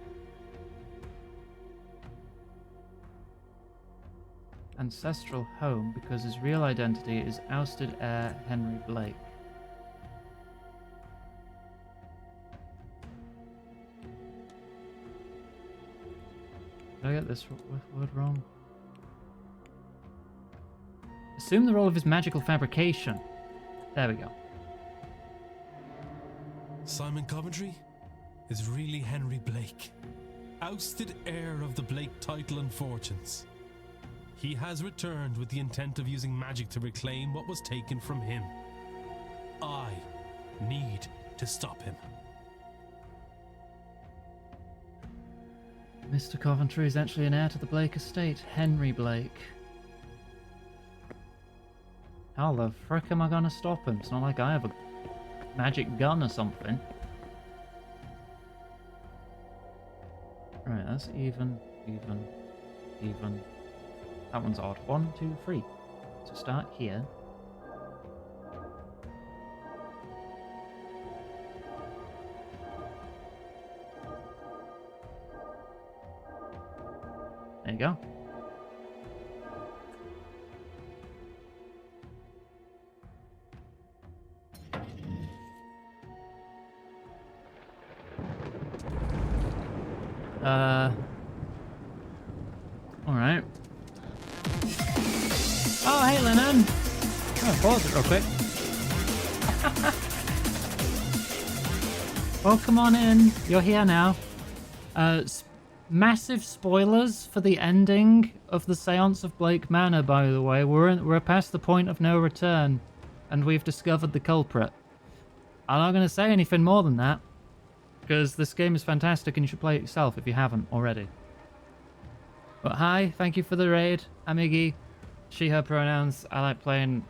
ancestral home because his real identity is ousted heir Henry Blake. Did I get this word wrong? Assume the role of his magical fabrication. There we go. Simon Coventry is really Henry Blake, ousted heir of the Blake title and fortunes. He has returned with the intent of using magic to reclaim what was taken from him. I need to stop him. Mr. Coventry is actually an heir to the Blake estate, Henry Blake. How the frick am I gonna stop him? It's not like I have a magic gun or something. Right, that's even. That one's odd. 1, 2, 3. So start here. There you go. Alright. Oh, hey, Lennon! Oh, pause it real quick. Well, come on in. You're here now. Massive spoilers for the ending of the Seance of Blake Manor, by the way. We're past the point of no return, and we've discovered the culprit. I'm not going to say anything more than that, because this game is fantastic and you should play it yourself if you haven't already. But hi, thank you for the raid, Amigi. She, her pronouns. I like playing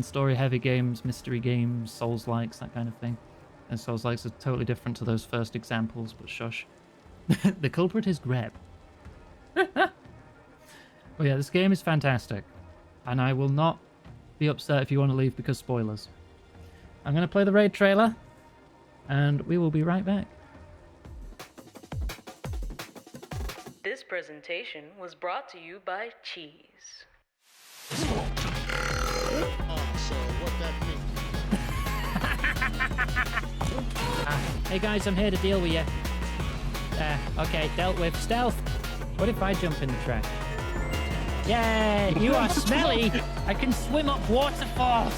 story-heavy games, mystery games, Souls-likes, that kind of thing. And Souls-likes are totally different to those first examples, but shush. The culprit is Greb. Well, yeah, this game is fantastic. And I will not be upset if you want to leave because spoilers. I'm going to play the raid trailer. And we will be right back. This presentation was brought to you by cheese. Hey guys, I'm here to deal with you. Okay, dealt with. Stealth! What if I jump in the trash? Yay! You are smelly! I can swim up waterfalls!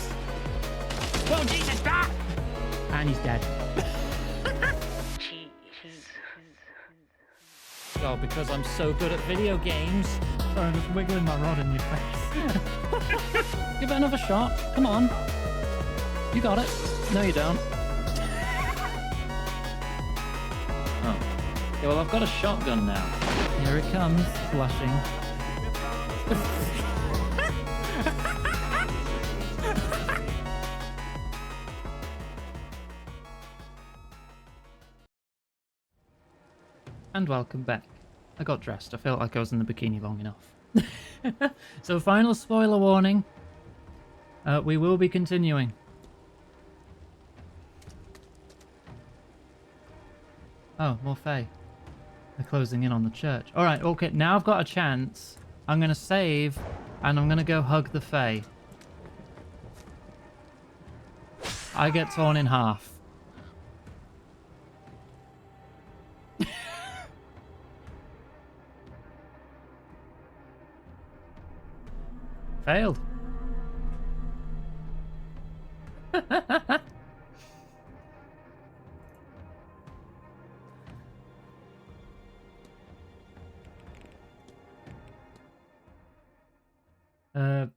Whoa, Jesus! Ah! And he's dead. Oh, because I'm so good at video games. Sorry, I'm just wiggling my rod in your face. Give it another shot. Come on. You got it. No, you don't. Oh. Yeah, well, I've got a shotgun now. Here it comes, blushing. And welcome back. I got dressed. I felt like I was in the bikini long enough. So, final spoiler warning. We will be continuing. Oh, more Fae. They're closing in on the church. Alright, okay, now I've got a chance. I'm going to save, and I'm going to go hug the Fae. I get torn in half. Failed.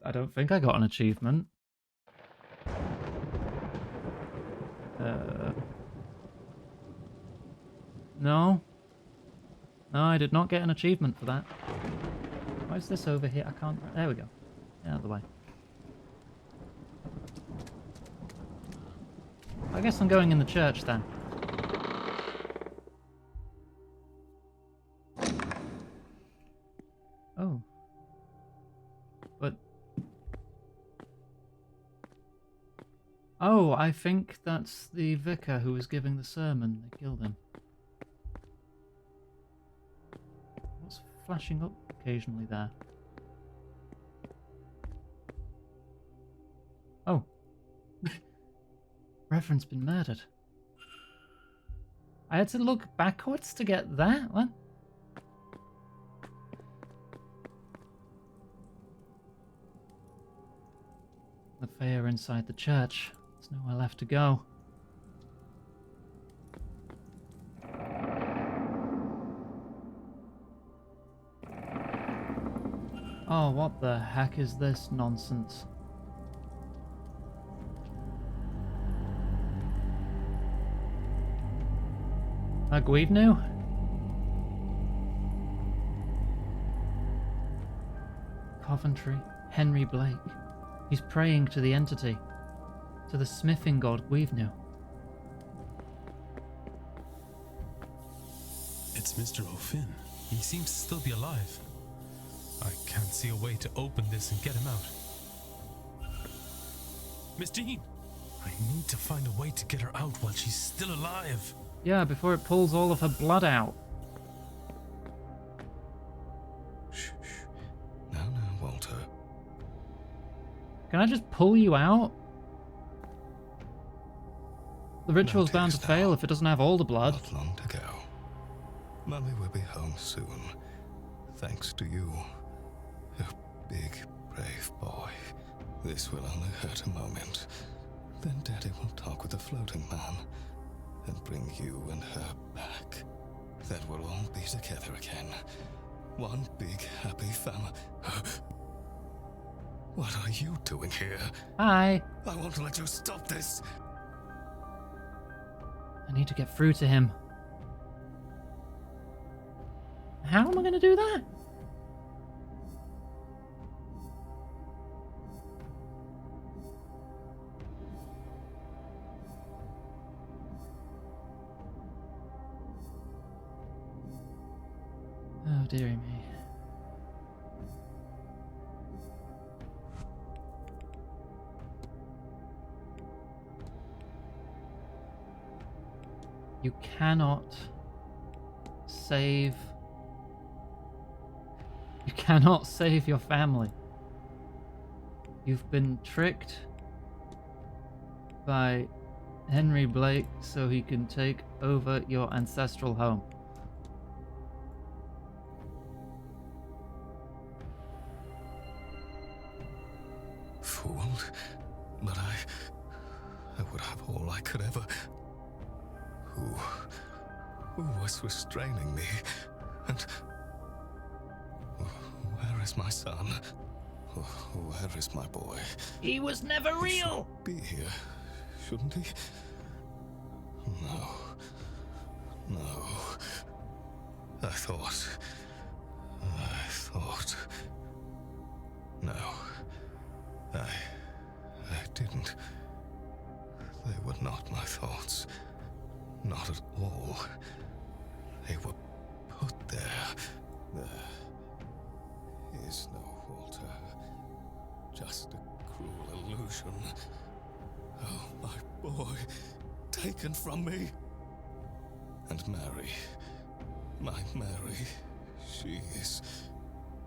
I don't think I got an achievement. No. No, I did not get an achievement for that. Why is this over here? I can't... There we go. Out of the way. I guess I'm going in the church then. Oh. But... Oh, I think that's the vicar who was giving the sermon. They killed him. What's flashing up occasionally there? Oh. Reverend's been murdered. I had to look backwards to get that? What? The Fae are inside the church. There's nowhere left to go. Oh, what the heck is this nonsense? Guivenu? Coventry, Henry Blake. He's praying to the entity, to the smithing god Guivenu. It's Mr. O'Finn. He seems to still be alive. I can't see a way to open this and get him out. Miss Jean! I need to find a way to get her out while she's still alive. Yeah, before it pulls all of her blood out. Shh, shh. Now, Walter. Can I just pull you out? The ritual's No bound to tears fail now. if it doesn't have all the blood. Not long to go. Mummy will be home soon. Thanks to you. You big, brave boy. This will only hurt a moment. Then Daddy will talk with the floating man and bring you and her back. Then we'll all be together again. One big, happy family. What are you doing here? Hi. I want to let you stop this. I need to get through to him. How am I going to do that? dearie me. You cannot save... You cannot save your family. You've been tricked by Henry Blake so he can take over your ancestral home. Fooled? But I would have all I could ever... Who was restraining me? And where is my son? Where is my boy? He was never real! Be here, shouldn't he? No. I thought... No. I didn't. They were not my thoughts. Not at all. They were put there. There is no Walter. Just a cruel illusion. Oh, my boy, taken from me. And Mary, my Mary, she is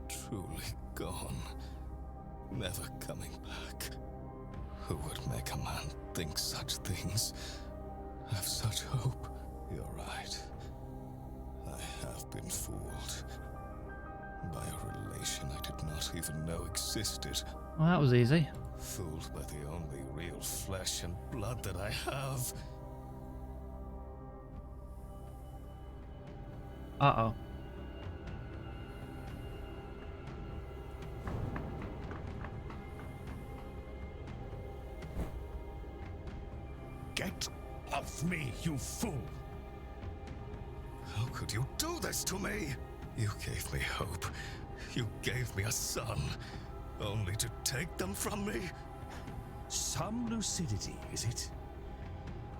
truly gone. Never coming back. Who would make a man think such things? Have such hope? You're right. I have been fooled. By a relation I did not even know existed. Well, that was easy. Fooled by the only real flesh and blood that I have. Uh-oh. Get off me, you fool! How could you do this to me? You gave me hope. You gave me a son. Only to take them from me? Some lucidity, is it?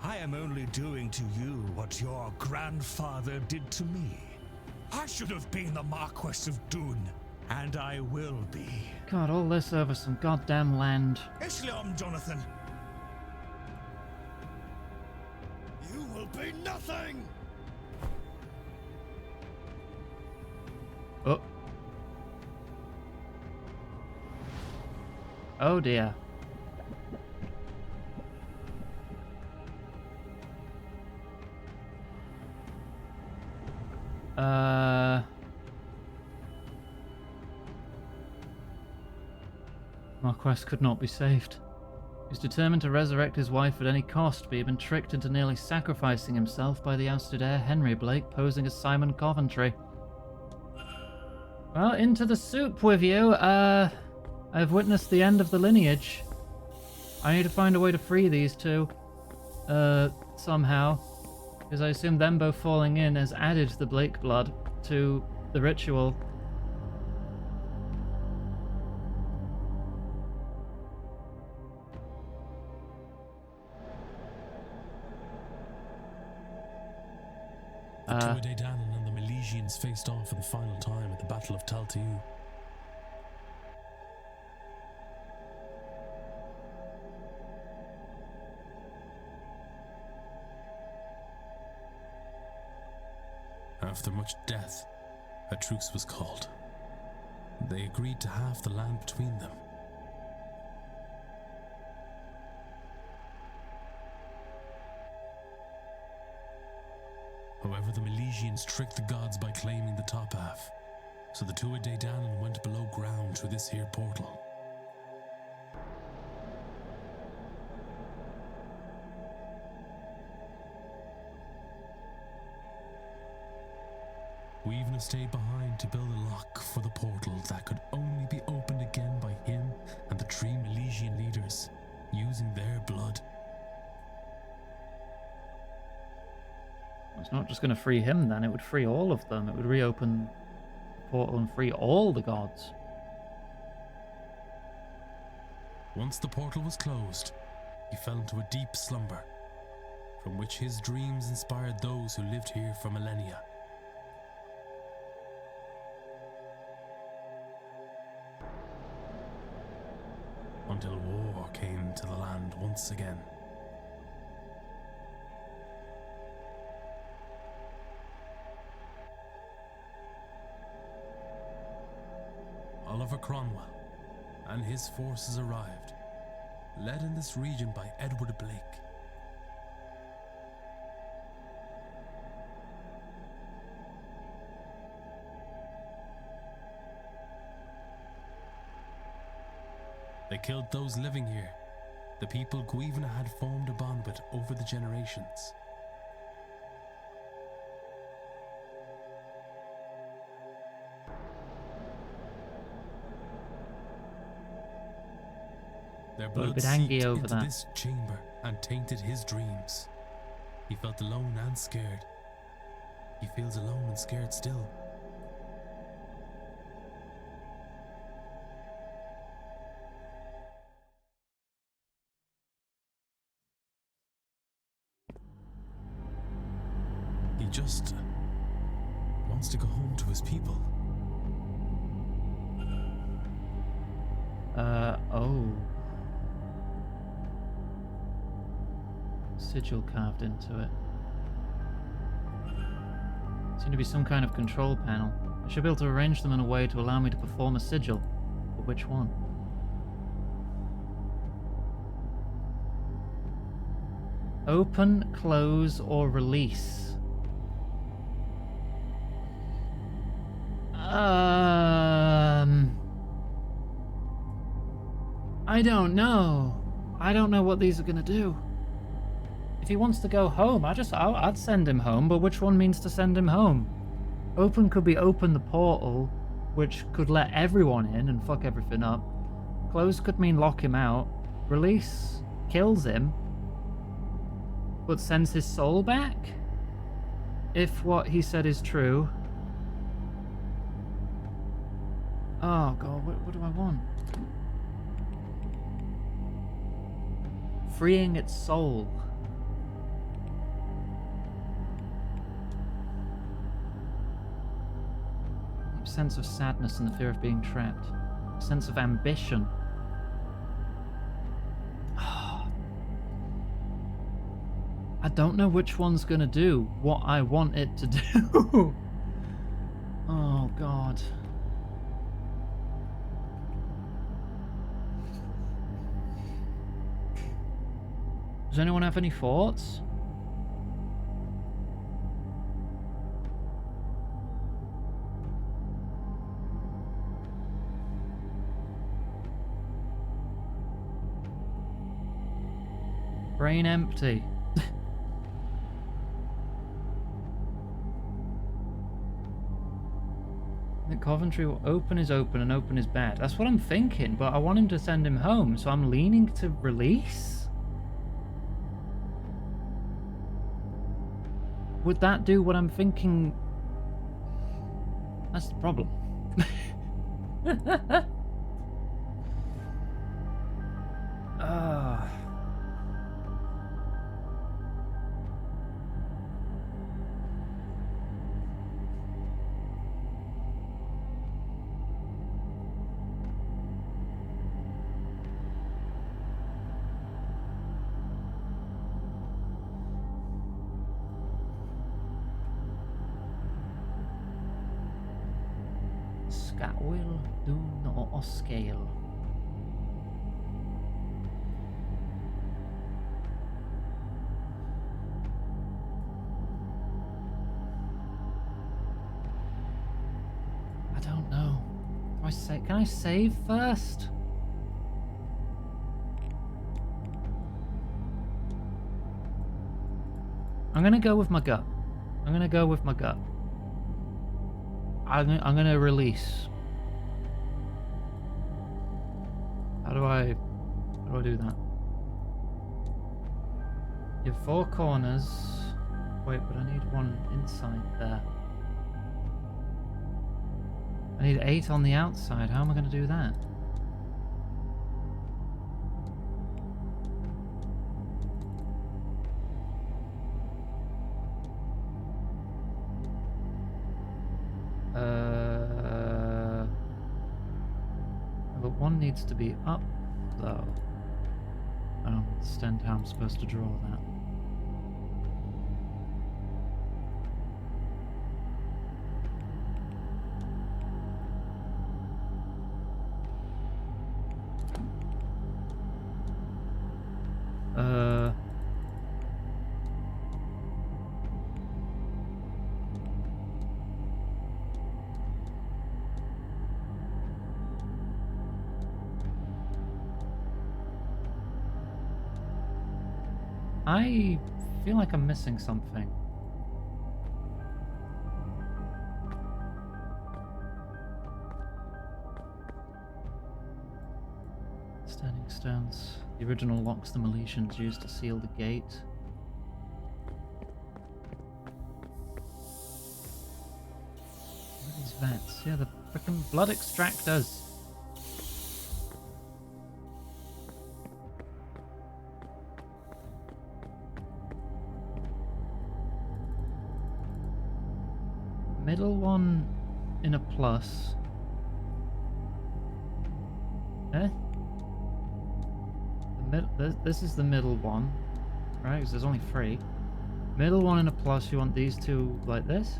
I am only doing to you what your grandfather did to me. I should have been the Marquess of Doon, and I will be. God, all this over some goddamn land. Islam, Jonathan! You will be nothing! Oh. Oh dear. Marquess could not be saved. He was determined to resurrect his wife at any cost, but he had been tricked into nearly sacrificing himself by the ousted heir Henry Blake, posing as Simon Coventry. Well, into the soup with you. I've witnessed the end of the lineage. I need to find a way to free these two. Somehow. Because I assume them both falling in has added the Blake blood to the ritual. The Tuatha Danann and the Milesians faced off for the final time at the Battle of Tal'Tiu. After much death, a truce was called. They agreed to halve the land between them. However, the Milesians tricked the gods by claiming the top half, so the Tuatha Danann went below ground through this here portal. We even stayed behind to build a lock for the portal that could only be opened again by him and the 3 Milesian leaders, using their blood. It's not just going to free him then, it would free all of them. It would reopen the portal and free all the gods. Once the portal was closed, he fell into a deep slumber, from which his dreams inspired those who lived here for millennia. until war came to the land once again. Oliver Cromwell and his forces arrived, led in this region by Edward Blake. They killed those living here, the people Guivna had formed a bond with over the generations. Their Got a blood bit angry seeped over into that. this chamber and tainted his dreams. He felt alone and scared. He feels alone and scared still. He just wants to go home to his people. Oh. Sigil carved into it. Seem to be some kind of control panel. I should be able to arrange them in a way to allow me to perform a sigil. But which one? Open, close, or release? I don't know. I don't know what these are gonna do. If he wants to go home, I'd send him home, but which one means to send him home? Open could be open the portal, which could let everyone in and fuck everything up. Close could mean lock him out. Release kills him, but sends his soul back? If what he said is true. Oh god, what do I want? Freeing its soul. A sense of sadness and the fear of being trapped. A sense of ambition. I don't know which one's gonna do what I want it to do. Oh god. Does anyone have any thoughts? Brain empty. The Coventry will open is open and open is bad. That's what I'm thinking, but I want him to send him home, so I'm leaning to release? Would that do what I'm thinking? That's the problem. Scat will do not scale. I don't know. Can I save first? I'm gonna go with my gut. I'm gonna go with my gut. I'm gonna release. How do I do that? You have 4 corners. Wait, but I need one inside there. I need 8 on the outside. How am I gonna do that? But one needs to be up though. I don't understand how I'm supposed to draw that. I feel like I'm missing something. Standing stones. The original locks the Milesians used to seal the gate. What are these vents? Yeah, the frickin' blood extractors. Middle one in a plus. Eh? This is the middle one, right? Because there's only 3. Middle one in a plus, you want these two like this?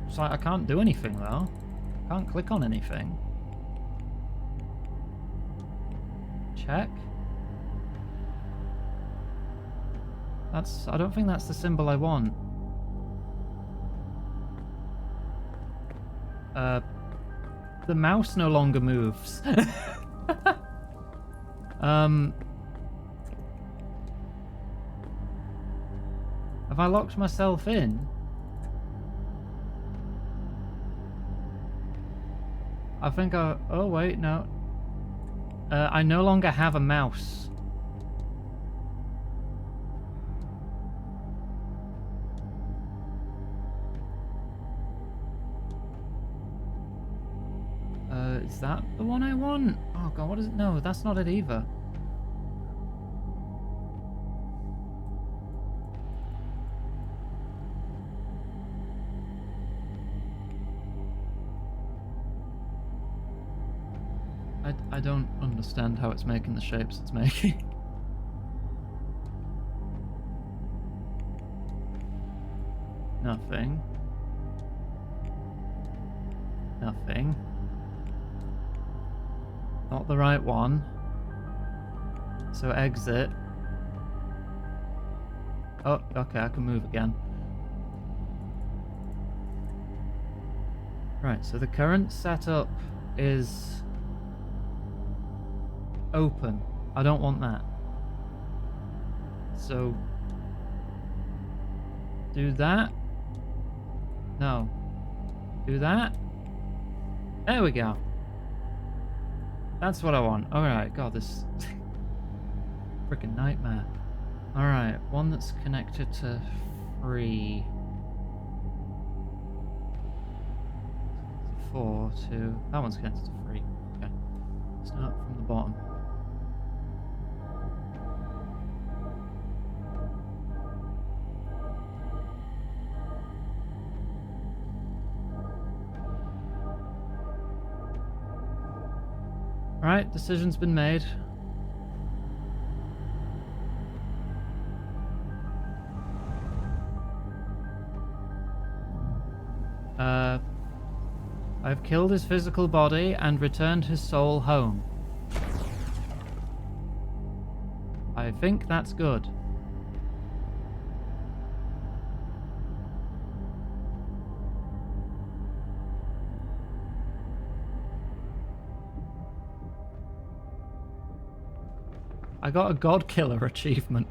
It's like I can't do anything though. Can't click on anything. Check. I don't think that's the symbol I want. The mouse no longer moves. Have I locked myself in? I think oh wait, no. I no longer have a mouse. Is that the one I want? Oh god, what is it? No, that's not it either. I don't understand how it's making the shapes it's making. Nothing. Nothing. Not the right one. So exit. Oh, okay, I can move again. Right, so the current setup is open. I don't want that. So do that. No. Do that. There we go. That's what I want. Alright, god, this freaking nightmare. Alright, one that's connected to 3. 4, 2. That one's connected to 3. Okay. Start from the bottom. Alright, decision's been made. I've killed his physical body and returned his soul home. I think that's good. I got a God Killer achievement.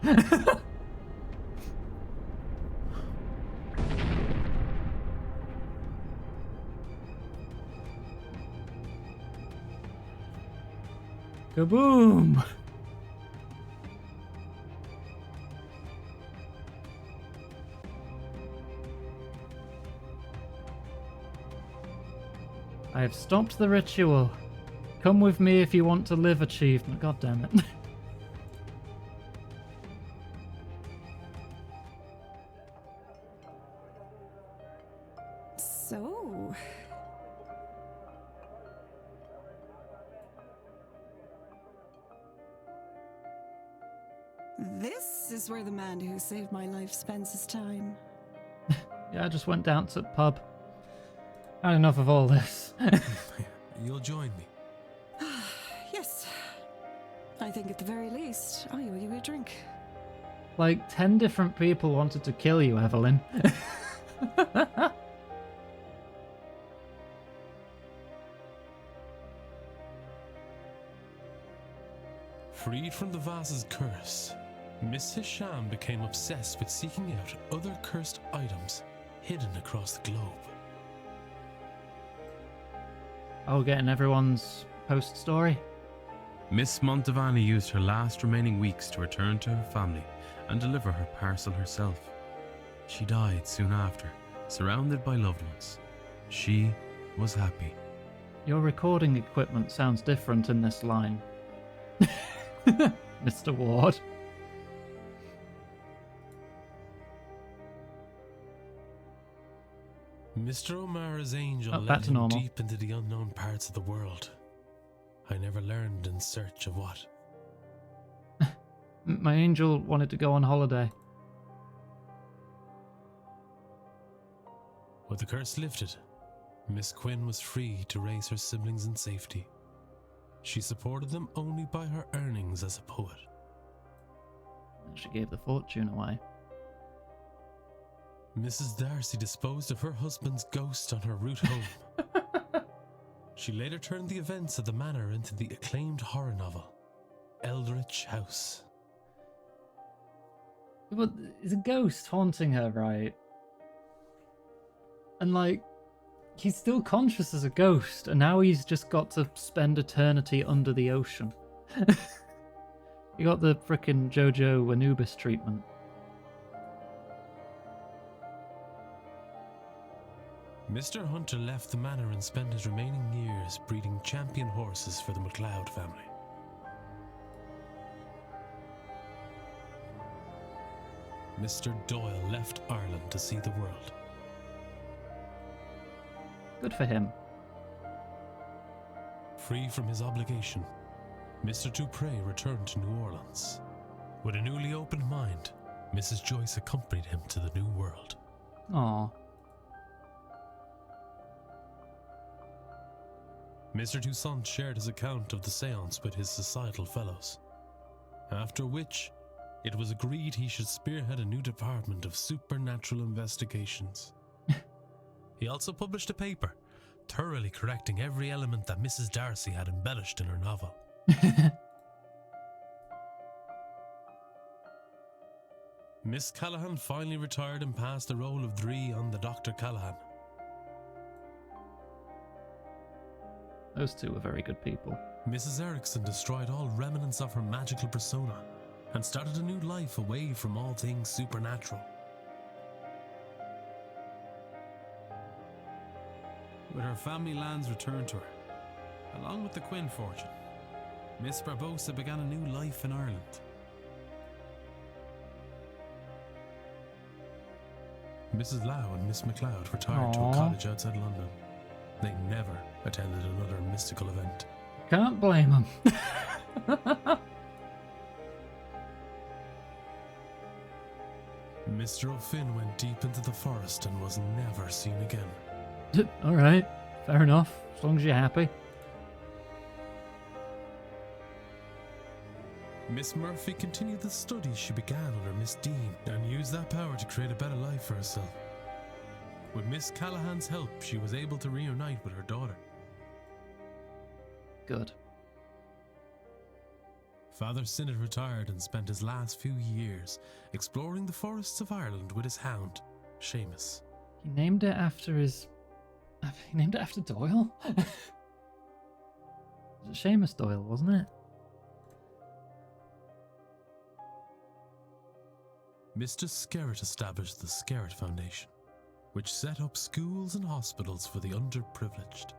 Kaboom! I have stopped the ritual. Come with me if you want to live achievement. God damn it. So... This is where the man who saved my life spends his time. Yeah, I just went down to the pub. Had enough of all this. You'll join me. Yes. I think at the very least, I owe you a drink. Like 10 different people wanted to kill you, Evelyn. Freed from the vase's curse, Miss Hisham became obsessed with seeking out other cursed items hidden across the globe. Oh, getting everyone's post story. Miss Montevani used her last remaining weeks to return to her family and deliver her parcel herself. She died soon after, surrounded by loved ones. She was happy. Your recording equipment sounds different in this line. Mr. Ward. Mr. O'Mara's angel back led to him normal. deep into the unknown parts of the world. I never learned in search of what. My angel wanted to go on holiday. With the curse lifted, Miss Quinn was free to raise her siblings in safety. She supported them only by her earnings as a poet. She gave the fortune away. Mrs. Darcy disposed of her husband's ghost on her route home. She later turned the events of the manor into the acclaimed horror novel, Eldritch House. But it's a ghost haunting her, right? And like, he's still conscious as a ghost, and now he's just got to spend eternity under the ocean. He got the frickin' Jojo Anubis treatment. Mr. Hunter left the manor and spent his remaining years breeding champion horses for the MacLeod family. Mr. Doyle left Ireland to see the world. Good for him. Free from his obligation, Mr. Dupre returned to New Orleans. With a newly opened mind, Mrs. Joyce accompanied him to the New World. Aww. Mr. Toussaint shared his account of the seance with his societal fellows, after which it was agreed he should spearhead a new department of supernatural investigations. He also published a paper, thoroughly correcting every element that Mrs. Darcy had embellished in her novel. Miss Callahan finally retired and passed the role of Dree on the Dr. Callahan. Those two were very good people. Mrs. Erickson destroyed all remnants of her magical persona and started a new life away from all things supernatural. With her family lands returned to her, along with the Quinn fortune, Miss Barbosa began a new life in Ireland. Mrs. Lau and Miss MacLeod retired to a cottage outside London. They never attended another mystical event. Can't blame them. Mr. O'Finn went deep into the forest and was never seen again. Alright, fair enough, as long as you're happy. Miss Murphy continued the studies she began under Miss Dean and used that power to create a better life for herself. With Miss Callahan's help, she was able to reunite with her daughter. Good. Father Synod retired and spent his last few years exploring the forests of Ireland with his hound, Seamus. He named it after his... He named it after Doyle? Seamus Doyle, wasn't it? Mr. Skerritt established the Skerritt Foundation, which set up schools and hospitals for the underprivileged.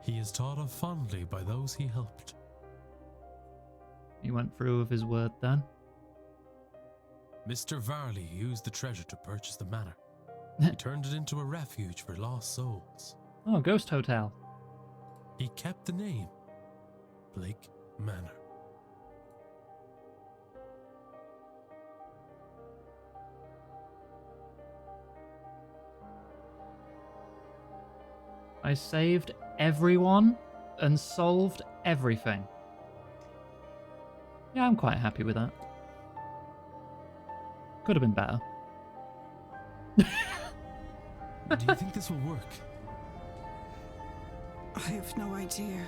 He is thought of fondly by those he helped. He went through with his word then. Mr. Varley used the treasure to purchase the manor. He turned it into a refuge for lost souls. Oh, ghost hotel. He kept the name Blake Manor. I saved everyone and solved everything. Yeah, I'm quite happy with that. Could have been better. Do you think this will work? I have no idea.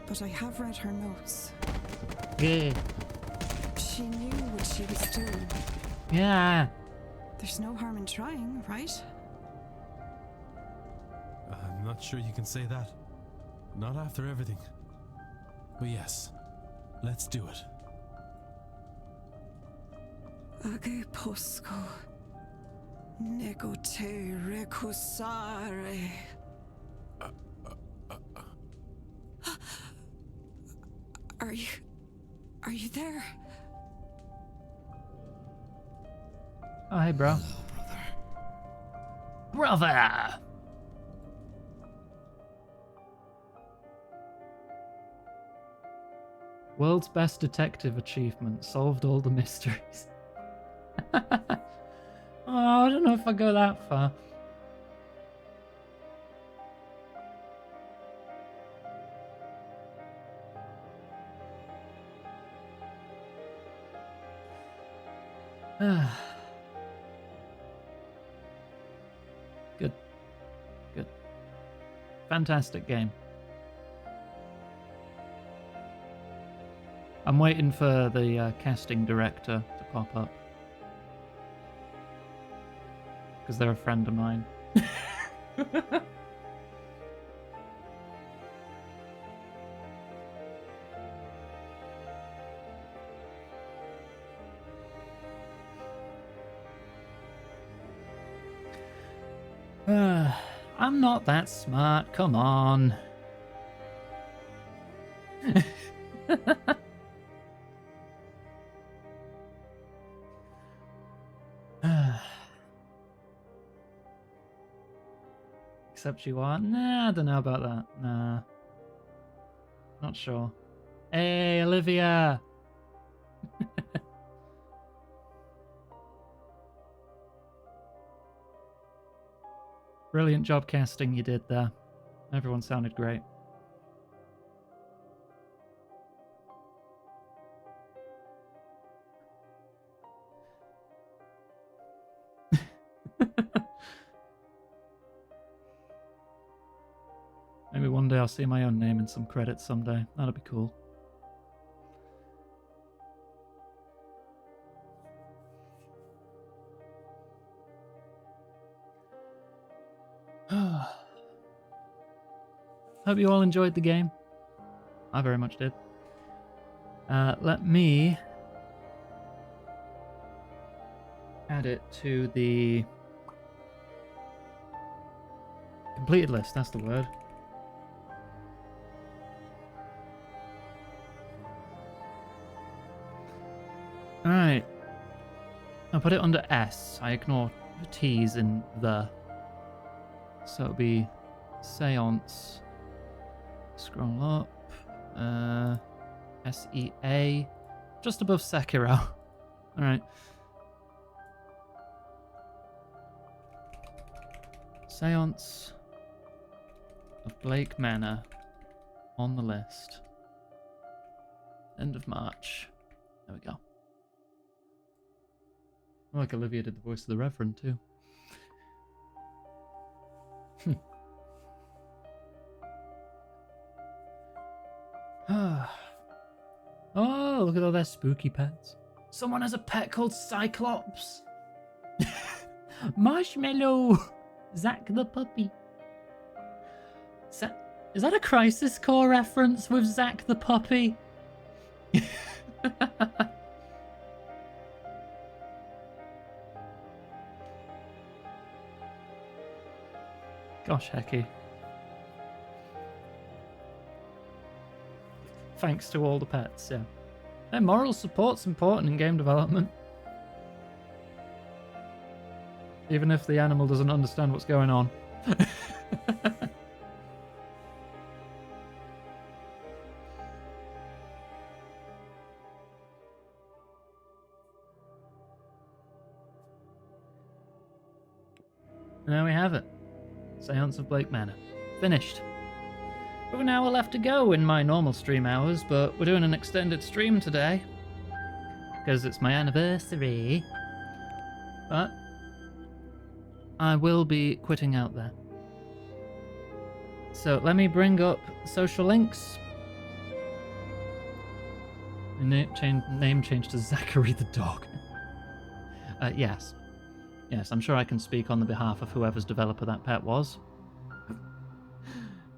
But I have read her notes. Yeah. She knew what she was doing. Yeah. There's no harm in trying, right? I'm not sure you can say that. Not after everything. But yes, let's do it. Age posco. Nego te recusare. Are you there? Oh, hey, bro. Hello, brother. Brother! World's best detective achievement. Solved all the mysteries. Oh, I don't know if I go that far. Good. Good. Fantastic game. I'm waiting for the casting director to pop up. Because they're a friend of mine. I'm not that smart, come on. Except you are? Nah, I don't know about that. Nah. Not sure. Hey, Olivia! Brilliant job casting you did there. Everyone sounded great. Maybe one day I'll see my own name in some credits someday. That'll be cool. Hope you all enjoyed the game. I very much did. Let me add it to the completed list, that's the word. Alright. I'll put it under S. I ignore T's in the. So it'll be Seance. Scroll up. SEA. Just above Sekiro. Alright. Seance of Blake Manor on the list. End of March. There we go. I like Olivia did the voice of the Reverend too. Oh, look at all their spooky pets. Someone has a pet called Cyclops. Marshmallow. Zack the puppy. Is that a Crisis Core reference with Zack the puppy? Gosh, hecky. Thanks to all the pets, yeah. Their moral support's important in game development. Even if the animal doesn't understand what's going on. There we have it. Seance of Blake Manor. Finished. With an hour left to go in my normal stream hours, but we're doing an extended stream today because it's my anniversary. But I will be quitting out there. So let me bring up social links. Name change to Zachary the dog. Yes. Yes, I'm sure I can speak on the behalf of whoever's developer that pet was.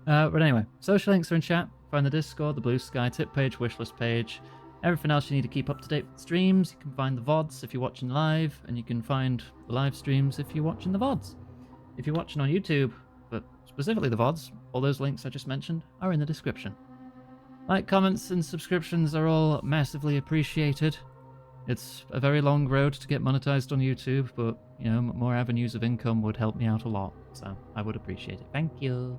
But anyway, social links are in chat. Find the Discord, the Blue Sky tip page, wishlist page, everything else you need to keep up to date with the streams. You can find the VODs if you're watching live, and you can find the live streams if you're watching the VODs. If you're watching on YouTube, but specifically the VODs, all those links I just mentioned are in the description. Like, comments, and subscriptions are all massively appreciated. It's a very long road to get monetized on YouTube, but, you know, more avenues of income would help me out a lot, so I would appreciate it. Thank you.